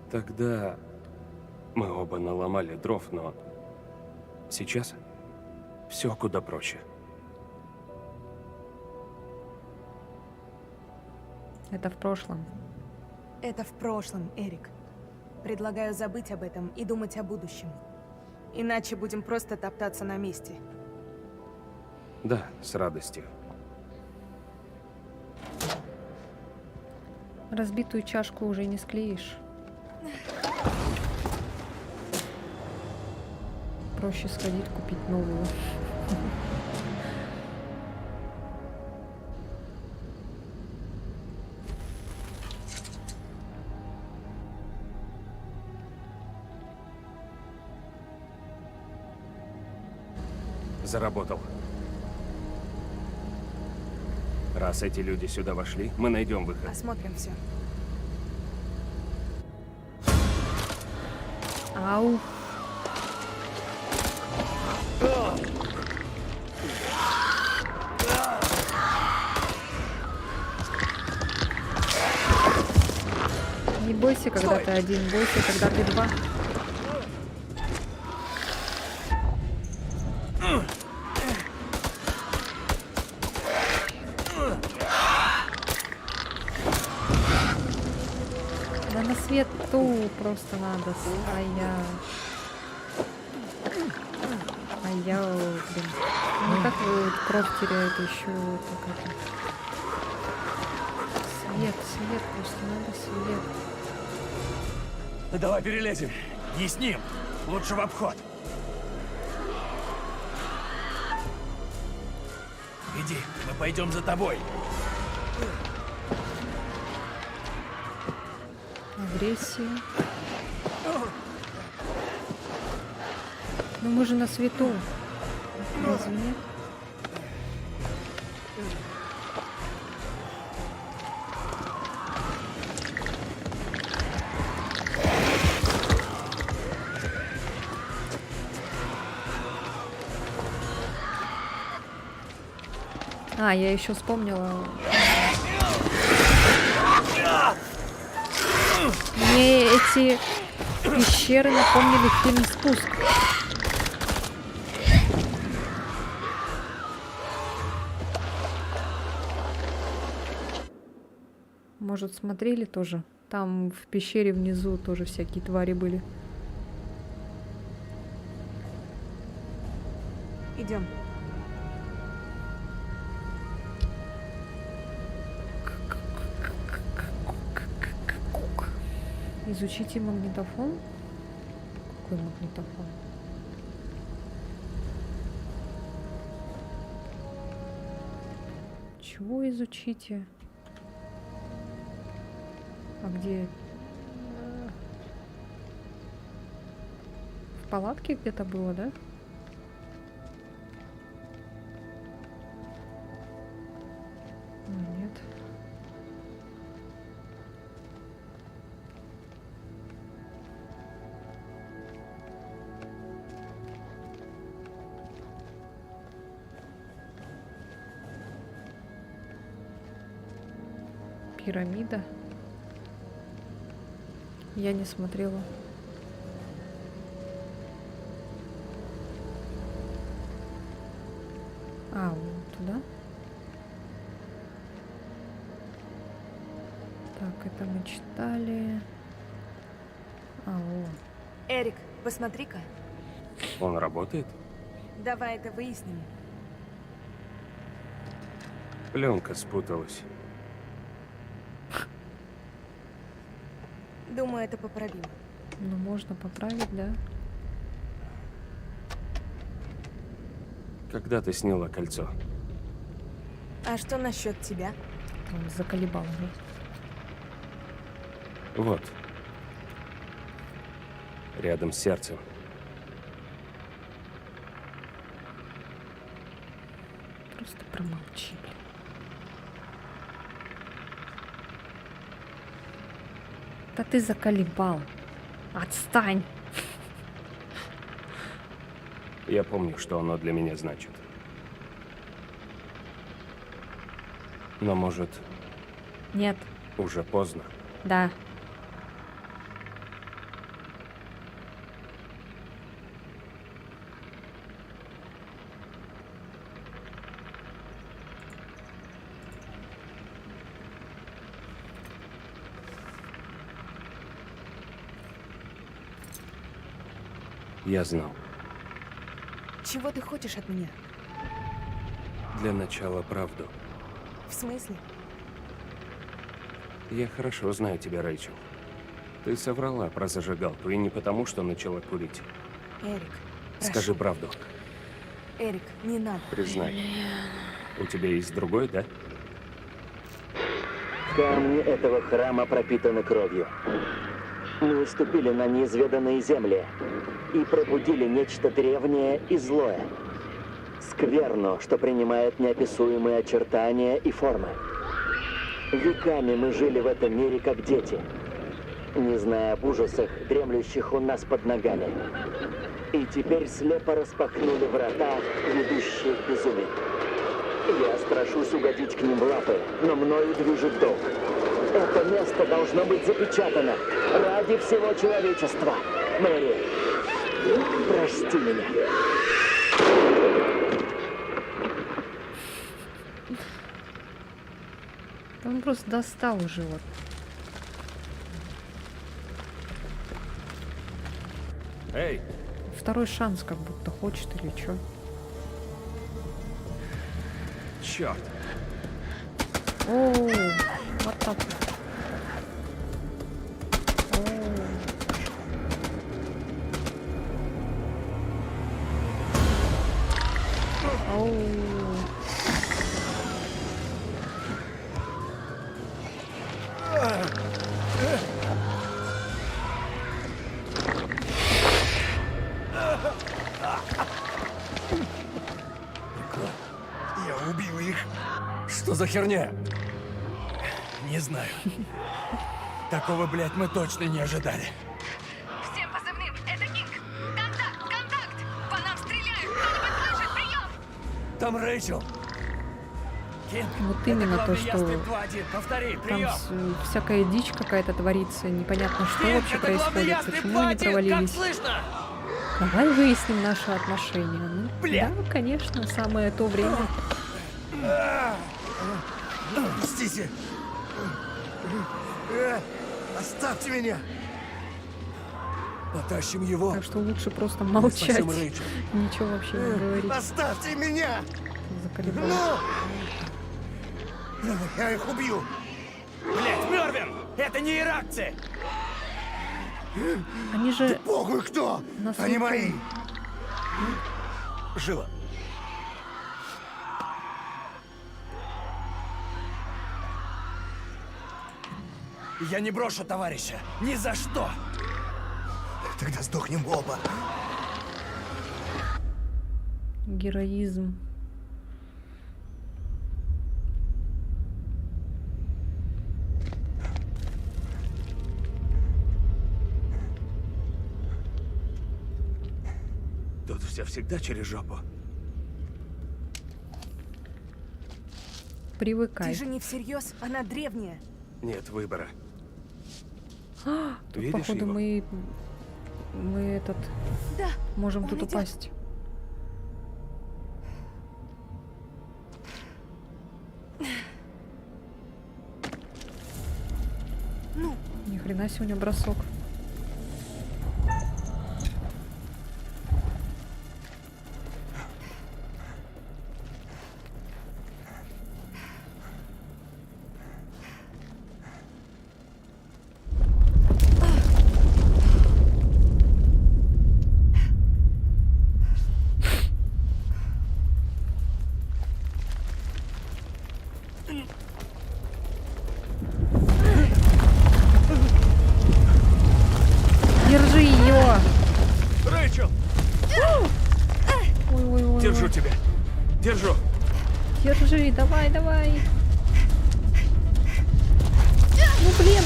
Speaker 8: Тогда мы оба наломали дров, но сейчас все куда проще.
Speaker 1: Это в прошлом.
Speaker 10: Это в прошлом, Эрик. Предлагаю забыть об этом и думать о будущем. Иначе будем просто топтаться на месте.
Speaker 8: Да, с радостью.
Speaker 1: Разбитую чашку уже не склеишь. Проще сходить купить новую.
Speaker 8: заработал. Раз эти люди сюда вошли, мы найдем выход.
Speaker 10: Осмотрим все.
Speaker 1: Ау. Не бойся, когда ты один, бойся, когда ты два. Да на свету просто надо. Блин. Ну как вот кровь теряет еще как-то. Свет, просто надо свет.
Speaker 6: Ну давай перелезем. Не с ним. Лучше в обход. Иди, мы пойдем за тобой.
Speaker 1: Агрессия. Ну мы же на свету. Разве нет? А, я еще вспомнила. Мне эти пещеры напомнили фильм «Спуск». Может, смотрели тоже? Там в пещере внизу тоже всякие твари были.
Speaker 10: Идем.
Speaker 1: Изучите магнитофон. Какой магнитофон? Чего изучите? А где? В палатке где-то было, да? Нет. Пирамида. Я не смотрела. А, вот туда. Так, это мы читали. А, о.
Speaker 10: Эрик, посмотри-ка.
Speaker 8: Он работает?
Speaker 10: Давай это выясним.
Speaker 8: Пленка спуталась.
Speaker 10: Думаю, это поправимо.
Speaker 1: Ну, можно поправить, да?
Speaker 8: Когда ты сняла кольцо?
Speaker 10: А что насчет тебя?
Speaker 1: Он заколебал, да?
Speaker 8: Вот. Рядом с сердцем.
Speaker 1: Просто промолчи, блин. Да ты заколебал. Отстань.
Speaker 8: Я помню, что оно для меня значит. Но, может...
Speaker 1: Нет.
Speaker 8: Уже поздно.
Speaker 1: Да.
Speaker 8: Я знал.
Speaker 10: Чего ты хочешь от меня?
Speaker 8: Для начала правду.
Speaker 10: В смысле?
Speaker 8: Я хорошо знаю тебя, Рэйчел. Ты соврала про зажигалку, и не потому, что начала курить.
Speaker 10: Эрик,
Speaker 8: Скажи правду.
Speaker 10: Эрик, не надо.
Speaker 8: Признай. У тебя есть другой, да?
Speaker 15: Камни этого храма пропитаны кровью. Мы ступили на неизведанные земли и пробудили нечто древнее и злое.
Speaker 16: Скверно, что принимает неописуемые очертания и формы. Веками мы жили в этом мире как дети, не зная об ужасах, дремлющих у нас под ногами. И теперь слепо распахнули врата, ведущие к безумию. Я страшусь угодить к ним в лапы, но мною движет долг. Это место должно быть запечатано ради всего человечества. Мэри, прости меня.
Speaker 1: Он просто достал уже вот.
Speaker 8: Эй!
Speaker 1: Второй шанс как будто хочет или чё.
Speaker 8: Черт!
Speaker 1: О, вот так.
Speaker 6: Я убил их.
Speaker 11: Что за херня?
Speaker 6: Не знаю. Такого, блядь, мы точно не ожидали.
Speaker 10: Всем позывным, это Кинг. Контакт! По нам стреляют! Кто-нибудь слышит? Прием!
Speaker 11: Там Рэйчел.
Speaker 1: Вот именно то, что
Speaker 6: Повтори,
Speaker 1: там всякая дичь какая-то творится, непонятно, что вообще происходит, почему они провалились. Давай выясним наши отношения. Ну, да, конечно, самое то время.
Speaker 11: Пустите! Оставьте меня! Потащим его.
Speaker 1: Так что лучше просто молчать.
Speaker 11: Спасем Рэйчел.
Speaker 1: Ничего вообще не говорить.
Speaker 11: Оставьте меня!
Speaker 1: Заколебал.
Speaker 11: Я их убью!
Speaker 6: Блядь, Мёрвин! Это не иракцы!
Speaker 1: Они же...
Speaker 11: Похуй кто! Они мои!
Speaker 6: Живо! Я не брошу товарища! Ни за что!
Speaker 11: Тогда сдохнем оба.
Speaker 1: Героизм.
Speaker 8: Тут все всегда через жопу.
Speaker 1: Привыкай.
Speaker 10: Ты же не всерьез, она древняя.
Speaker 8: Нет выбора.
Speaker 1: Тут,
Speaker 8: Видишь
Speaker 1: походу,
Speaker 8: его?
Speaker 1: мы этот...
Speaker 10: Да,
Speaker 1: можем
Speaker 10: он
Speaker 1: тут
Speaker 10: идет.
Speaker 1: упасть.
Speaker 10: Ну.
Speaker 1: Ни хрена себе у него бросок. Держи ее!
Speaker 8: Рэйчел!
Speaker 1: Ой-ой-ой.
Speaker 8: Держу тебя! Держу!
Speaker 1: Держи, давай, давай. Ну блин!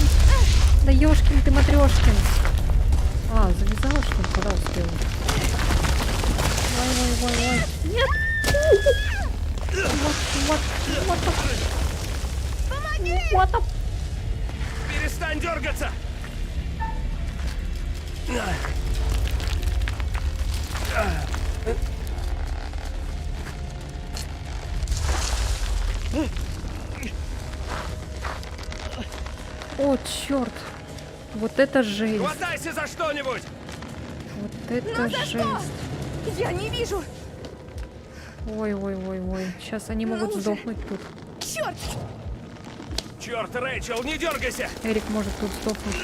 Speaker 1: Да ёшкин ты матрешкин. А, завязала, что ли? Куда успела? Ой-ой-ой-ой. Нет! Вот.
Speaker 10: Помоги!
Speaker 1: Вот оп.
Speaker 8: Перестань дергаться!
Speaker 1: О, черт! Вот это жесть!
Speaker 8: Хватайся за что-нибудь!
Speaker 1: Вот это
Speaker 10: Ну за
Speaker 1: жесть!
Speaker 10: что? Я не вижу!
Speaker 1: Ой-ой-ой-ой. Сейчас они могут
Speaker 10: Ну же.
Speaker 1: сдохнуть тут.
Speaker 10: Черт!
Speaker 8: Черт, Рэйчел, не дергайся!
Speaker 1: Эрик может тут сдохнуть.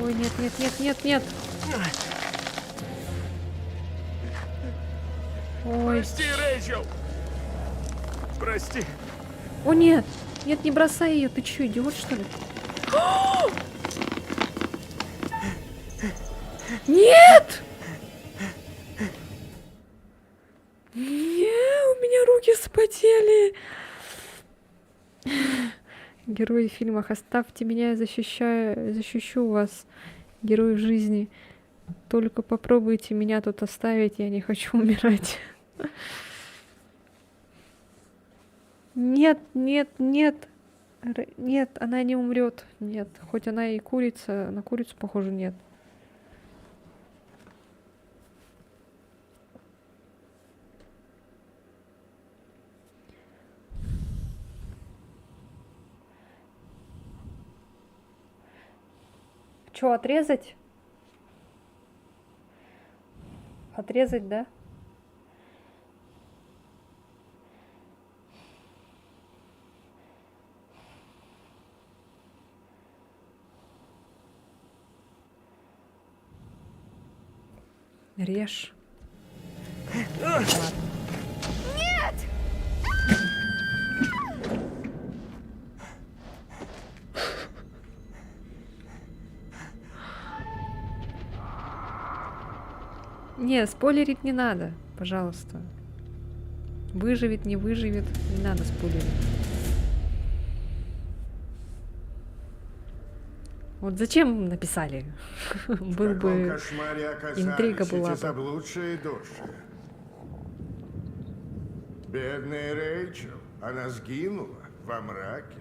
Speaker 1: Ой, нет. Ой.
Speaker 8: Прости, Рэйчел! Прости.
Speaker 1: О, нет! Нет, не бросай ее. Ты что, идиот, что ли? Нет! руки вспотели. Герои в фильмах, оставьте меня, я защищу вас, герои жизни. Только попробуйте меня тут оставить, я не хочу умирать. Нет, нет, нет. Нет, она не умрет. Нет, хоть она и курица, на курицу, похоже, нет. Чё, отрезать? Отрезать, да? Режь.
Speaker 10: Нет!
Speaker 1: Не, спойлерить не надо, пожалуйста. Выживет, не выживет, не надо спойлерить. Вот зачем написали? Был бы... Интрига была бы.
Speaker 7: Заблудшие души. Бедная Рэйчел, она сгинула во мраке.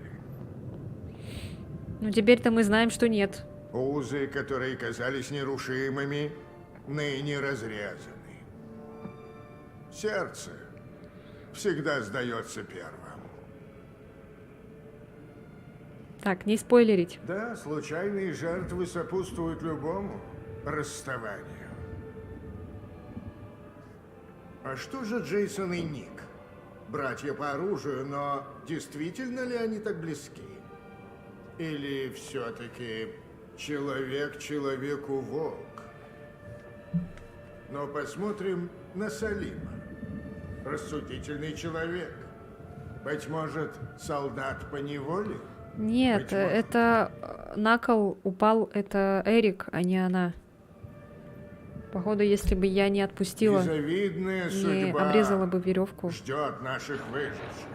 Speaker 1: Ну теперь-то мы знаем, что нет.
Speaker 7: Узы, которые казались нерушимыми, ныне разрезаны. Сердце всегда сдается первым.
Speaker 1: Так, не спойлерить.
Speaker 7: Да, случайные жертвы сопутствуют любому расставанию. А что же Джейсон и Ник? Братья по оружию, но действительно ли они так близки? Или все-таки человек человеку волк? Но посмотрим на Салима. Рассудительный человек. Быть может, солдат по неволе?
Speaker 1: Нет, это на кол упал, это Эрик, а не она. Походу, если бы я не отпустила,
Speaker 7: Незавидная
Speaker 1: не
Speaker 7: судьба
Speaker 1: обрезала бы веревку.
Speaker 7: ждет наших выживших.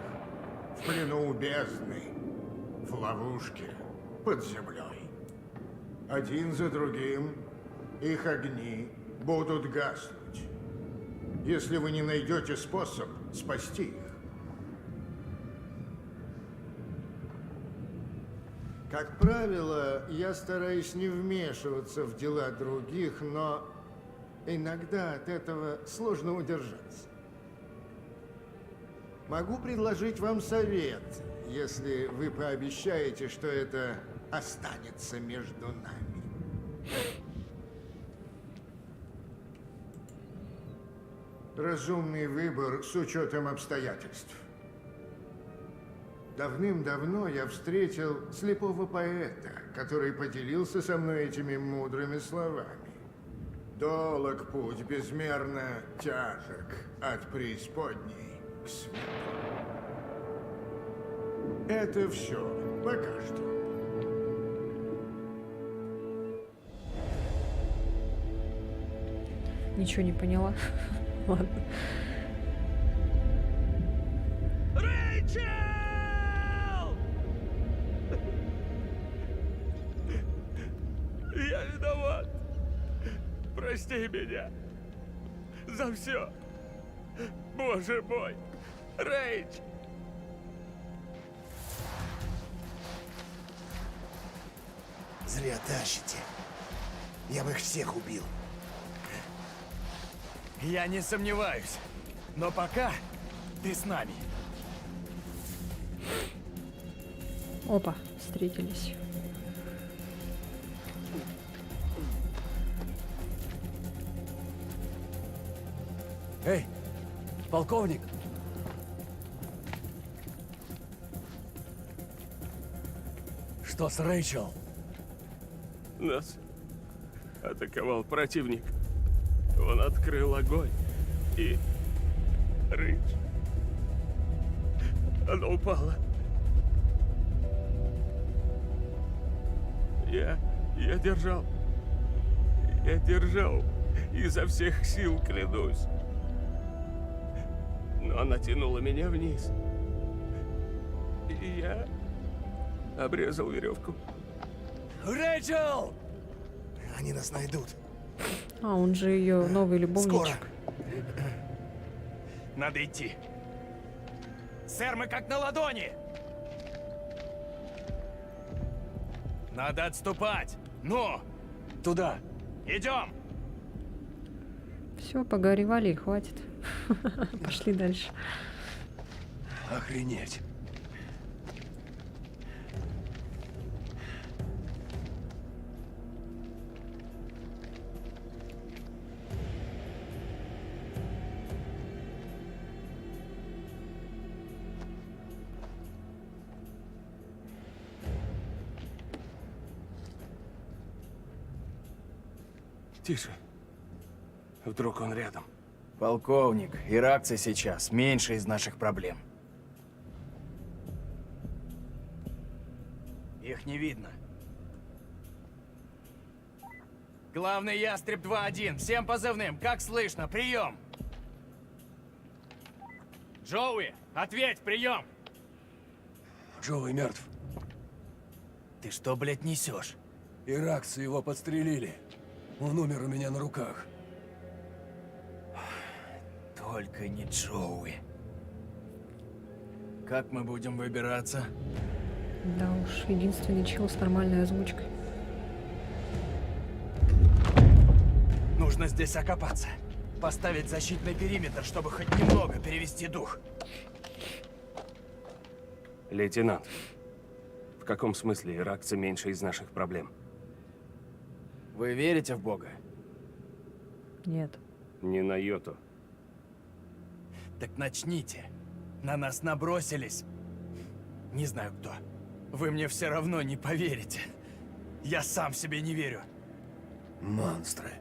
Speaker 7: В плену у бездны, в ловушке, под землей. Один за другим их огни будут гаснуть, если вы не найдете способ спасти их. Как правило, я стараюсь не вмешиваться в дела других, но иногда от этого сложно удержаться. Могу предложить вам совет, если вы пообещаете, что это останется между нами. Разумный выбор с учетом обстоятельств. Давным-давно я встретил слепого поэта, который поделился со мной этими мудрыми словами. Долог путь, безмерно тяжек от преисподней к свету. Это все пока что.
Speaker 1: Ничего не поняла. Ладно.
Speaker 6: Я виноват. Прости меня за все. Боже мой. Рэйч.
Speaker 12: Зря тащите. Я бы их всех убил.
Speaker 6: Я не сомневаюсь. Но пока ты с нами.
Speaker 1: Опа, встретились.
Speaker 11: Эй, полковник! Что с Рэйчел?
Speaker 8: Нас атаковал противник. Он открыл огонь. И... Рэйч... Она упала. Я держал. Я держал. Изо всех сил, клянусь. но она тянула меня вниз. И я обрезал веревку.
Speaker 6: Рэйчел! Они нас найдут.
Speaker 1: А, он же ее новый любовничек.
Speaker 2: Надо идти. Сэр, мы как на ладони. Надо отступать. Ну!
Speaker 6: Туда.
Speaker 2: Идем!
Speaker 1: Все, погоревали и хватит. Пошли дальше.
Speaker 11: Охренеть.
Speaker 8: Тише. Вдруг он рядом.
Speaker 2: Полковник, иракцы сейчас меньше из наших проблем. Их не видно. Главный ястреб 2-1. Всем позывным. Как слышно? Прием. Джоуи, ответь, прием.
Speaker 11: Джоуи мертв.
Speaker 2: Ты что, блядь, несешь?
Speaker 11: Иракцы его подстрелили. Он умер у меня на руках.
Speaker 2: Только не Джоуи. Как мы будем выбираться?
Speaker 1: Да уж, единственный чел с нормальной озвучкой.
Speaker 2: Нужно здесь окопаться. Поставить защитный периметр, чтобы хоть немного перевести дух.
Speaker 8: Лейтенант, в каком смысле иракцы меньше из наших проблем?
Speaker 2: Вы верите в Бога?
Speaker 1: Нет.
Speaker 8: Не на йоту.
Speaker 2: Так начните. На нас набросились. Не знаю кто. Вы мне все равно не поверите. Я сам себе не верю.
Speaker 11: Монстры.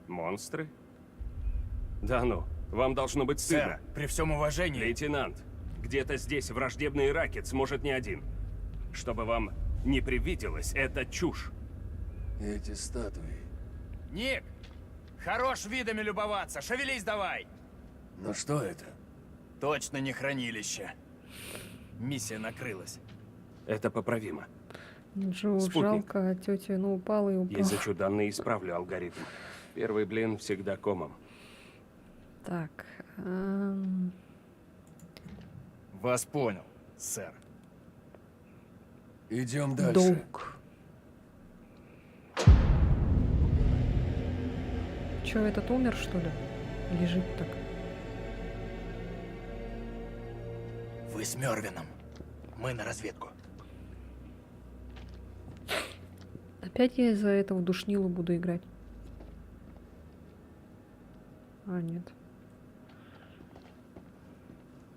Speaker 8: Монстры? Да ну, вам должно быть стыдно.
Speaker 2: Сэр, при всем уважении...
Speaker 8: Лейтенант, где-то здесь враждебный иракец, может, не один. Чтобы вам не привиделось, это чушь.
Speaker 11: Эти статуи.
Speaker 2: Ник! Хорош видами любоваться, шевелись давай!
Speaker 11: Но что это?
Speaker 2: Точно не хранилище. Миссия накрылась.
Speaker 8: Это поправимо.
Speaker 1: Джо,
Speaker 8: Спутник.
Speaker 1: жалко, тетя, ну упала и упала.
Speaker 8: Я изучу данные и исправлю алгоритм. Первый блин всегда комом.
Speaker 1: Так.
Speaker 2: Вас понял, сэр.
Speaker 11: Идем дальше.
Speaker 1: Долг. Че, этот умер, что ли? Лежит так.
Speaker 2: Вы с Мёрвином. Мы на разведку.
Speaker 1: Опять я из-за этого душнилу буду играть. А, нет.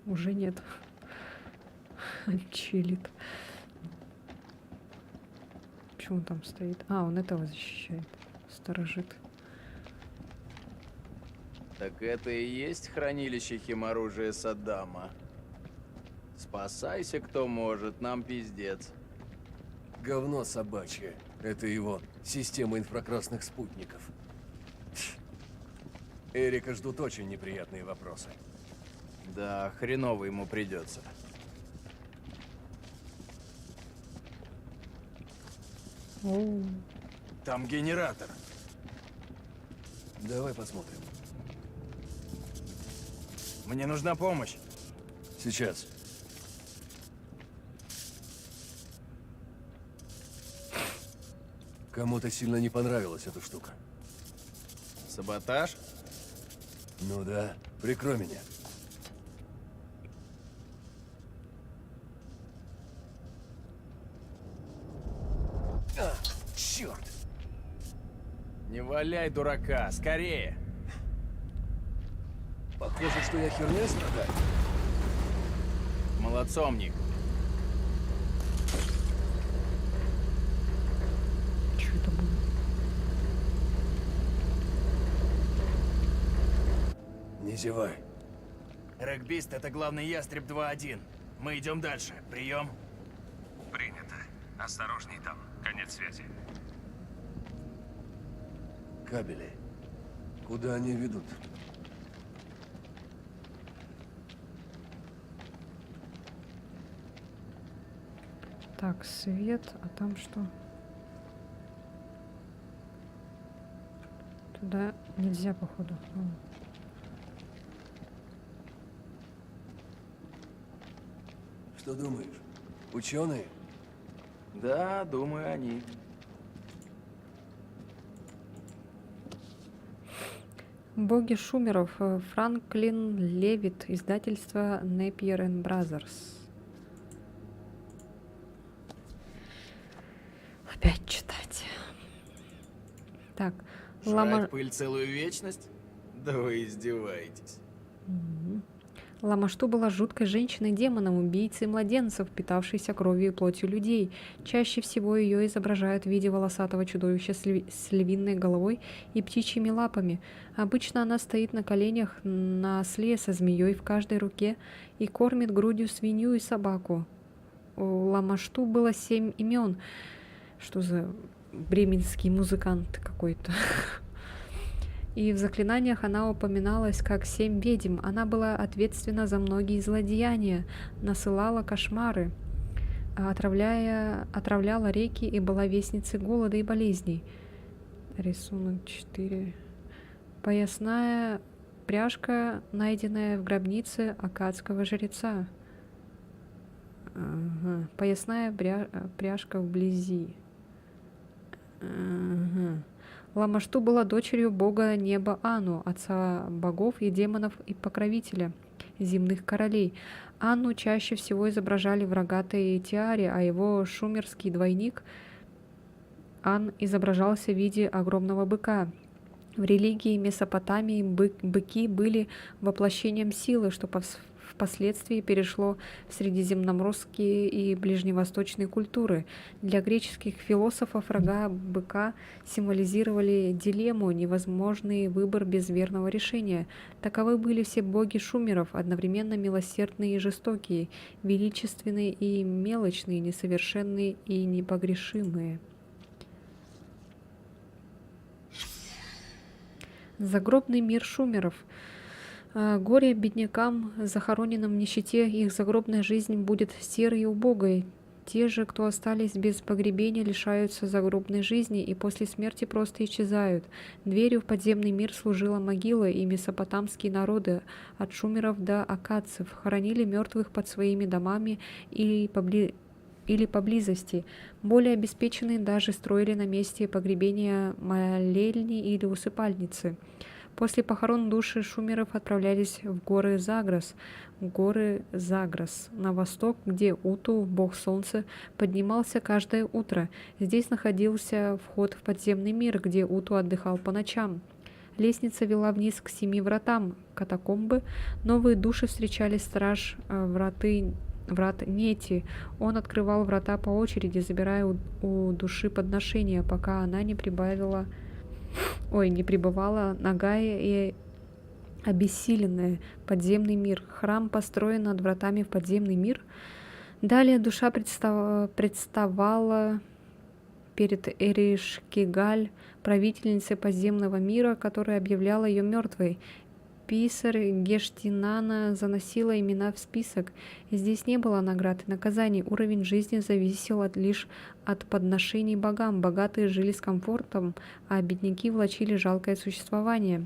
Speaker 1: Уже нет. Чилит. Чего он там стоит? А, он этого защищает. Сторожит.
Speaker 2: Так это и есть хранилище химоружия Саддама. Спасайся, кто может, нам пиздец.
Speaker 11: Говно собачье. Это его система инфракрасных спутников. Эрика ждут очень неприятные вопросы.
Speaker 2: Да, хреново ему придется. Там генератор.
Speaker 11: Давай посмотрим.
Speaker 2: Мне нужна помощь.
Speaker 11: Сейчас. Кому-то сильно не понравилась эта штука.
Speaker 2: Саботаж?
Speaker 11: Ну да, прикрой меня. А, черт!
Speaker 2: Не валяй дурака, скорее.
Speaker 11: Похоже, что я херней страдаю.
Speaker 2: Молодцом, Ник.
Speaker 1: Что это было?
Speaker 11: Не зевай.
Speaker 2: Регбист — это главный ястреб 2-1. Мы идем дальше. Прием.
Speaker 8: Принято. Осторожней там. Конец связи.
Speaker 11: Кабели. Куда они ведут?
Speaker 1: Так, свет, а там что? Туда нельзя, походу.
Speaker 11: Что думаешь? Ученые?
Speaker 3: Да, думаю, они.
Speaker 1: Боги шумеров. Франклин Левит. Издательство Napier and Brothers. Опять читать. Так.
Speaker 2: Жрать пыль целую вечность? Да вы издеваетесь.
Speaker 1: Ламашту была жуткой женщиной-демоном, убийцей младенцев, питавшейся кровью и плотью людей. Чаще всего ее изображают в виде волосатого чудовища с львиной головой и птичьими лапами. Обычно она стоит на коленях на осле со змеей в каждой руке и кормит грудью свинью и собаку. У Ламашту было 7 имен. Что за бременский музыкант какой-то. И в заклинаниях она упоминалась как 7 ведьм. Она была ответственна за многие злодеяния, насылала кошмары, отравляла реки и была вестницей голода и болезней. Рисунок 4. Поясная пряжка, найденная в гробнице аккадского жреца. Ага. Поясная пряжка вблизи. Ага. Ламашту была дочерью бога неба Ану, отца богов и демонов и покровителя земных королей. Анну чаще всего изображали в рогатой тиаре, а его шумерский двойник Ан изображался в виде огромного быка. В религии Месопотамии быки были воплощением силы, что впоследствии перешло в средиземноморские и ближневосточные культуры. Для греческих философов рога быка символизировали дилемму, невозможный выбор без верного решения. Таковы были все боги шумеров, одновременно милосердные и жестокие, величественные и мелочные, несовершенные и непогрешимые. Загробный мир шумеров. Горе беднякам, захороненным в нищете, их загробная жизнь будет серой и убогой. Те же, кто остались без погребения, лишаются загробной жизни и после смерти просто исчезают. Дверью в подземный мир служила могила, и месопотамские народы, от шумеров до аккадцев, хоронили мертвых под своими домами или поблизости. Более обеспеченные даже строили на месте погребения молельни или усыпальницы. После похорон души шумеров отправлялись в горы Загрос, на восток, где Уту, бог солнца, поднимался каждое утро. Здесь находился вход в подземный мир, где Уту отдыхал по ночам. Лестница вела вниз к 7 вратам, катакомбы. Новые души встречали страж врат Нети. Он открывал врата по очереди, забирая у души подношения, пока она не пребывала нагая и обессиленная. Подземный мир. Храм построен над вратами в подземный мир. Далее душа представала перед Эришкигаль, правительницей подземного мира, которая объявляла ее мертвой. Писарь Гештинана заносила имена в список. Здесь не было наград и наказаний. Уровень жизни зависел лишь от подношений богам. Богатые жили с комфортом, а бедняки влачили жалкое существование.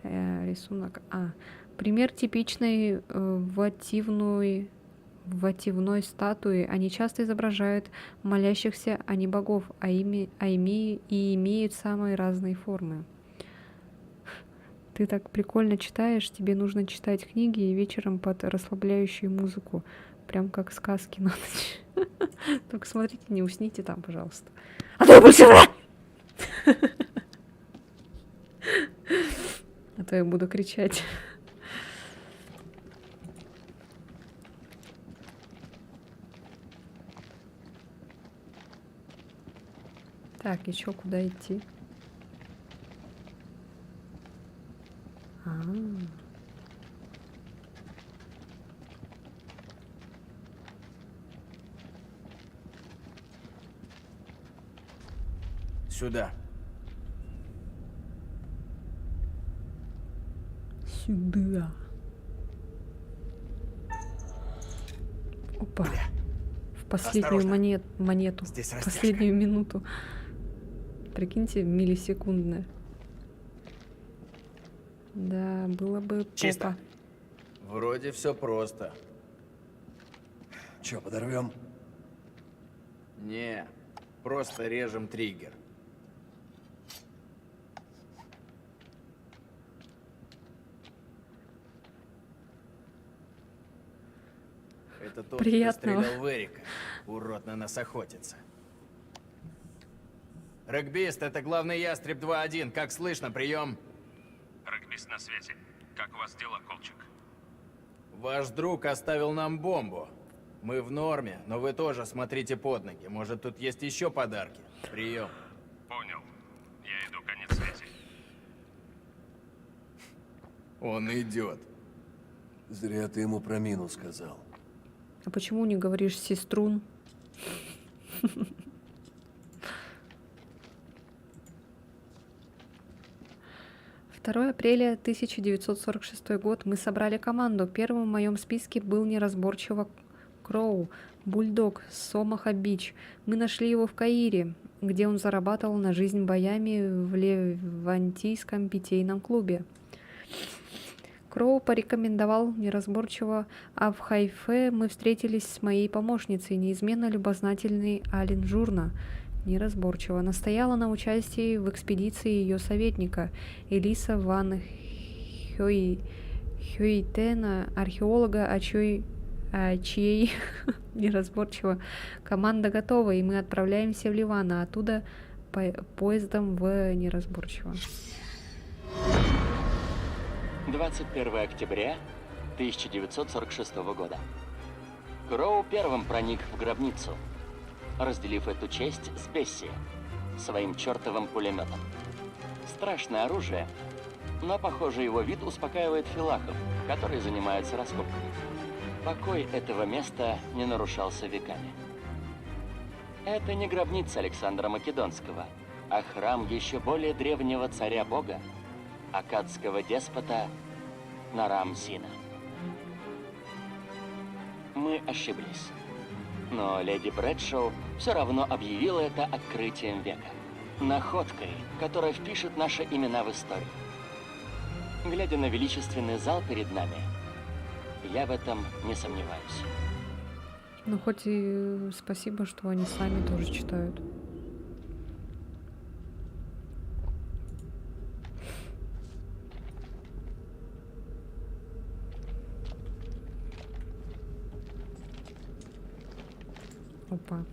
Speaker 1: Рисунок А. Пример типичной вативной статуи. Они часто изображают молящихся, а не богов, имеют самые разные формы. Ты так прикольно читаешь, тебе нужно читать книги и вечером под расслабляющую музыку. Прям как сказки на ночь. Только смотрите, не усните там, пожалуйста. А то я больше врать! А то я буду кричать. Так, еще куда идти?
Speaker 2: Сюда.
Speaker 1: Сюда. Опа. последнюю
Speaker 2: Осторожно.
Speaker 1: монету,
Speaker 2: Здесь
Speaker 1: в
Speaker 2: растяжка.
Speaker 1: последнюю минуту. Прикиньте, миллисекундная. Да, было бы
Speaker 2: Чисто.
Speaker 1: попа.
Speaker 2: Вроде все просто.
Speaker 11: Че, подорвем?
Speaker 2: Не, просто режем триггер. Это тот,
Speaker 1: Приятного.
Speaker 2: кто стрелял в Эрика. Урод на нас охотится. Регбист, это главный ястреб 2-1. Как слышно, прием?
Speaker 8: Регбист на связи. Как у вас дела, Колчик?
Speaker 2: Ваш друг оставил нам бомбу. Мы в норме, но вы тоже смотрите под ноги. Может, тут есть еще подарки? Прием.
Speaker 8: Понял. Я иду, конец связи.
Speaker 2: Он идет.
Speaker 11: Зря ты ему про мину сказал.
Speaker 1: А почему не говоришь сеструн? 2 апреля 1946 год. Мы собрали команду. Первым в моем списке был неразборчиво Кроу, бульдог с Омаха-Бич. Мы нашли его в Каире, где он зарабатывал на жизнь боями в левантийском питейном клубе. Кроу порекомендовал неразборчиво, а в Хайфе мы встретились с моей помощницей, неизменно любознательной Ален Журна. Неразборчиво настояла на участии в экспедиции ее советника Элиса ван Хёйтена, археолога, чьей неразборчиво команда готова, и мы отправляемся в Ливан, а оттуда поездом в неразборчиво.
Speaker 15: 21 октября 1946 года. Кроу первым проник в гробницу, разделив эту честь с Бесси, своим чертовым пулеметом. Страшное оружие, но, похоже, его вид успокаивает филахов, которые занимаются раскопками. Покой этого места не нарушался веками. Это не гробница Александра Македонского, а храм еще более древнего царя-бога, аккадского деспота Нарам-Сина. Мы ошиблись. Но леди Брэдшоу все равно объявила это открытием века. Находкой, которая впишет наши имена в историю. Глядя на величественный зал перед нами, я в этом не сомневаюсь.
Speaker 1: Ну, хоть и спасибо, что они сами тоже читают. Опа.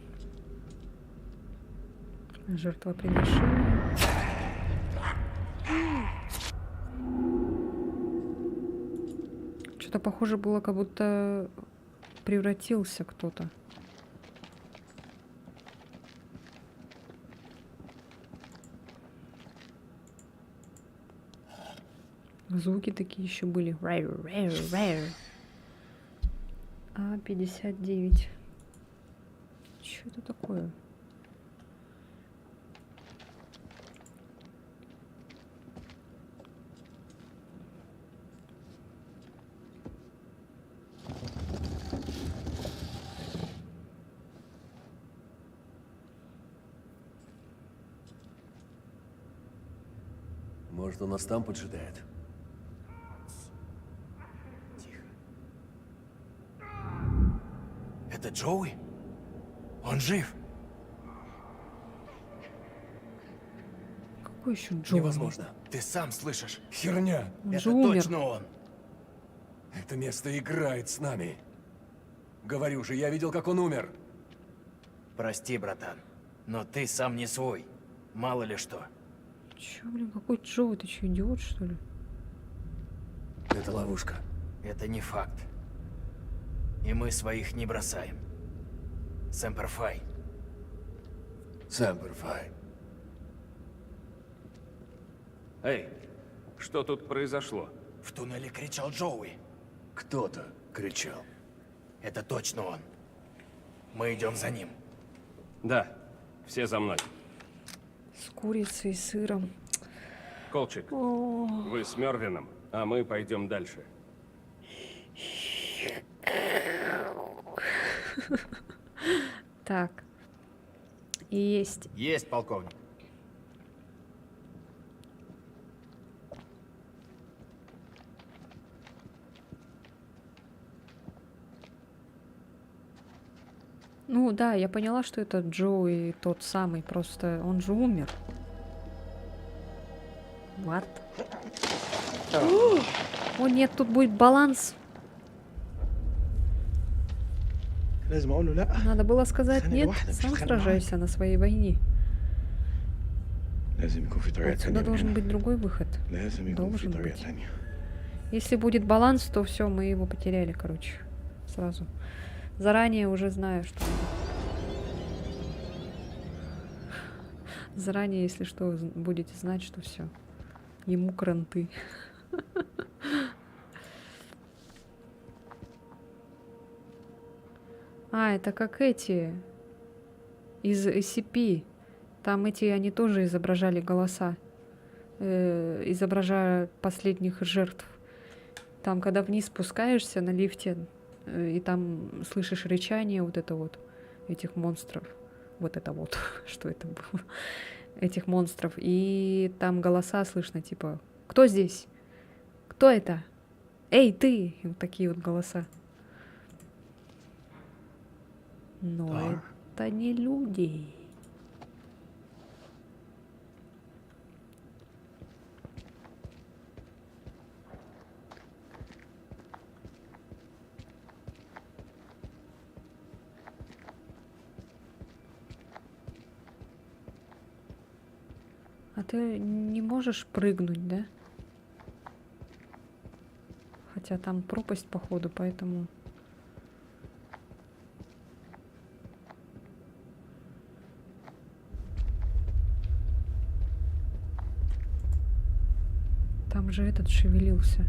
Speaker 1: Жертвоприношение. Что-то похоже было, как будто превратился кто-то. Звуки такие еще были. А-59. Что это такое?
Speaker 11: Может, он нас там поджидает?
Speaker 2: Это Джоуи? Он жив?
Speaker 1: Какой еще Джоуи?
Speaker 11: Невозможно.
Speaker 2: Ты сам слышишь?
Speaker 5: Херня.
Speaker 1: Он
Speaker 2: Это
Speaker 1: же умер.
Speaker 2: точно он.
Speaker 11: Это место играет с нами. Говорю же, я видел, как он умер.
Speaker 2: Прости, братан, но ты сам не свой. Мало ли что.
Speaker 1: Че, блин, какой Джоуи? Ты че, идиот, что ли?
Speaker 11: Это ловушка.
Speaker 2: Это не факт. И мы своих не бросаем. Semper Fi.
Speaker 11: Semper Fi.
Speaker 8: Эй, что тут произошло?
Speaker 2: В туннеле кричал Джоуи.
Speaker 11: Кто-то кричал.
Speaker 2: Это точно он. Мы идем за ним.
Speaker 8: Да, все за мной.
Speaker 1: С курицей и сыром.
Speaker 8: Колчик,
Speaker 1: О,
Speaker 8: вы с Мервином, а мы пойдем дальше.
Speaker 1: Так. Есть.
Speaker 3: Есть, полковник.
Speaker 1: Ну да, я поняла, что это Джоуи тот самый, просто он же умер. What? О нет, тут будет баланс. Надо было сказать нет, сам сражайся на своей войне. Отсюда должен быть другой выход. Должен быть. Если будет баланс, то все, мы его потеряли, короче, сразу. Заранее уже знаю, что... Заранее, если что, будете знать, что все. Ему кранты. А, это как эти из SCP. Там эти, они тоже изображали голоса. Изображая последних жертв. Там, когда вниз спускаешься на лифте, и там слышишь рычание вот это вот, этих монстров. Вот это вот, что это было. Этих монстров. И там голоса слышно, типа, кто здесь? Кто это? Эй, ты! И вот такие вот голоса. Но это не люди. А ты не можешь прыгнуть, да? Хотя там пропасть, походу, поэтому... Там же этот шевелился.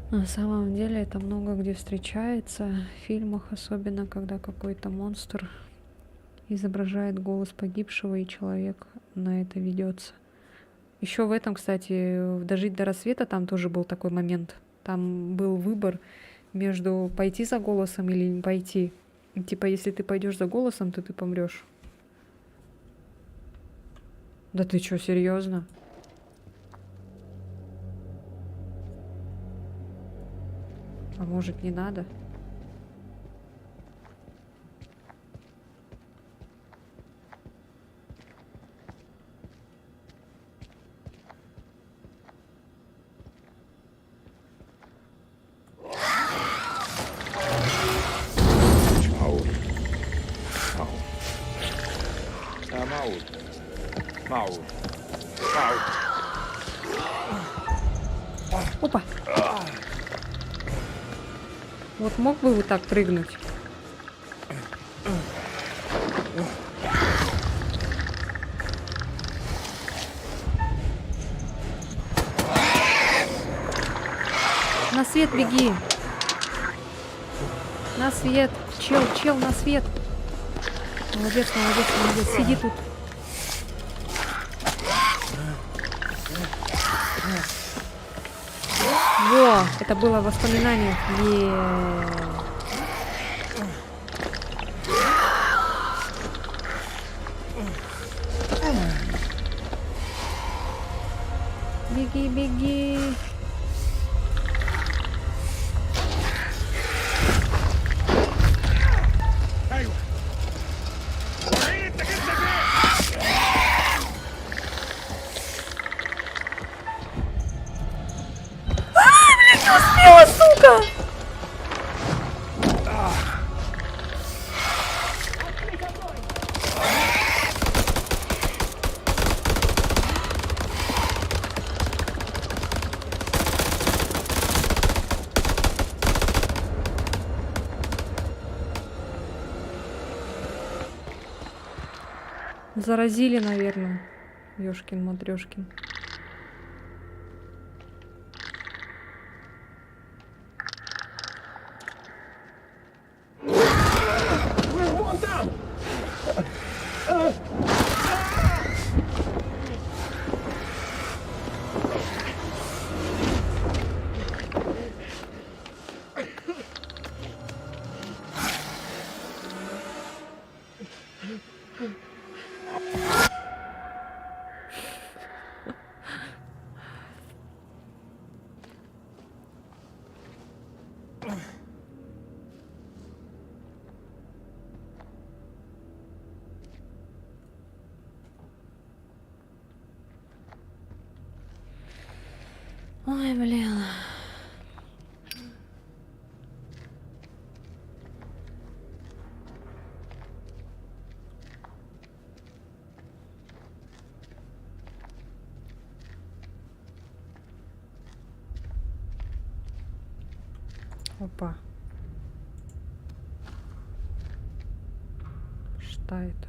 Speaker 1: На самом деле это много где встречается, в фильмах особенно, когда какой-то монстр изображает голос погибшего, и человек на это ведется. Еще в этом, кстати, в «Дожить до рассвета» там тоже был такой момент. Там был выбор между пойти за голосом или не пойти. И, типа, если ты пойдешь за голосом, то ты помрешь. Да ты что, серьезно? А может, не надо? Опа! Вот мог бы вот так прыгнуть? На свет беги! На свет! Чел, на свет! Молодец, молодец, молодец. Сиди тут. Во! Это было воспоминание. Беги, беги. Успела, сука! Заразили, наверное. Ёшкин-матрёшкин.
Speaker 5: Вон там!
Speaker 1: Ой, блин. Опа. Что это?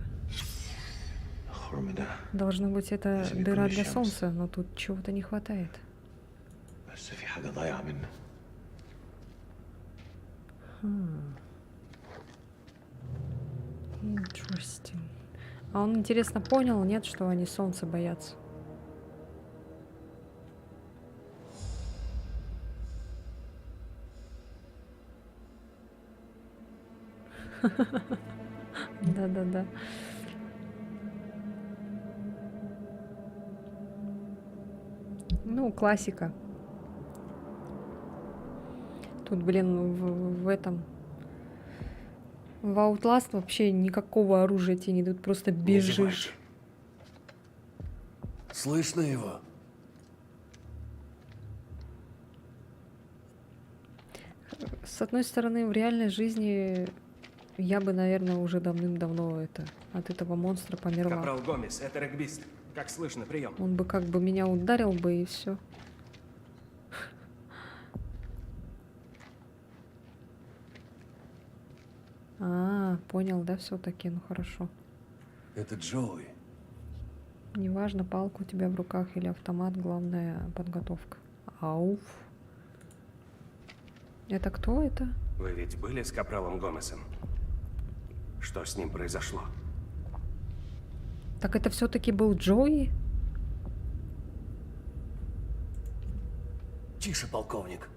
Speaker 1: Должно быть, это дыра для солнца, но тут чего-то не хватает. Interesting. А он, интересно, понял, нет, что они солнца боятся? Да-да-да. Ну, классика. Тут, блин, в этом... В Outlast вообще никакого оружия тебе не дают, просто бежишь.
Speaker 11: Слышно его?
Speaker 1: С одной стороны, в реальной жизни я бы, наверное, уже давным-давно от этого монстра померла.
Speaker 8: Капрал Гомес, это регбист. Как слышно, прием.
Speaker 1: Он бы как бы меня ударил бы и все. А, понял, да, все-таки, ну хорошо.
Speaker 11: Это Джоуи.
Speaker 1: Неважно, палка у тебя в руках или автомат, главное подготовка. Ауф. Это кто это?
Speaker 8: Вы ведь были с Капралом Гомесом? Что с ним произошло?
Speaker 1: Так это все-таки был Джоуи?
Speaker 11: Тише, полковник.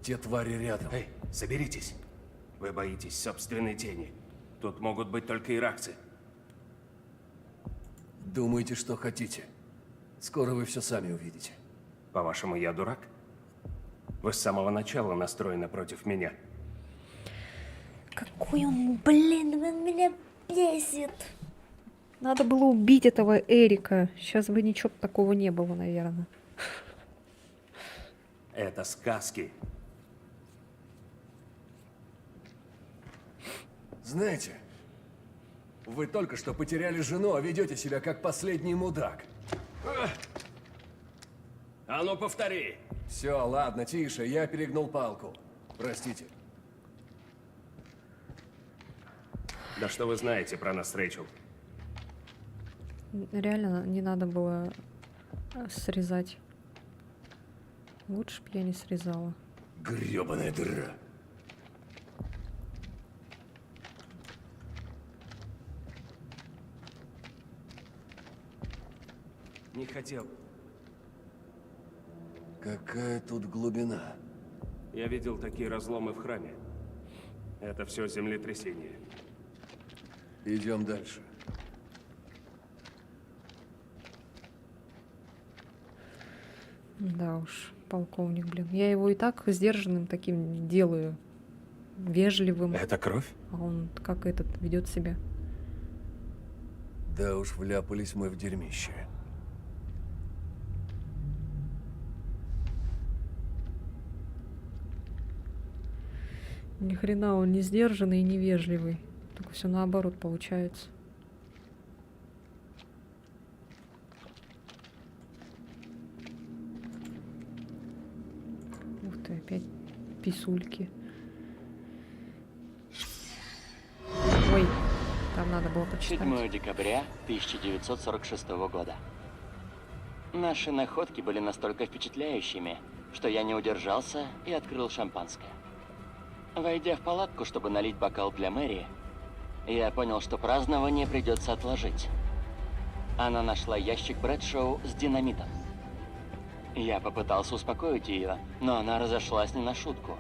Speaker 11: Те твари рядом.
Speaker 8: Эй, соберитесь. Вы боитесь собственной тени. Тут могут быть только иракцы.
Speaker 11: Думайте, что хотите. Скоро вы все сами увидите.
Speaker 8: По-вашему, я дурак? Вы с самого начала настроены против меня.
Speaker 1: Какой он, блин, он меня бесит. Надо было убить этого Эрика. Сейчас бы ничего такого не было, наверное.
Speaker 8: Это сказки.
Speaker 11: Знаете, вы только что потеряли жену, а ведете себя как последний мудак.
Speaker 8: А ну повтори.
Speaker 11: Все, ладно, тише, я перегнул палку. Простите.
Speaker 8: Да что вы знаете про нас, Рэйчел?
Speaker 1: Реально не надо было срезать. Лучше бы я не срезала.
Speaker 11: Грёбаная дыра.
Speaker 8: Не хотел.
Speaker 11: Какая тут глубина?
Speaker 8: Я видел такие разломы в храме. Это все землетрясение.
Speaker 11: Идем дальше.
Speaker 1: Да уж, полковник, блин. Я его и так сдержанным таким делаю. Вежливым.
Speaker 8: Это кровь?
Speaker 1: А он как этот ведет себя.
Speaker 11: Да уж, вляпались мы в дерьмище.
Speaker 1: Ни хрена он не сдержанный и не вежливый. Только все наоборот получается. Ух ты, опять писульки. Ой, там надо было почитать.
Speaker 15: 7 декабря 1946 года. Наши находки были настолько впечатляющими, что я не удержался и открыл шампанское. Войдя в палатку, чтобы налить бокал для Мэри, я понял, что празднование придется отложить. Она нашла ящик Брэдшоу с динамитом. Я попытался успокоить ее, но она разошлась не на шутку.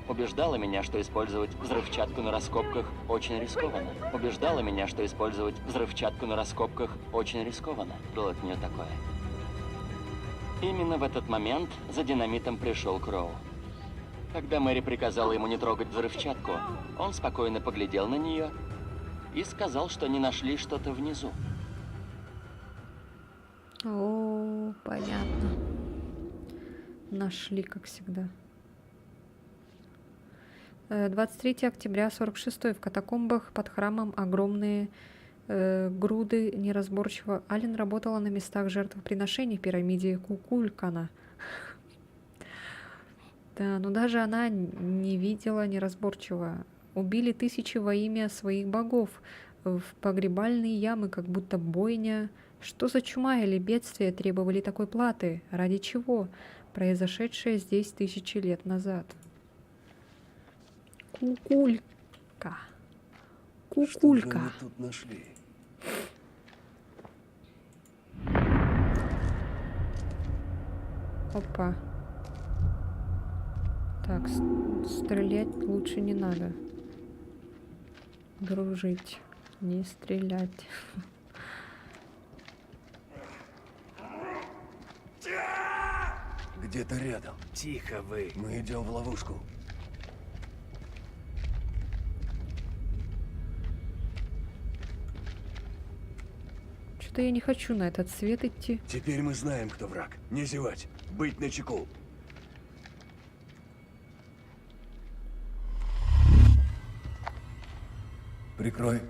Speaker 15: Убеждала меня, что использовать взрывчатку на раскопках очень рискованно. Убеждала меня, что использовать взрывчатку на раскопках очень рискованно. Было от нее такое. Именно в этот момент за динамитом пришел Кроу. Когда Мэри приказала ему не трогать взрывчатку, он спокойно поглядел на нее и сказал, что не нашли что-то внизу.
Speaker 1: О, понятно. Нашли, как всегда. 23 октября 46 в катакомбах под храмом огромные груды неразборчиво. Ален работала на местах жертвоприношений в пирамиде Кукулькана. Да, но даже она не видела неразборчиво. Убили тысячи во имя своих богов в погребальные ямы, как будто бойня. Что за чума или бедствие требовали такой платы? Ради чего? Произошедшее здесь тысячи лет назад. Кукулька. Кукулька.
Speaker 11: Что же они тут нашли?
Speaker 1: Опа. Так, стрелять лучше не надо. Дружить, не стрелять.
Speaker 11: Где-то рядом.
Speaker 2: Тихо вы.
Speaker 11: Мы идем в ловушку.
Speaker 1: Что-то я не хочу на этот свет идти.
Speaker 11: Теперь мы знаем, кто враг. Не зевать. Быть начеку. Прикрой.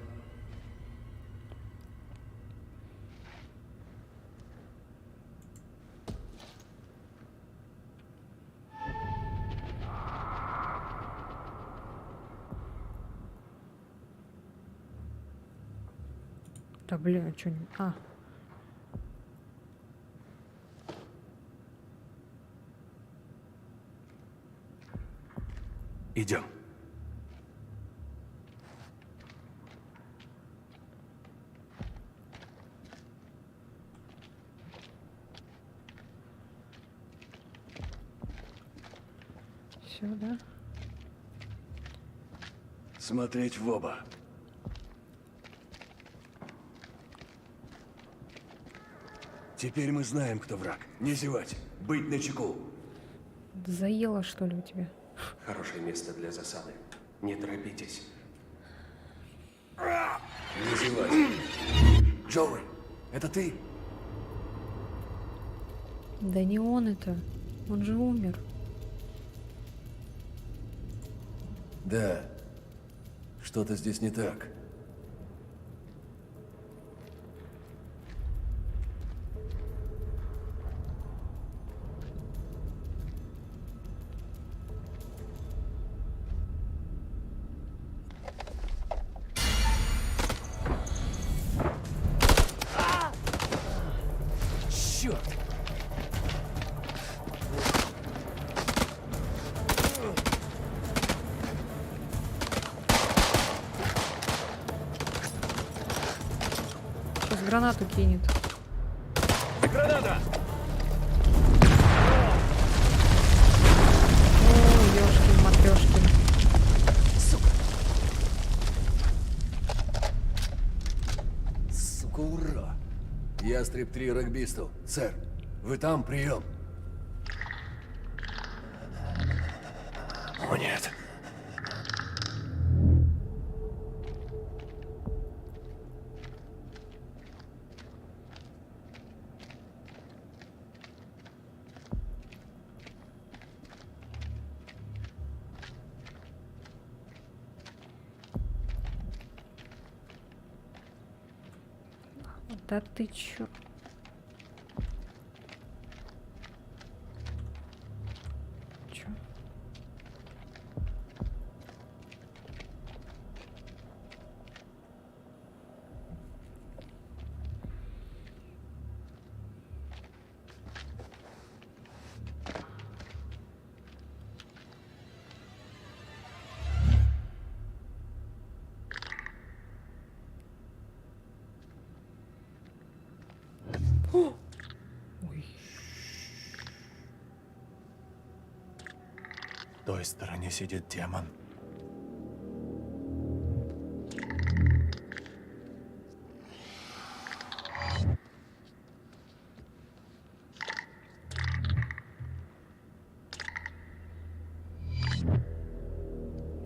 Speaker 1: Да блин, а что не... А.
Speaker 2: Идем.
Speaker 1: Все, да?
Speaker 11: Смотреть в оба. Теперь мы знаем, кто враг. Не зевать. Быть начеку.
Speaker 1: Заело, что ли, у тебя?
Speaker 8: Хорошее место для засады. Не торопитесь.
Speaker 11: Не зевать. Джоуи, это ты?
Speaker 1: Да не он это. Он же умер.
Speaker 11: Да. Что-то здесь не так. Черт!
Speaker 1: Сейчас гранату кинет.
Speaker 2: Граната!
Speaker 1: Ой, ёшкин-матрёшкин.
Speaker 11: Сука, ура! Ястреб 3 регбисту. Сэр, вы там? Прием.
Speaker 2: О, нет.
Speaker 1: Да ты чё? Чё?
Speaker 6: той стороне сидит демон.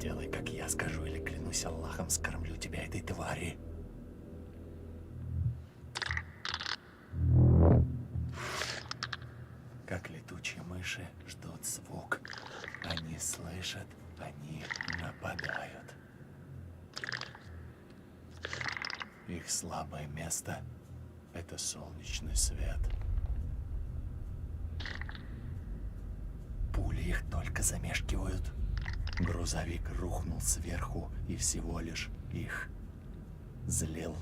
Speaker 6: Делай, как я скажу, или клянусь Аллахом, скормлю тебя этой твари. Как летучие мыши ждут звук. Они слышат, они нападают. Их слабое место — это солнечный свет. Пули их только замешкивают. Грузовик рухнул сверху и всего лишь их злил.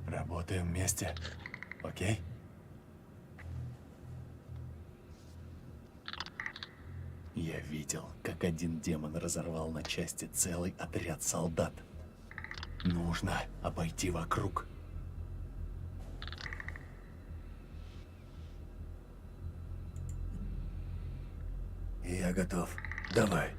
Speaker 6: Работаем вместе, окей? Я видел, как один демон разорвал на части целый отряд солдат. Нужно обойти вокруг. Я готов. Давай.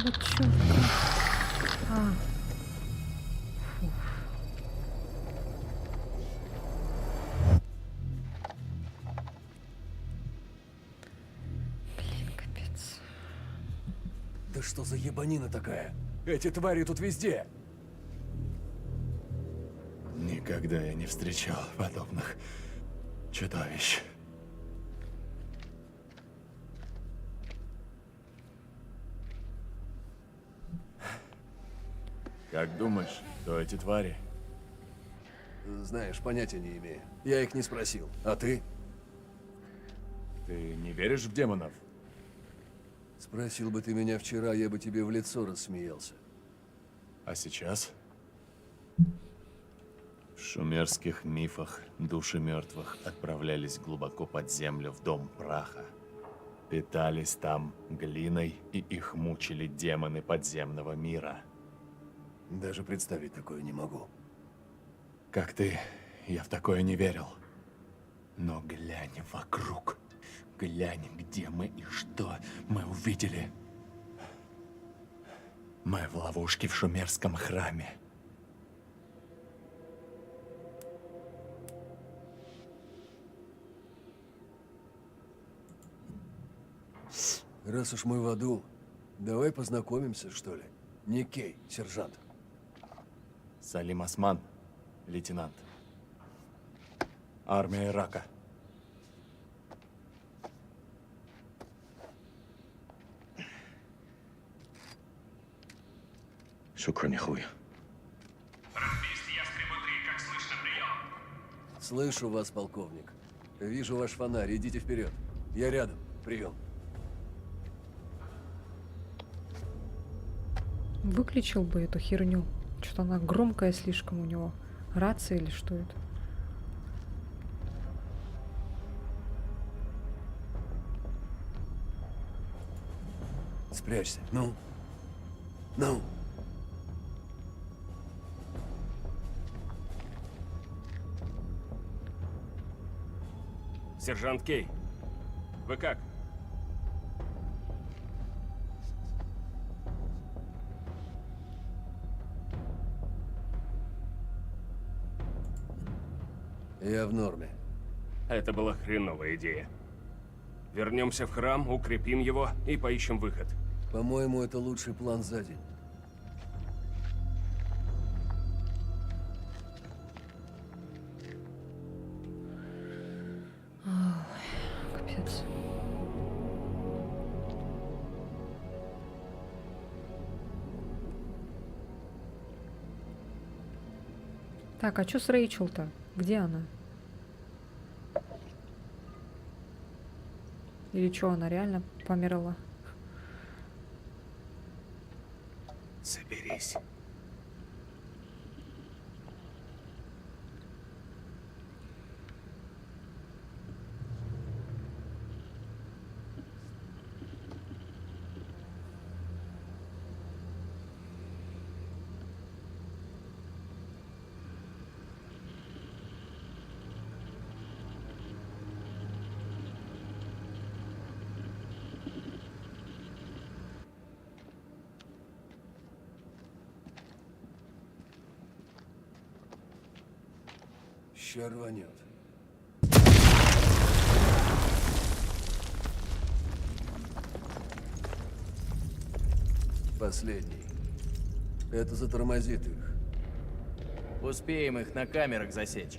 Speaker 1: Ну чё? А. Фух. Блин, капец.
Speaker 11: Да что за ебанина такая? Эти твари тут везде.
Speaker 6: Никогда я не встречал подобных чудовищ. Как думаешь, кто эти твари?
Speaker 11: Знаешь, понятия не имею. Я их не спросил. А ты?
Speaker 6: Ты не веришь в демонов?
Speaker 11: Спросил бы ты меня вчера, я бы тебе в лицо рассмеялся.
Speaker 6: А сейчас? В шумерских мифах души мертвых отправлялись глубоко под землю в дом праха. Питались там глиной, и их мучили демоны подземного мира.
Speaker 11: Даже представить такое не могу.
Speaker 6: Как ты, я в такое не верил. Но глянь вокруг. Глянь, где мы и что мы увидели. Мы в ловушке в шумерском храме.
Speaker 11: Раз уж мы в аду, давай познакомимся, что ли? Никей, сержант.
Speaker 6: Салим Осман, лейтенант. Армия Ирака.
Speaker 17: شكرا يا اخويا.
Speaker 11: Слышу вас, полковник. Вижу ваш фонарь, идите вперед. Я рядом. Прием.
Speaker 1: Выключил бы эту херню. Что-то она громкая слишком у него. Рация или что это?
Speaker 11: Спрячься. Ну? Ну?
Speaker 8: Сержант Кей, вы как?
Speaker 11: Я в норме.
Speaker 8: Это была хреновая идея. Вернемся в храм, укрепим его и поищем выход.
Speaker 11: По-моему, это лучший план за день.
Speaker 1: Капец. Так, а что с Рэйчел-то? Где она? Или что, она реально померла?
Speaker 2: Соберись.
Speaker 11: Ща рванет. Последний. Это затормозит их.
Speaker 2: Успеем их на камерах засечь.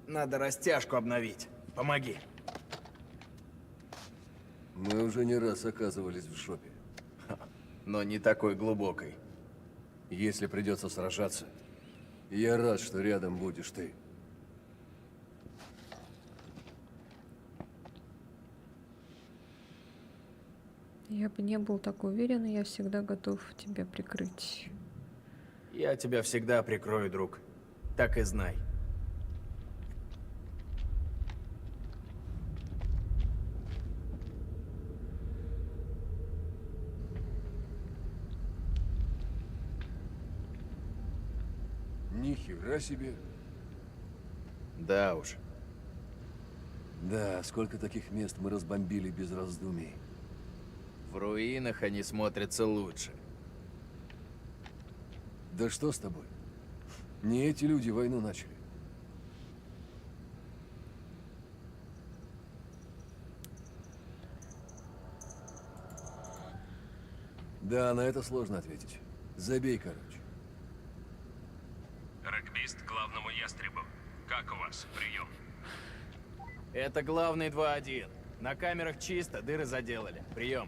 Speaker 2: Надо растяжку обновить. Помоги.
Speaker 11: Мы уже не раз оказывались в жопе.
Speaker 2: Но не такой глубокой.
Speaker 11: Если придется сражаться, я рад, что рядом будешь ты.
Speaker 1: Я бы не был так уверен, и я всегда готов тебя прикрыть.
Speaker 2: Я тебя всегда прикрою, друг. Так и знай.
Speaker 11: Ни хера себе.
Speaker 2: Да уж.
Speaker 11: Да, сколько таких мест мы разбомбили без раздумий.
Speaker 2: В руинах они смотрятся лучше.
Speaker 11: Да что с тобой? Не эти люди войну начали. Да, на это сложно ответить. Забей, короче.
Speaker 8: Регбист к главному ястребу. Как у вас? Прием.
Speaker 2: Это главный 2-1. На камерах чисто, дыры заделали. Прием.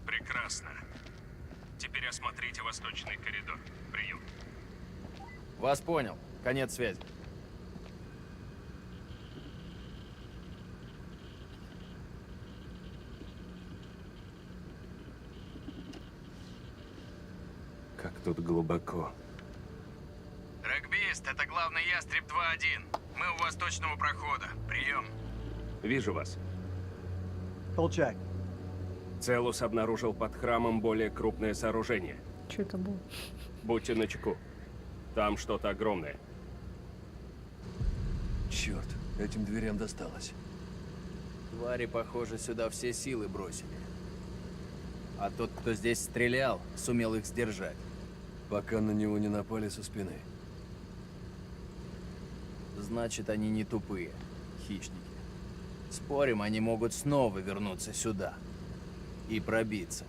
Speaker 8: Прекрасно. Теперь осмотрите восточный коридор. Прием.
Speaker 2: Вас понял. Конец связи.
Speaker 6: Как тут глубоко.
Speaker 2: Регбист, это главный ястреб 2-1. Мы у восточного прохода. Прием.
Speaker 8: Вижу вас.
Speaker 17: Колчак.
Speaker 8: Целус обнаружил под храмом более крупное сооружение.
Speaker 1: Что это было?
Speaker 8: Будьте начеку. Там что-то огромное.
Speaker 11: Черт, этим дверям досталось.
Speaker 2: Твари, похоже, сюда все силы бросили. А тот, кто здесь стрелял, сумел их сдержать.
Speaker 11: Пока на него не напали со спины.
Speaker 2: Значит, они не тупые. Хищники. Спорим, они могут снова вернуться сюда. И пробиться.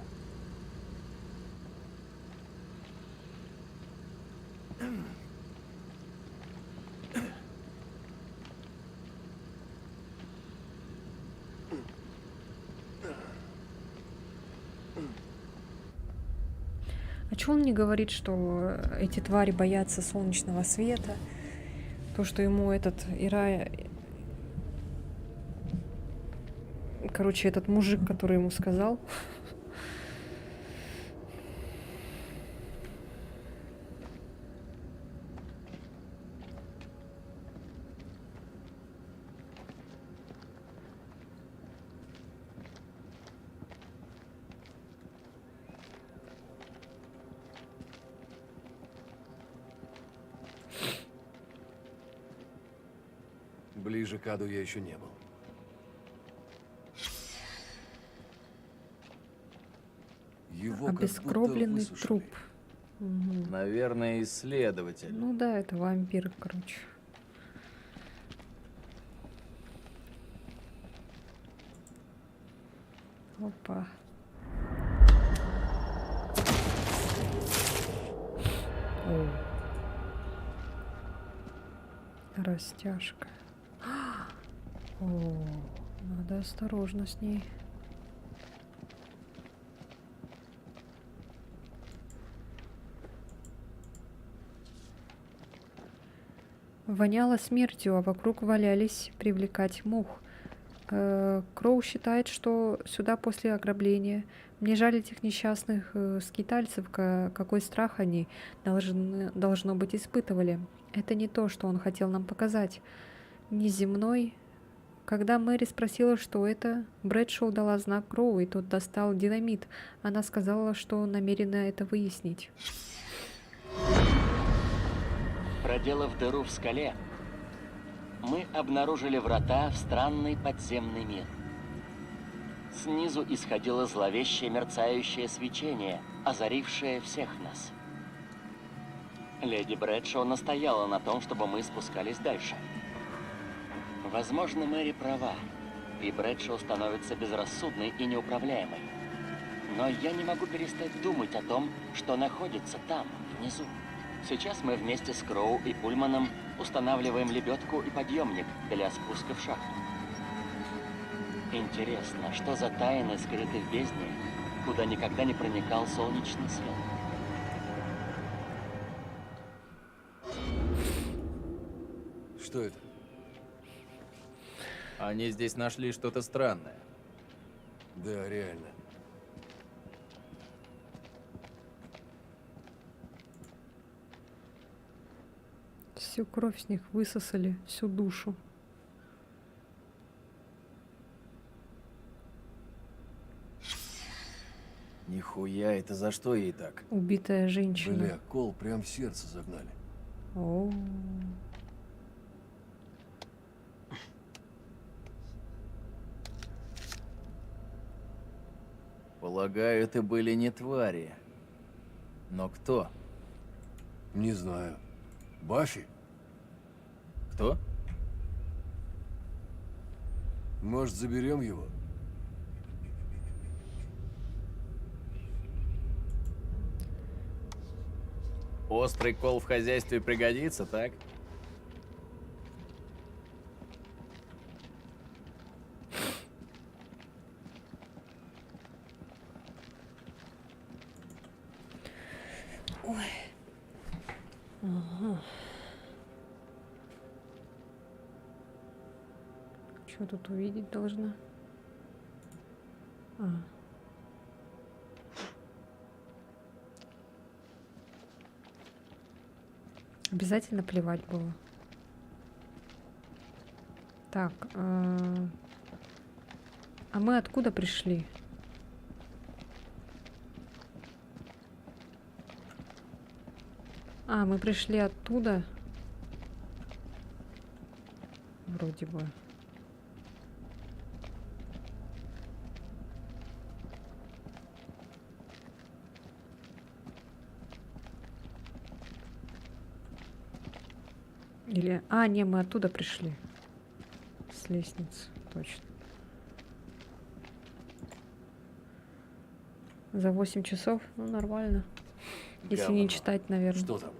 Speaker 1: А чё он не говорит, что эти твари боятся солнечного света? То, что ему этот Ира... Короче, этот мужик, который ему сказал...
Speaker 11: Ближе к аду я еще не был. Его как будто
Speaker 1: Обескровленный
Speaker 11: высушили.
Speaker 1: труп. Мгм.
Speaker 18: Наверное, исследователь.
Speaker 1: Ну да, это вампир, короче. Опа. О. Растяжка. О, надо осторожно с ней. Воняло смертью, а вокруг валялись привлекать мух. Кроу считает, что сюда после ограбления. Мне жаль этих несчастных скитальцев, какой страх они должно быть испытывали. Это не то, что он хотел нам показать. Неземной. Когда Мэри спросила, что это, Брэдшоу дала знак Кроу, и тот достал динамит. Она сказала, что намерена это выяснить.
Speaker 15: Проделав дыру в скале, мы обнаружили врата в странный подземный мир. Снизу исходило зловещее мерцающее свечение, озарившее всех нас. Леди Брэдшоу настояла на том, чтобы мы спускались дальше. Возможно, Мэри права, и Брэдшоу становится безрассудной и неуправляемой. Но я не могу перестать думать о том, что находится там, внизу. Сейчас мы вместе с Кроу и Пульманом устанавливаем лебедку и подъемник для спуска в шахту. Интересно, что за тайны скрыты в бездне, куда никогда не проникал солнечный свет?
Speaker 11: Что это?
Speaker 18: Они здесь нашли что-то странное.
Speaker 11: Да, реально.
Speaker 1: Всю кровь с них высосали, всю душу.
Speaker 18: Нихуя, это за что ей так?
Speaker 1: Убитая женщина.
Speaker 11: Бля, кол прям в сердце загнали.
Speaker 1: О.
Speaker 18: Полагаю, это были не твари. Но кто?
Speaker 11: Не знаю. Баффи?
Speaker 18: Кто?
Speaker 11: Может, заберем его?
Speaker 18: Острый кол в хозяйстве пригодится, так?
Speaker 1: Ой. Ага. Что тут увидеть должна? А. Обязательно плевать было. Так. А мы откуда пришли? А, мы пришли оттуда. Вроде бы. Или... А, не, мы оттуда пришли. С лестницы, точно. За 8 часов? Ну, нормально. Если не
Speaker 11: Говно.
Speaker 1: читать, наверное.
Speaker 11: Что там?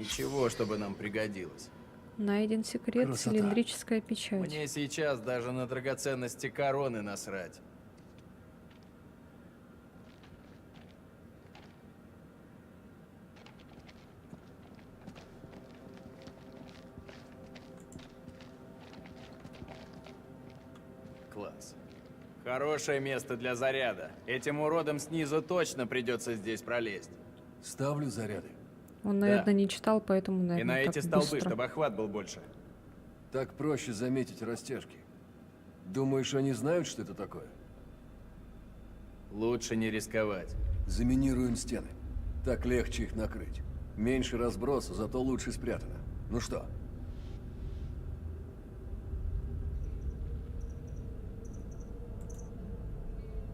Speaker 11: Ничего, чтобы нам пригодилось.
Speaker 1: Найден секрет,
Speaker 11: Красота.
Speaker 1: цилиндрическая печать.
Speaker 11: Мне сейчас даже на драгоценности короны насрать. Класс. Хорошее место для заряда. Этим уродам снизу точно придется здесь пролезть.
Speaker 18: Ставлю заряды.
Speaker 1: Он, наверное, не читал, поэтому,
Speaker 11: И
Speaker 1: наверное,
Speaker 11: на
Speaker 1: так
Speaker 11: эти столбы,
Speaker 1: быстро.
Speaker 11: чтобы охват был больше.
Speaker 18: Так проще заметить растяжки. Думаешь, они знают, что это такое?
Speaker 11: Лучше не рисковать.
Speaker 18: Заминируем стены. Так легче их накрыть. Меньше разброса, зато лучше спрятано. Ну что?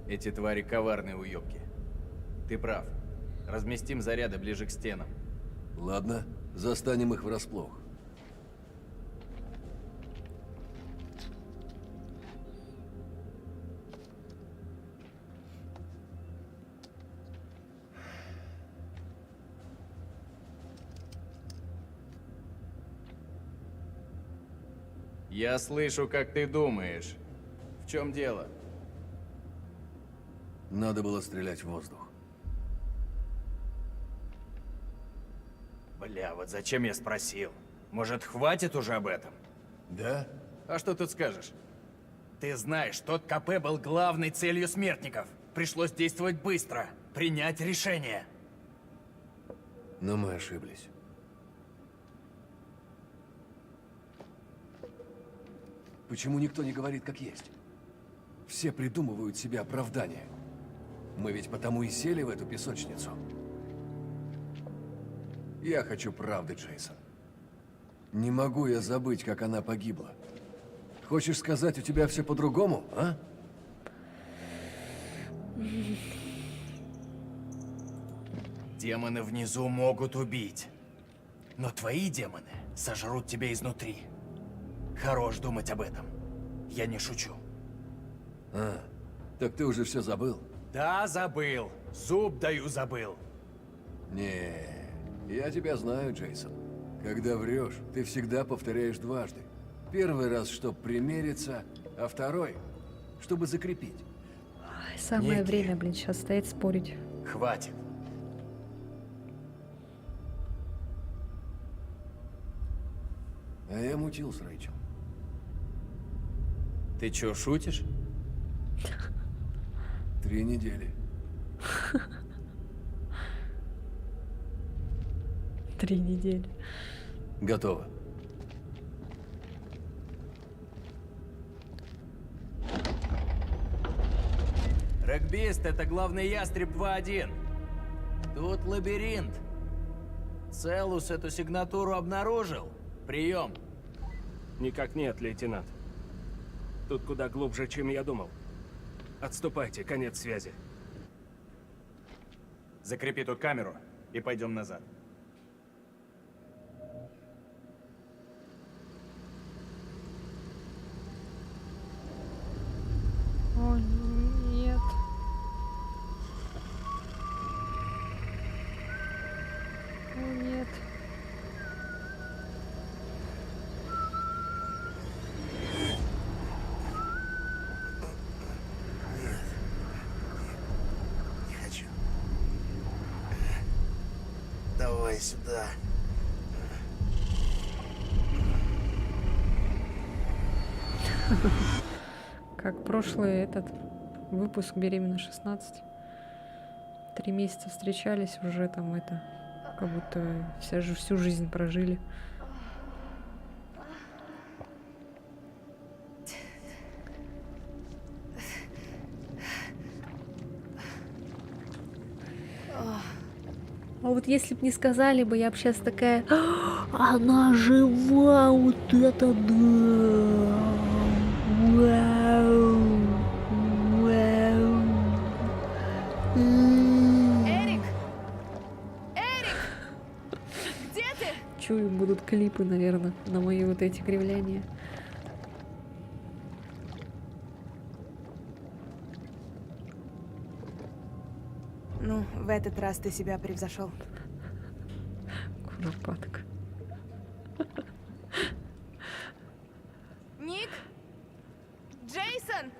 Speaker 11: Эти твари коварные уёбки. Ты прав. Разместим заряды ближе к стенам.
Speaker 18: Ладно, застанем их врасплох.
Speaker 11: Я слышу, как ты думаешь. В чем дело?
Speaker 18: Надо было стрелять в воздух.
Speaker 11: Бля, вот зачем я спросил? Может, хватит уже об этом?
Speaker 18: Да?
Speaker 11: А что тут скажешь? Ты знаешь, тот КП был главной целью смертников. Пришлось действовать быстро, принять решение.
Speaker 18: Но мы ошиблись. Почему никто не говорит, как есть? Все придумывают себе оправдания. Мы ведь потому и сели в эту песочницу. Я хочу правды, Джейсон. Не могу я забыть, как она погибла. Хочешь сказать, у тебя все по-другому, а?
Speaker 2: Демоны внизу могут убить. Но твои демоны сожрут тебя изнутри. Хорош думать об этом. Я не шучу.
Speaker 18: А, так ты уже все забыл?
Speaker 2: Да, забыл. Зуб даю, забыл.
Speaker 18: Не, я тебя знаю, Джейсон. Когда врешь, ты всегда повторяешь дважды. Первый раз, чтобы примериться, а второй, чтобы закрепить.
Speaker 1: Ай, самое
Speaker 2: Ники.
Speaker 1: время, блин, сейчас стоять спорить.
Speaker 2: Хватит.
Speaker 18: А я мутил с Рэйчел.
Speaker 11: Ты чё, шутишь?
Speaker 18: 3 недели.
Speaker 1: 3 недели.
Speaker 18: Готово.
Speaker 2: Регбист — это главный ястреб 2-1. Тут лабиринт. Целус эту сигнатуру обнаружил. Прием.
Speaker 8: Никак нет, лейтенант. Тут куда глубже, чем я думал. Отступайте, конец связи.
Speaker 2: Закрепи тут камеру и пойдем назад.
Speaker 1: О, нет. О, нет.
Speaker 12: Не хочу. Давай сюда.
Speaker 1: Как прошлый этот выпуск «Беременна 16». 3 месяца встречались, уже там это, как будто всю жизнь прожили. А вот если бы не сказали бы, я бы сейчас такая: она жива, вот это да! Вау! Вау!
Speaker 10: Эрик! Эрик! Где ты?
Speaker 1: Чую, будут клипы, наверное, на мои вот эти кривляния.
Speaker 10: Ну, в этот раз ты себя превзошел.
Speaker 1: Куропатка.
Speaker 10: Ник? Джейсон!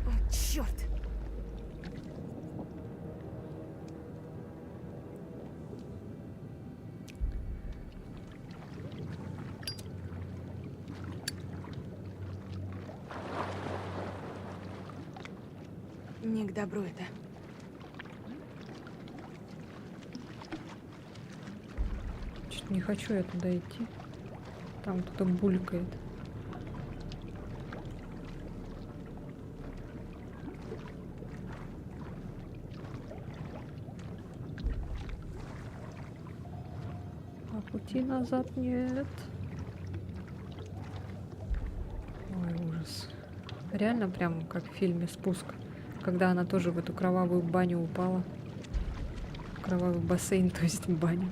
Speaker 10: О, черт! Не к добру это.
Speaker 1: Чуть не хочу я туда идти. Там кто-то булькает. А пути назад нет. Ой, ужас. Реально прям как в фильме «Спуск», когда она тоже в эту кровавую баню упала. Кровавый бассейн, то есть баню.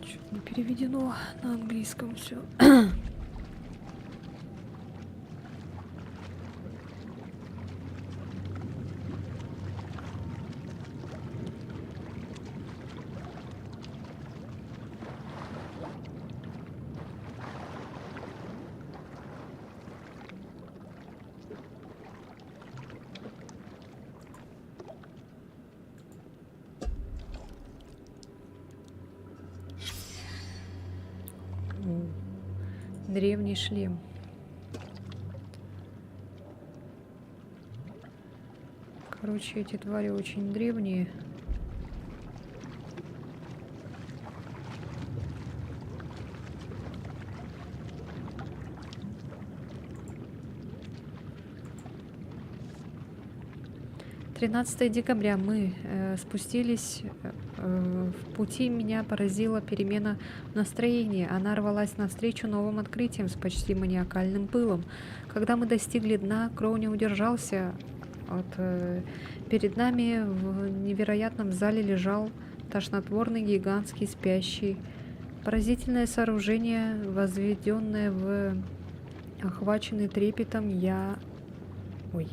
Speaker 1: Чё-то не переведено на английском все. Древний шлем. Короче, эти твари очень древние. «13 декабря мы спустились в пути. Меня поразила перемена настроения. Она рвалась навстречу новым открытиям с почти маниакальным пылом. Когда мы достигли дна, Кроу не удержался. Перед нами в невероятном зале лежал тошнотворный гигантский спящий. Поразительное сооружение, возведенное в охваченный трепетом Ой.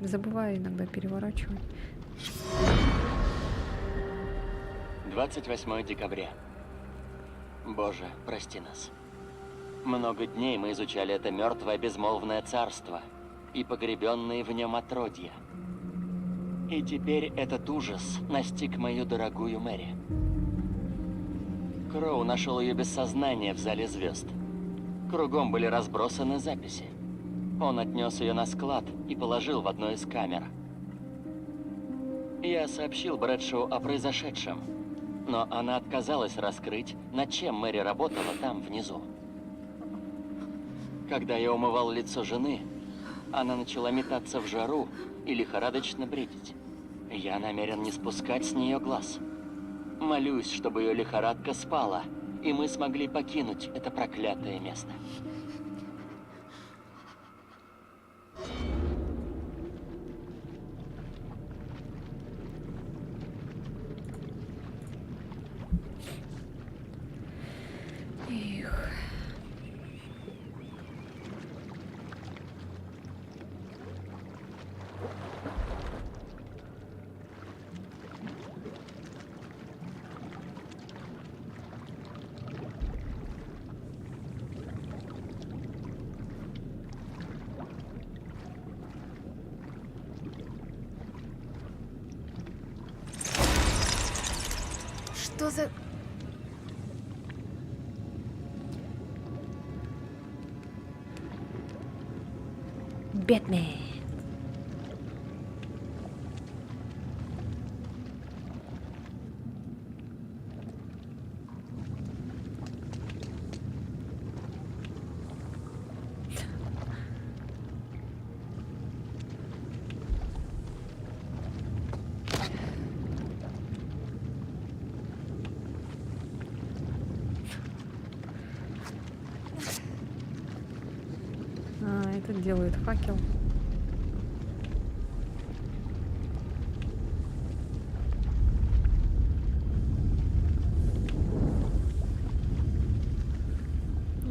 Speaker 1: Забываю иногда переворачивать.
Speaker 15: 28 декабря. Боже, прости нас. Много дней мы изучали это мертвое безмолвное царство и погребенные в нем отродья. И теперь этот ужас настиг мою дорогую Мэри. Кроу нашел ее без сознания в зале звезд. Кругом были разбросаны записи. Он отнес ее на склад и положил в одну из камер. Я сообщил Брэдшоу о произошедшем, но она отказалась раскрыть, над чем Мэри работала там, внизу. Когда я умывал лицо жены, она начала метаться в жару и лихорадочно бредить. Я намерен не спускать с нее глаз. Молюсь, чтобы ее лихорадка спала, и мы смогли покинуть это проклятое место.
Speaker 10: Что за...
Speaker 1: Бэтмен. этот делает факел.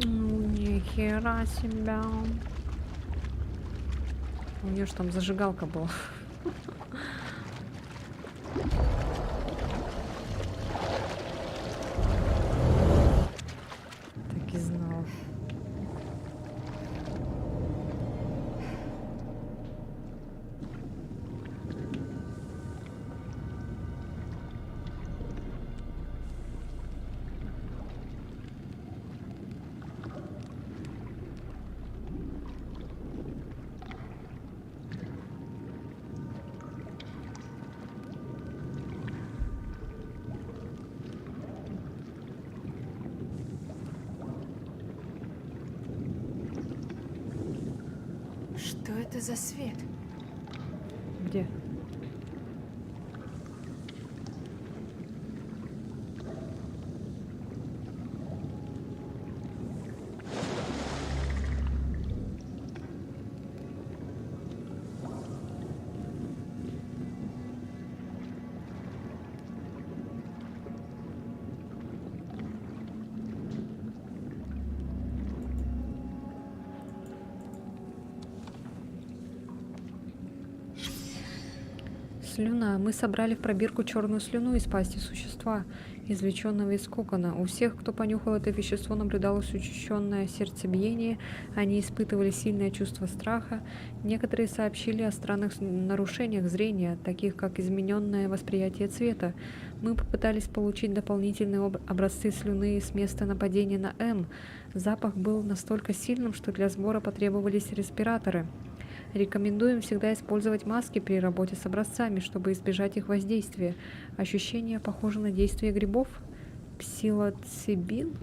Speaker 1: Ну, ни хера себя. У нее же там зажигалка была. Так и знала.
Speaker 10: Что это за свет?
Speaker 1: Где? Слюна. Мы собрали в пробирку черную слюну из пасти существа, извлеченного из кокона. У всех, кто понюхал это вещество, наблюдалось учащенное сердцебиение, они испытывали сильное чувство страха. Некоторые сообщили о странных нарушениях зрения, таких как измененное восприятие цвета. Мы попытались получить дополнительные образцы слюны с места нападения на М. Запах был настолько сильным, что для сбора потребовались респираторы. Рекомендуем всегда использовать маски при работе с образцами, чтобы избежать их воздействия. Ощущения похожи на действие грибов. Псилоцибин?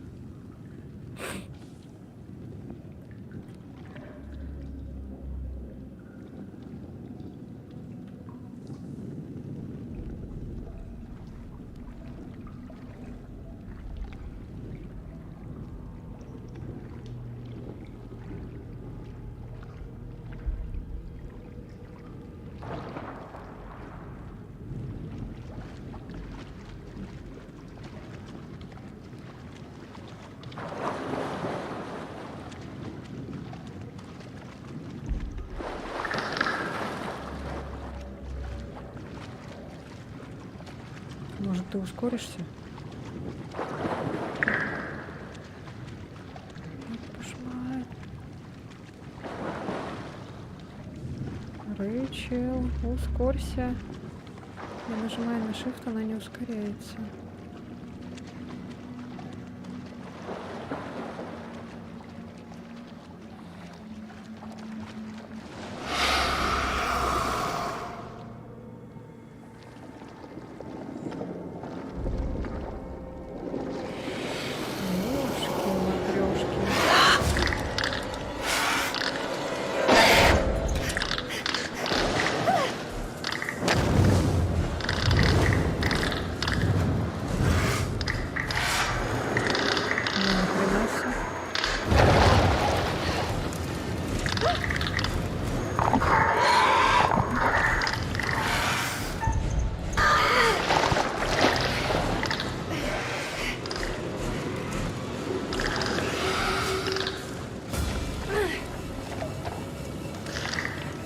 Speaker 1: Может, ты ускоришься? Пошла. Рэйчел, ускорься. Я нажимаю на Shift, она не ускоряется.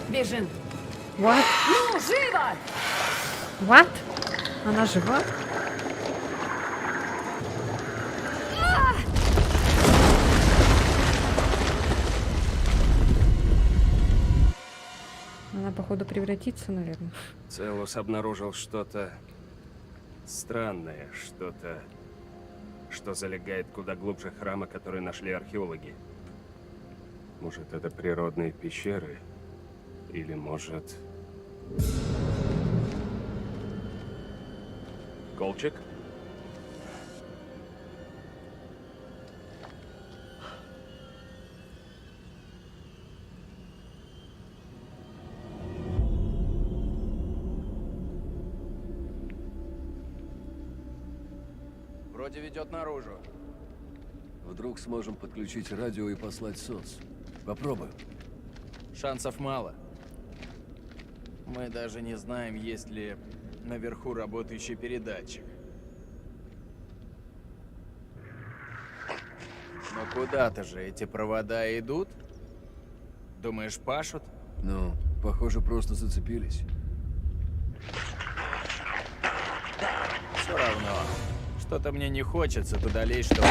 Speaker 9: Бежим.
Speaker 1: What?
Speaker 9: Ну, живо!
Speaker 1: What? Она жива? Она, походу, превратится, наверное.
Speaker 8: Целус обнаружил что-то странное, что-то, что залегает куда глубже храма, который нашли археологи. Может, это природные пещеры? Или, может... Колчик?
Speaker 11: Вроде ведет наружу. Вдруг сможем подключить радио и послать СОС. Попробуем.
Speaker 2: Шансов мало. Мы даже не знаем, есть ли наверху работающий передатчик. Но куда-то же эти провода идут? Думаешь, пашут?
Speaker 11: Ну, похоже, просто зацепились.
Speaker 2: Все равно. Что-то мне не хочется туда лезть, чтобы...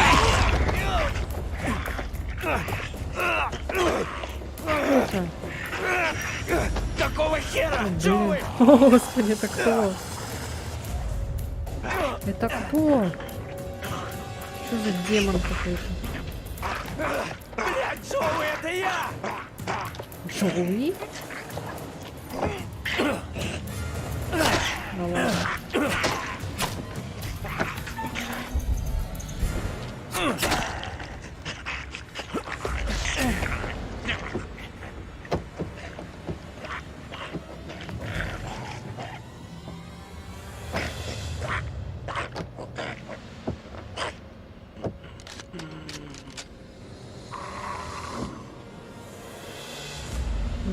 Speaker 2: Какого хера? Чё вы?
Speaker 1: О, Господи, это кто? Это кто? Что за демон какой-то?
Speaker 2: Блядь, Джоуи, это я!
Speaker 1: Джоуи? Ну ладно.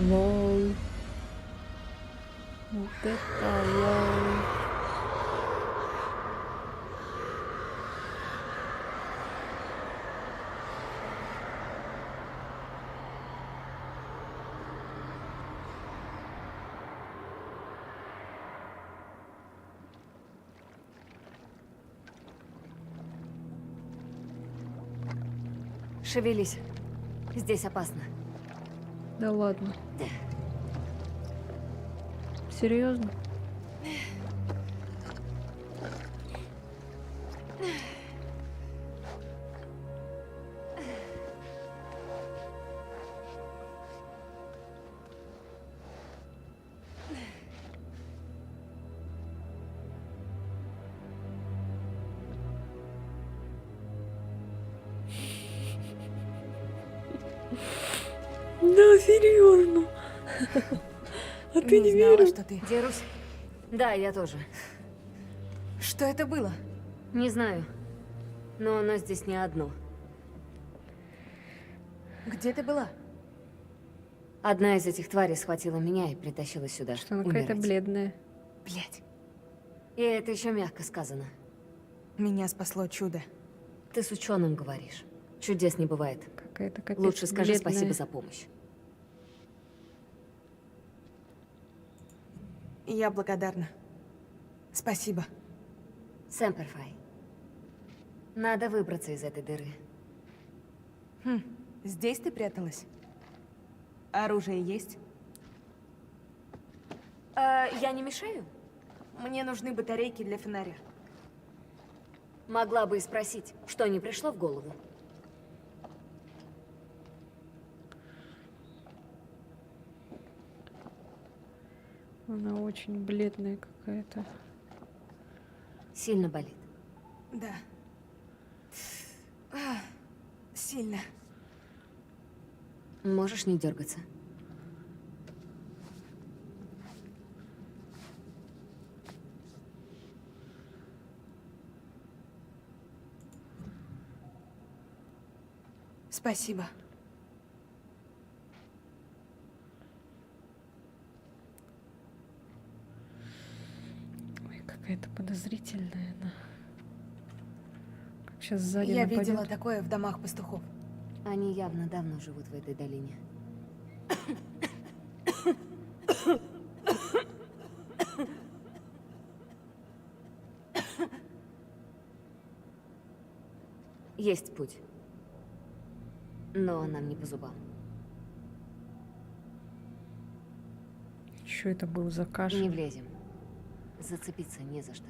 Speaker 1: Лол. Вот это лол.
Speaker 9: Шевелись. Здесь опасно.
Speaker 1: Да ладно. Серьезно? Да, серьезно. А ты не
Speaker 10: знала,
Speaker 1: веришь?
Speaker 10: что ты...
Speaker 9: Дерусь? Да, я тоже.
Speaker 10: Что это было?
Speaker 9: Не знаю. Но оно здесь не одно.
Speaker 10: Где ты была?
Speaker 9: Одна из этих тварей схватила меня и притащила сюда.
Speaker 1: Что она какая-то
Speaker 9: умирать.
Speaker 1: бледная.
Speaker 10: Блять.
Speaker 9: И это еще мягко сказано.
Speaker 10: Меня спасло чудо.
Speaker 9: Ты с ученым говоришь. Чудес не бывает.
Speaker 1: Какая-то капец
Speaker 9: Лучше скажи
Speaker 1: бледная.
Speaker 9: спасибо за помощь.
Speaker 10: Я благодарна. Спасибо.
Speaker 9: Сэмперфай. Надо выбраться из этой дыры.
Speaker 10: Хм, здесь ты пряталась? Оружие есть?
Speaker 9: Я не мешаю?
Speaker 10: Мне нужны батарейки для фонаря.
Speaker 9: Могла бы и спросить, что не пришло в голову.
Speaker 1: Она очень бледная какая-то.
Speaker 9: Сильно болит.
Speaker 10: Да. Сильно.
Speaker 9: Можешь не дергаться.
Speaker 10: Спасибо.
Speaker 1: Ой, какая-то подозрительная она. Как сейчас сзади
Speaker 10: Я
Speaker 1: нападет.
Speaker 10: видела такое в домах пастухов.
Speaker 9: Они явно давно живут в этой долине. Есть путь. Но нам не по зубам.
Speaker 1: Что это был за кашель?
Speaker 9: Не влезем. Зацепиться не за что.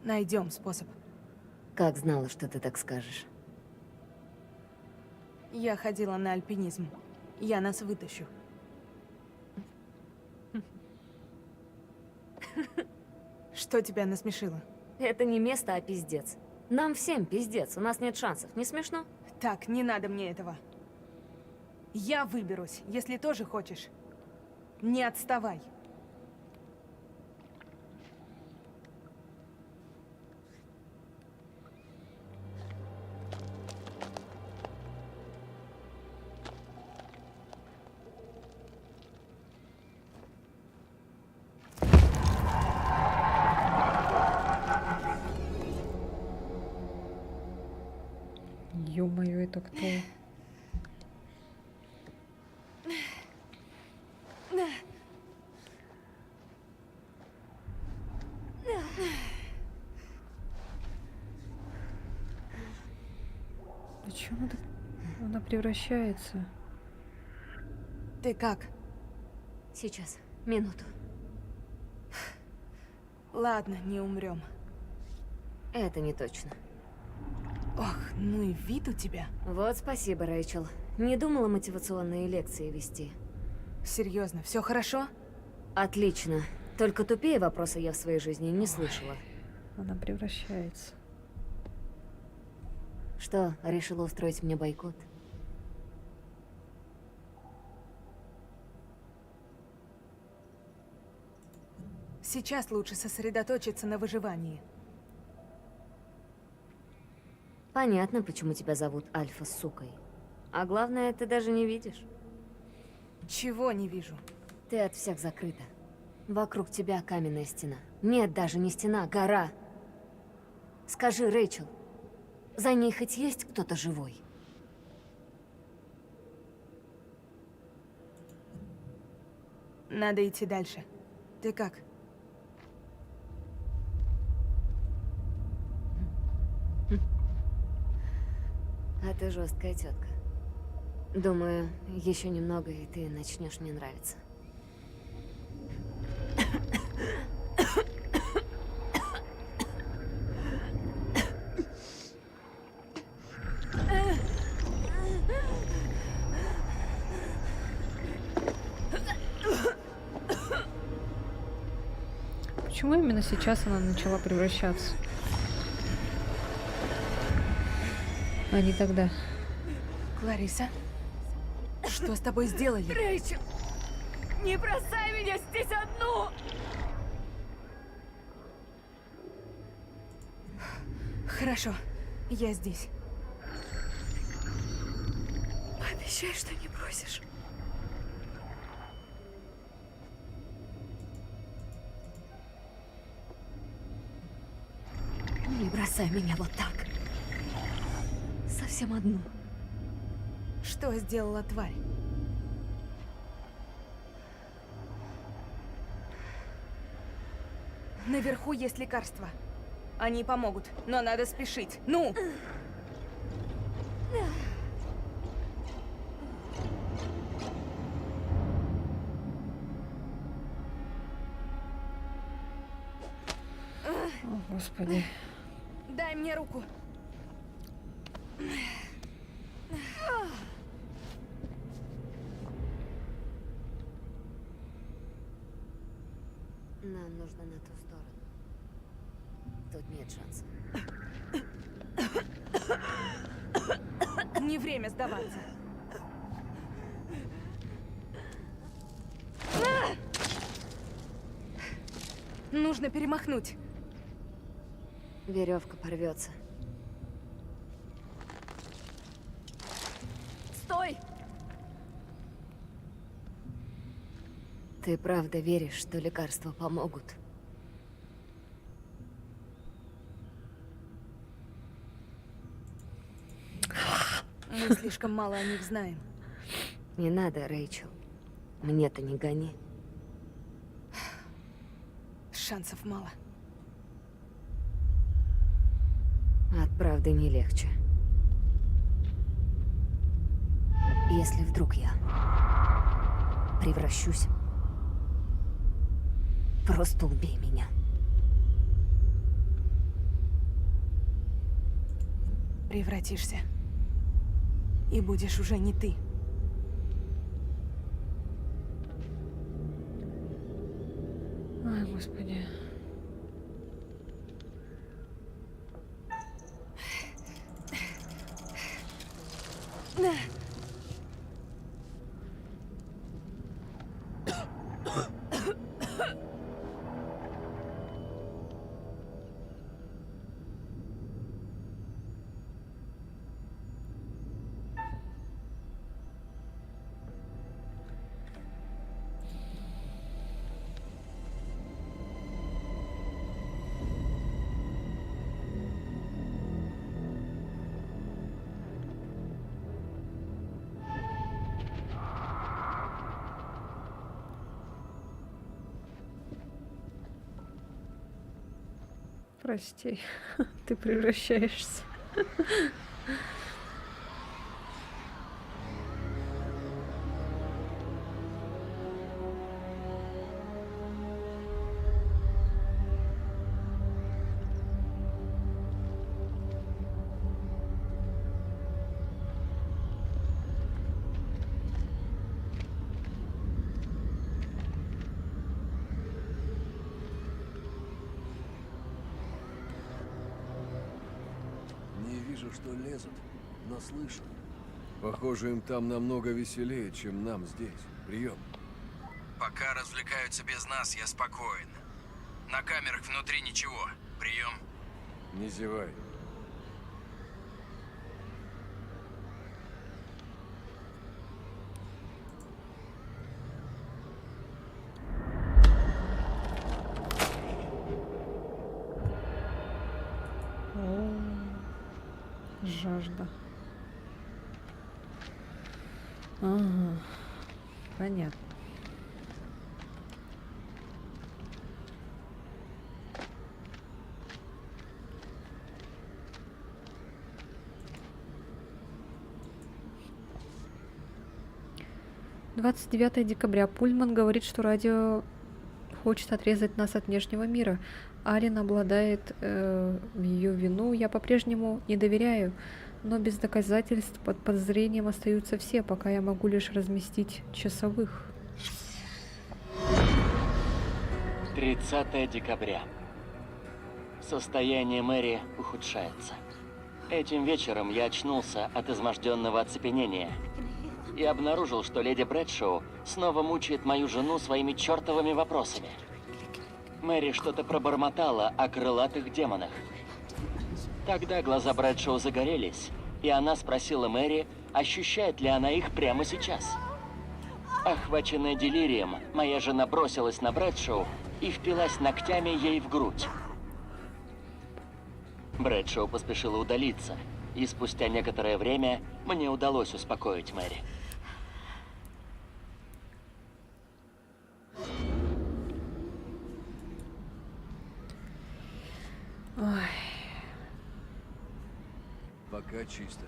Speaker 10: Найдем способ.
Speaker 9: Как знала, что ты так скажешь.
Speaker 10: Я ходила на альпинизм. Я нас вытащу. Что тебя насмешило?
Speaker 9: Это не место, а пиздец. Нам всем пиздец, у нас нет шансов. Не смешно?
Speaker 10: Так, не надо мне этого. Я выберусь, если тоже хочешь. Не отставай.
Speaker 1: как-то... Почему она, она превращается?
Speaker 10: Ты как?
Speaker 9: Сейчас, минуту.
Speaker 10: Ладно, не умрем.
Speaker 9: Это не точно.
Speaker 10: Ох, ну и вид у тебя.
Speaker 9: Вот спасибо, Рэйчел. Не думала мотивационные лекции вести.
Speaker 10: Серьезно, все хорошо?
Speaker 9: Отлично. Только тупее вопроса я в своей жизни не слышала.
Speaker 1: Она превращается.
Speaker 9: Что, решила устроить мне бойкот?
Speaker 10: Сейчас лучше сосредоточиться на выживании.
Speaker 9: Понятно, почему тебя зовут Альфа с сукой. А главное, ты даже не видишь.
Speaker 10: Чего не вижу?
Speaker 9: Ты от всех закрыта. Вокруг тебя каменная стена. Нет, даже не стена, гора. Скажи, Рэйчел, за ней хоть есть кто-то живой?
Speaker 10: Надо идти дальше. Ты как?
Speaker 9: А ты жесткая тетка. Думаю, еще немного, и ты начнешь мне нравиться.
Speaker 1: Почему именно сейчас она начала превращаться? А не тогда.
Speaker 10: Клариса? Что с тобой сделали?
Speaker 9: Рэйчел, не бросай меня здесь одну!
Speaker 10: Хорошо, я здесь.
Speaker 9: Пообещай, что не бросишь. Не бросай меня вот так. Совсем одну.
Speaker 10: Что сделала тварь? Наверху есть лекарства. Они помогут, но надо спешить. Ну!
Speaker 1: О, Господи.
Speaker 10: Дай мне руку.
Speaker 9: Нам нужно на ту сторону. Тут нет шансов.
Speaker 10: Не время сдаваться. Нужно перемахнуть.
Speaker 9: Веревка порвется.
Speaker 10: Стой!
Speaker 9: Ты правда веришь, что лекарства помогут?
Speaker 10: Мы слишком мало о них знаем.
Speaker 9: Не надо, Рэйчел. Мне-то не гони.
Speaker 10: Шансов мало.
Speaker 9: От правды не легче. Если вдруг я превращусь, просто убей меня.
Speaker 10: Превратишься. И будешь уже не ты.
Speaker 1: Ой, Господи. Прости, ты превращаешься.
Speaker 18: Не вижу, что лезут, но слышу. Похоже, им там намного веселее, чем нам здесь. Прием.
Speaker 2: Пока развлекаются без нас, я спокоен. На камерах внутри ничего. Прием.
Speaker 18: Не зевай.
Speaker 1: О, жажда. Ага, понятно. «29 декабря. Пульман говорит, что радио хочет отрезать нас от внешнего мира. Ален обладает в ее вину. Я по-прежнему не доверяю, но без доказательств под подозрением остаются все, пока я могу лишь разместить часовых».
Speaker 15: 30 декабря. Состояние Мэри ухудшается. Этим вечером я очнулся от изможденного оцепенения и обнаружил, что леди Брэдшоу снова мучает мою жену своими чертовыми вопросами. Мэри что-то пробормотала о крылатых демонах. Тогда глаза Брэдшоу загорелись, и она спросила Мэри, ощущает ли она их прямо сейчас. Охваченная делирием, моя жена бросилась на Брэдшоу и впилась ногтями ей в грудь. Брэдшоу поспешила удалиться, и спустя некоторое время мне удалось успокоить Мэри.
Speaker 1: Ой.
Speaker 18: Пока чисто.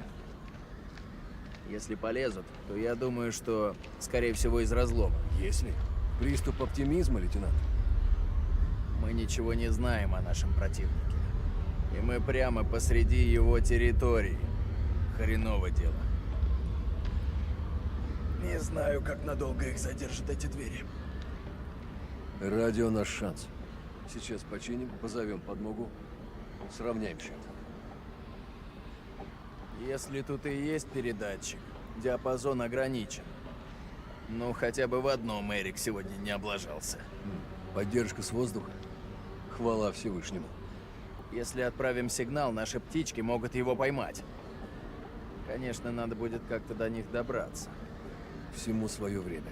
Speaker 2: Если полезут, то я думаю, что, скорее всего, из разлома.
Speaker 18: Если? Приступ оптимизма, лейтенант?
Speaker 2: Мы ничего не знаем о нашем противнике. И мы прямо посреди его территории. Хреново дело. Не знаю, как надолго их задержат эти двери.
Speaker 18: Радио наш шанс. Сейчас починим, позовем подмогу, сравняем счет.
Speaker 2: Если тут и есть передатчик, диапазон ограничен. Ну, хотя бы в одном Эрик сегодня не облажался.
Speaker 18: Поддержка с воздуха. Хвала Всевышнему.
Speaker 2: Если отправим сигнал, наши птички могут его поймать. Конечно, надо будет как-то до них добраться.
Speaker 18: Всему свое время.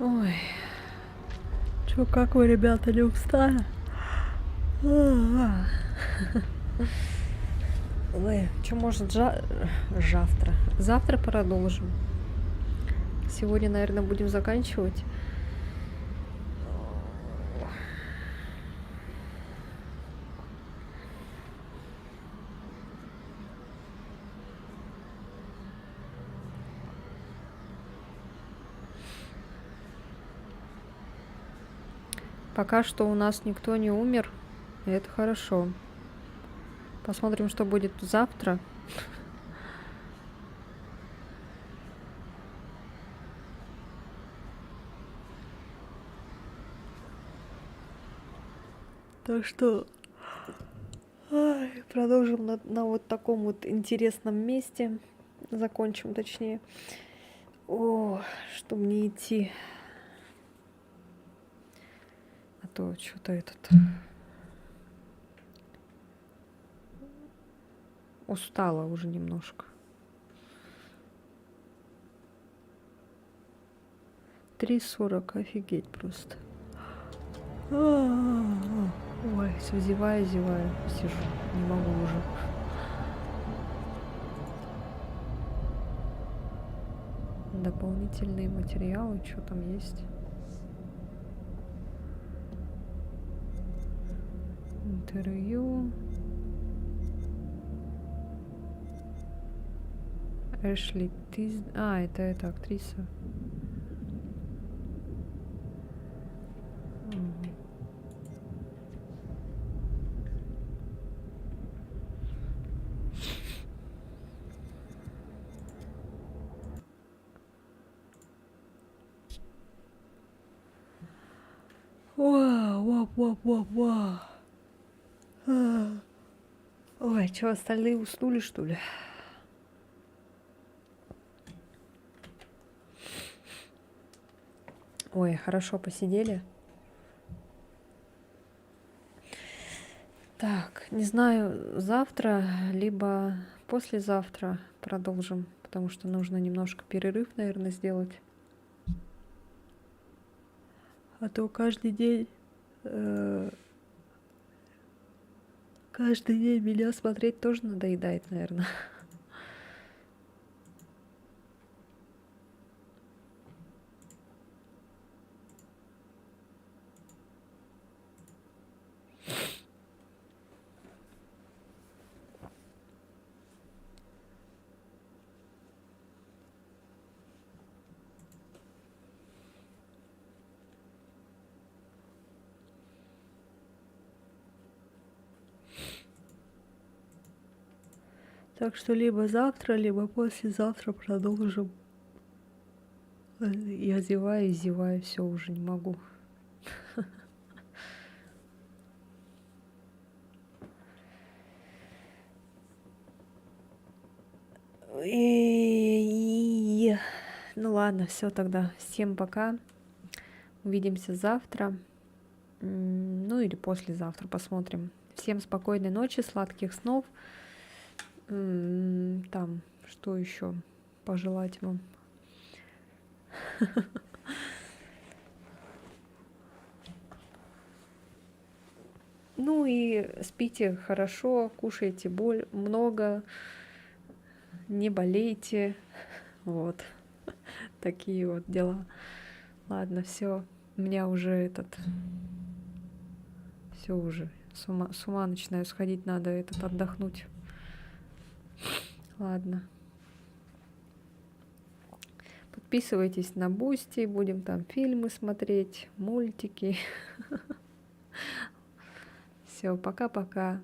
Speaker 1: Ой. Чё, как вы, ребята, не устали? Ой, чё, может, завтра? Завтра продолжим. Сегодня, наверное, будем заканчивать. Пока что у нас никто не умер, и это хорошо. Посмотрим, что будет завтра. Так что продолжим на вот таком вот интересном месте. Закончим, точнее. О, чтобы не идти. А то что-то этот... Устала уже немножко. 3:40, офигеть просто. Ой, все зеваю, сижу, не могу уже. Дополнительные материалы, что там есть? интервью. Эшли Тиз... А, это эта актриса. Мгм. Вау, вау, вау, вау. Ой, что, остальные уснули, что ли? Ой, хорошо посидели. Так, не знаю, завтра, либо послезавтра продолжим, потому что нужно немножко перерыв, наверное, сделать. А то каждый день меня смотреть тоже надоедает, наверное. Так что либо завтра, либо послезавтра продолжим. Я зеваю, все, уже не могу. Ну ладно, все тогда. Всем пока. Увидимся завтра. Ну или послезавтра, посмотрим. Всем спокойной ночи, сладких снов. Там, что еще пожелать вам? Ну и спите хорошо, кушайте много, не болейте. Вот. Такие вот дела. Ладно, все. У меня уже все уже. С ума начинаю сходить, надо отдохнуть. Ладно. Подписывайтесь на Бусти, будем там фильмы смотреть, мультики. Все, пока-пока.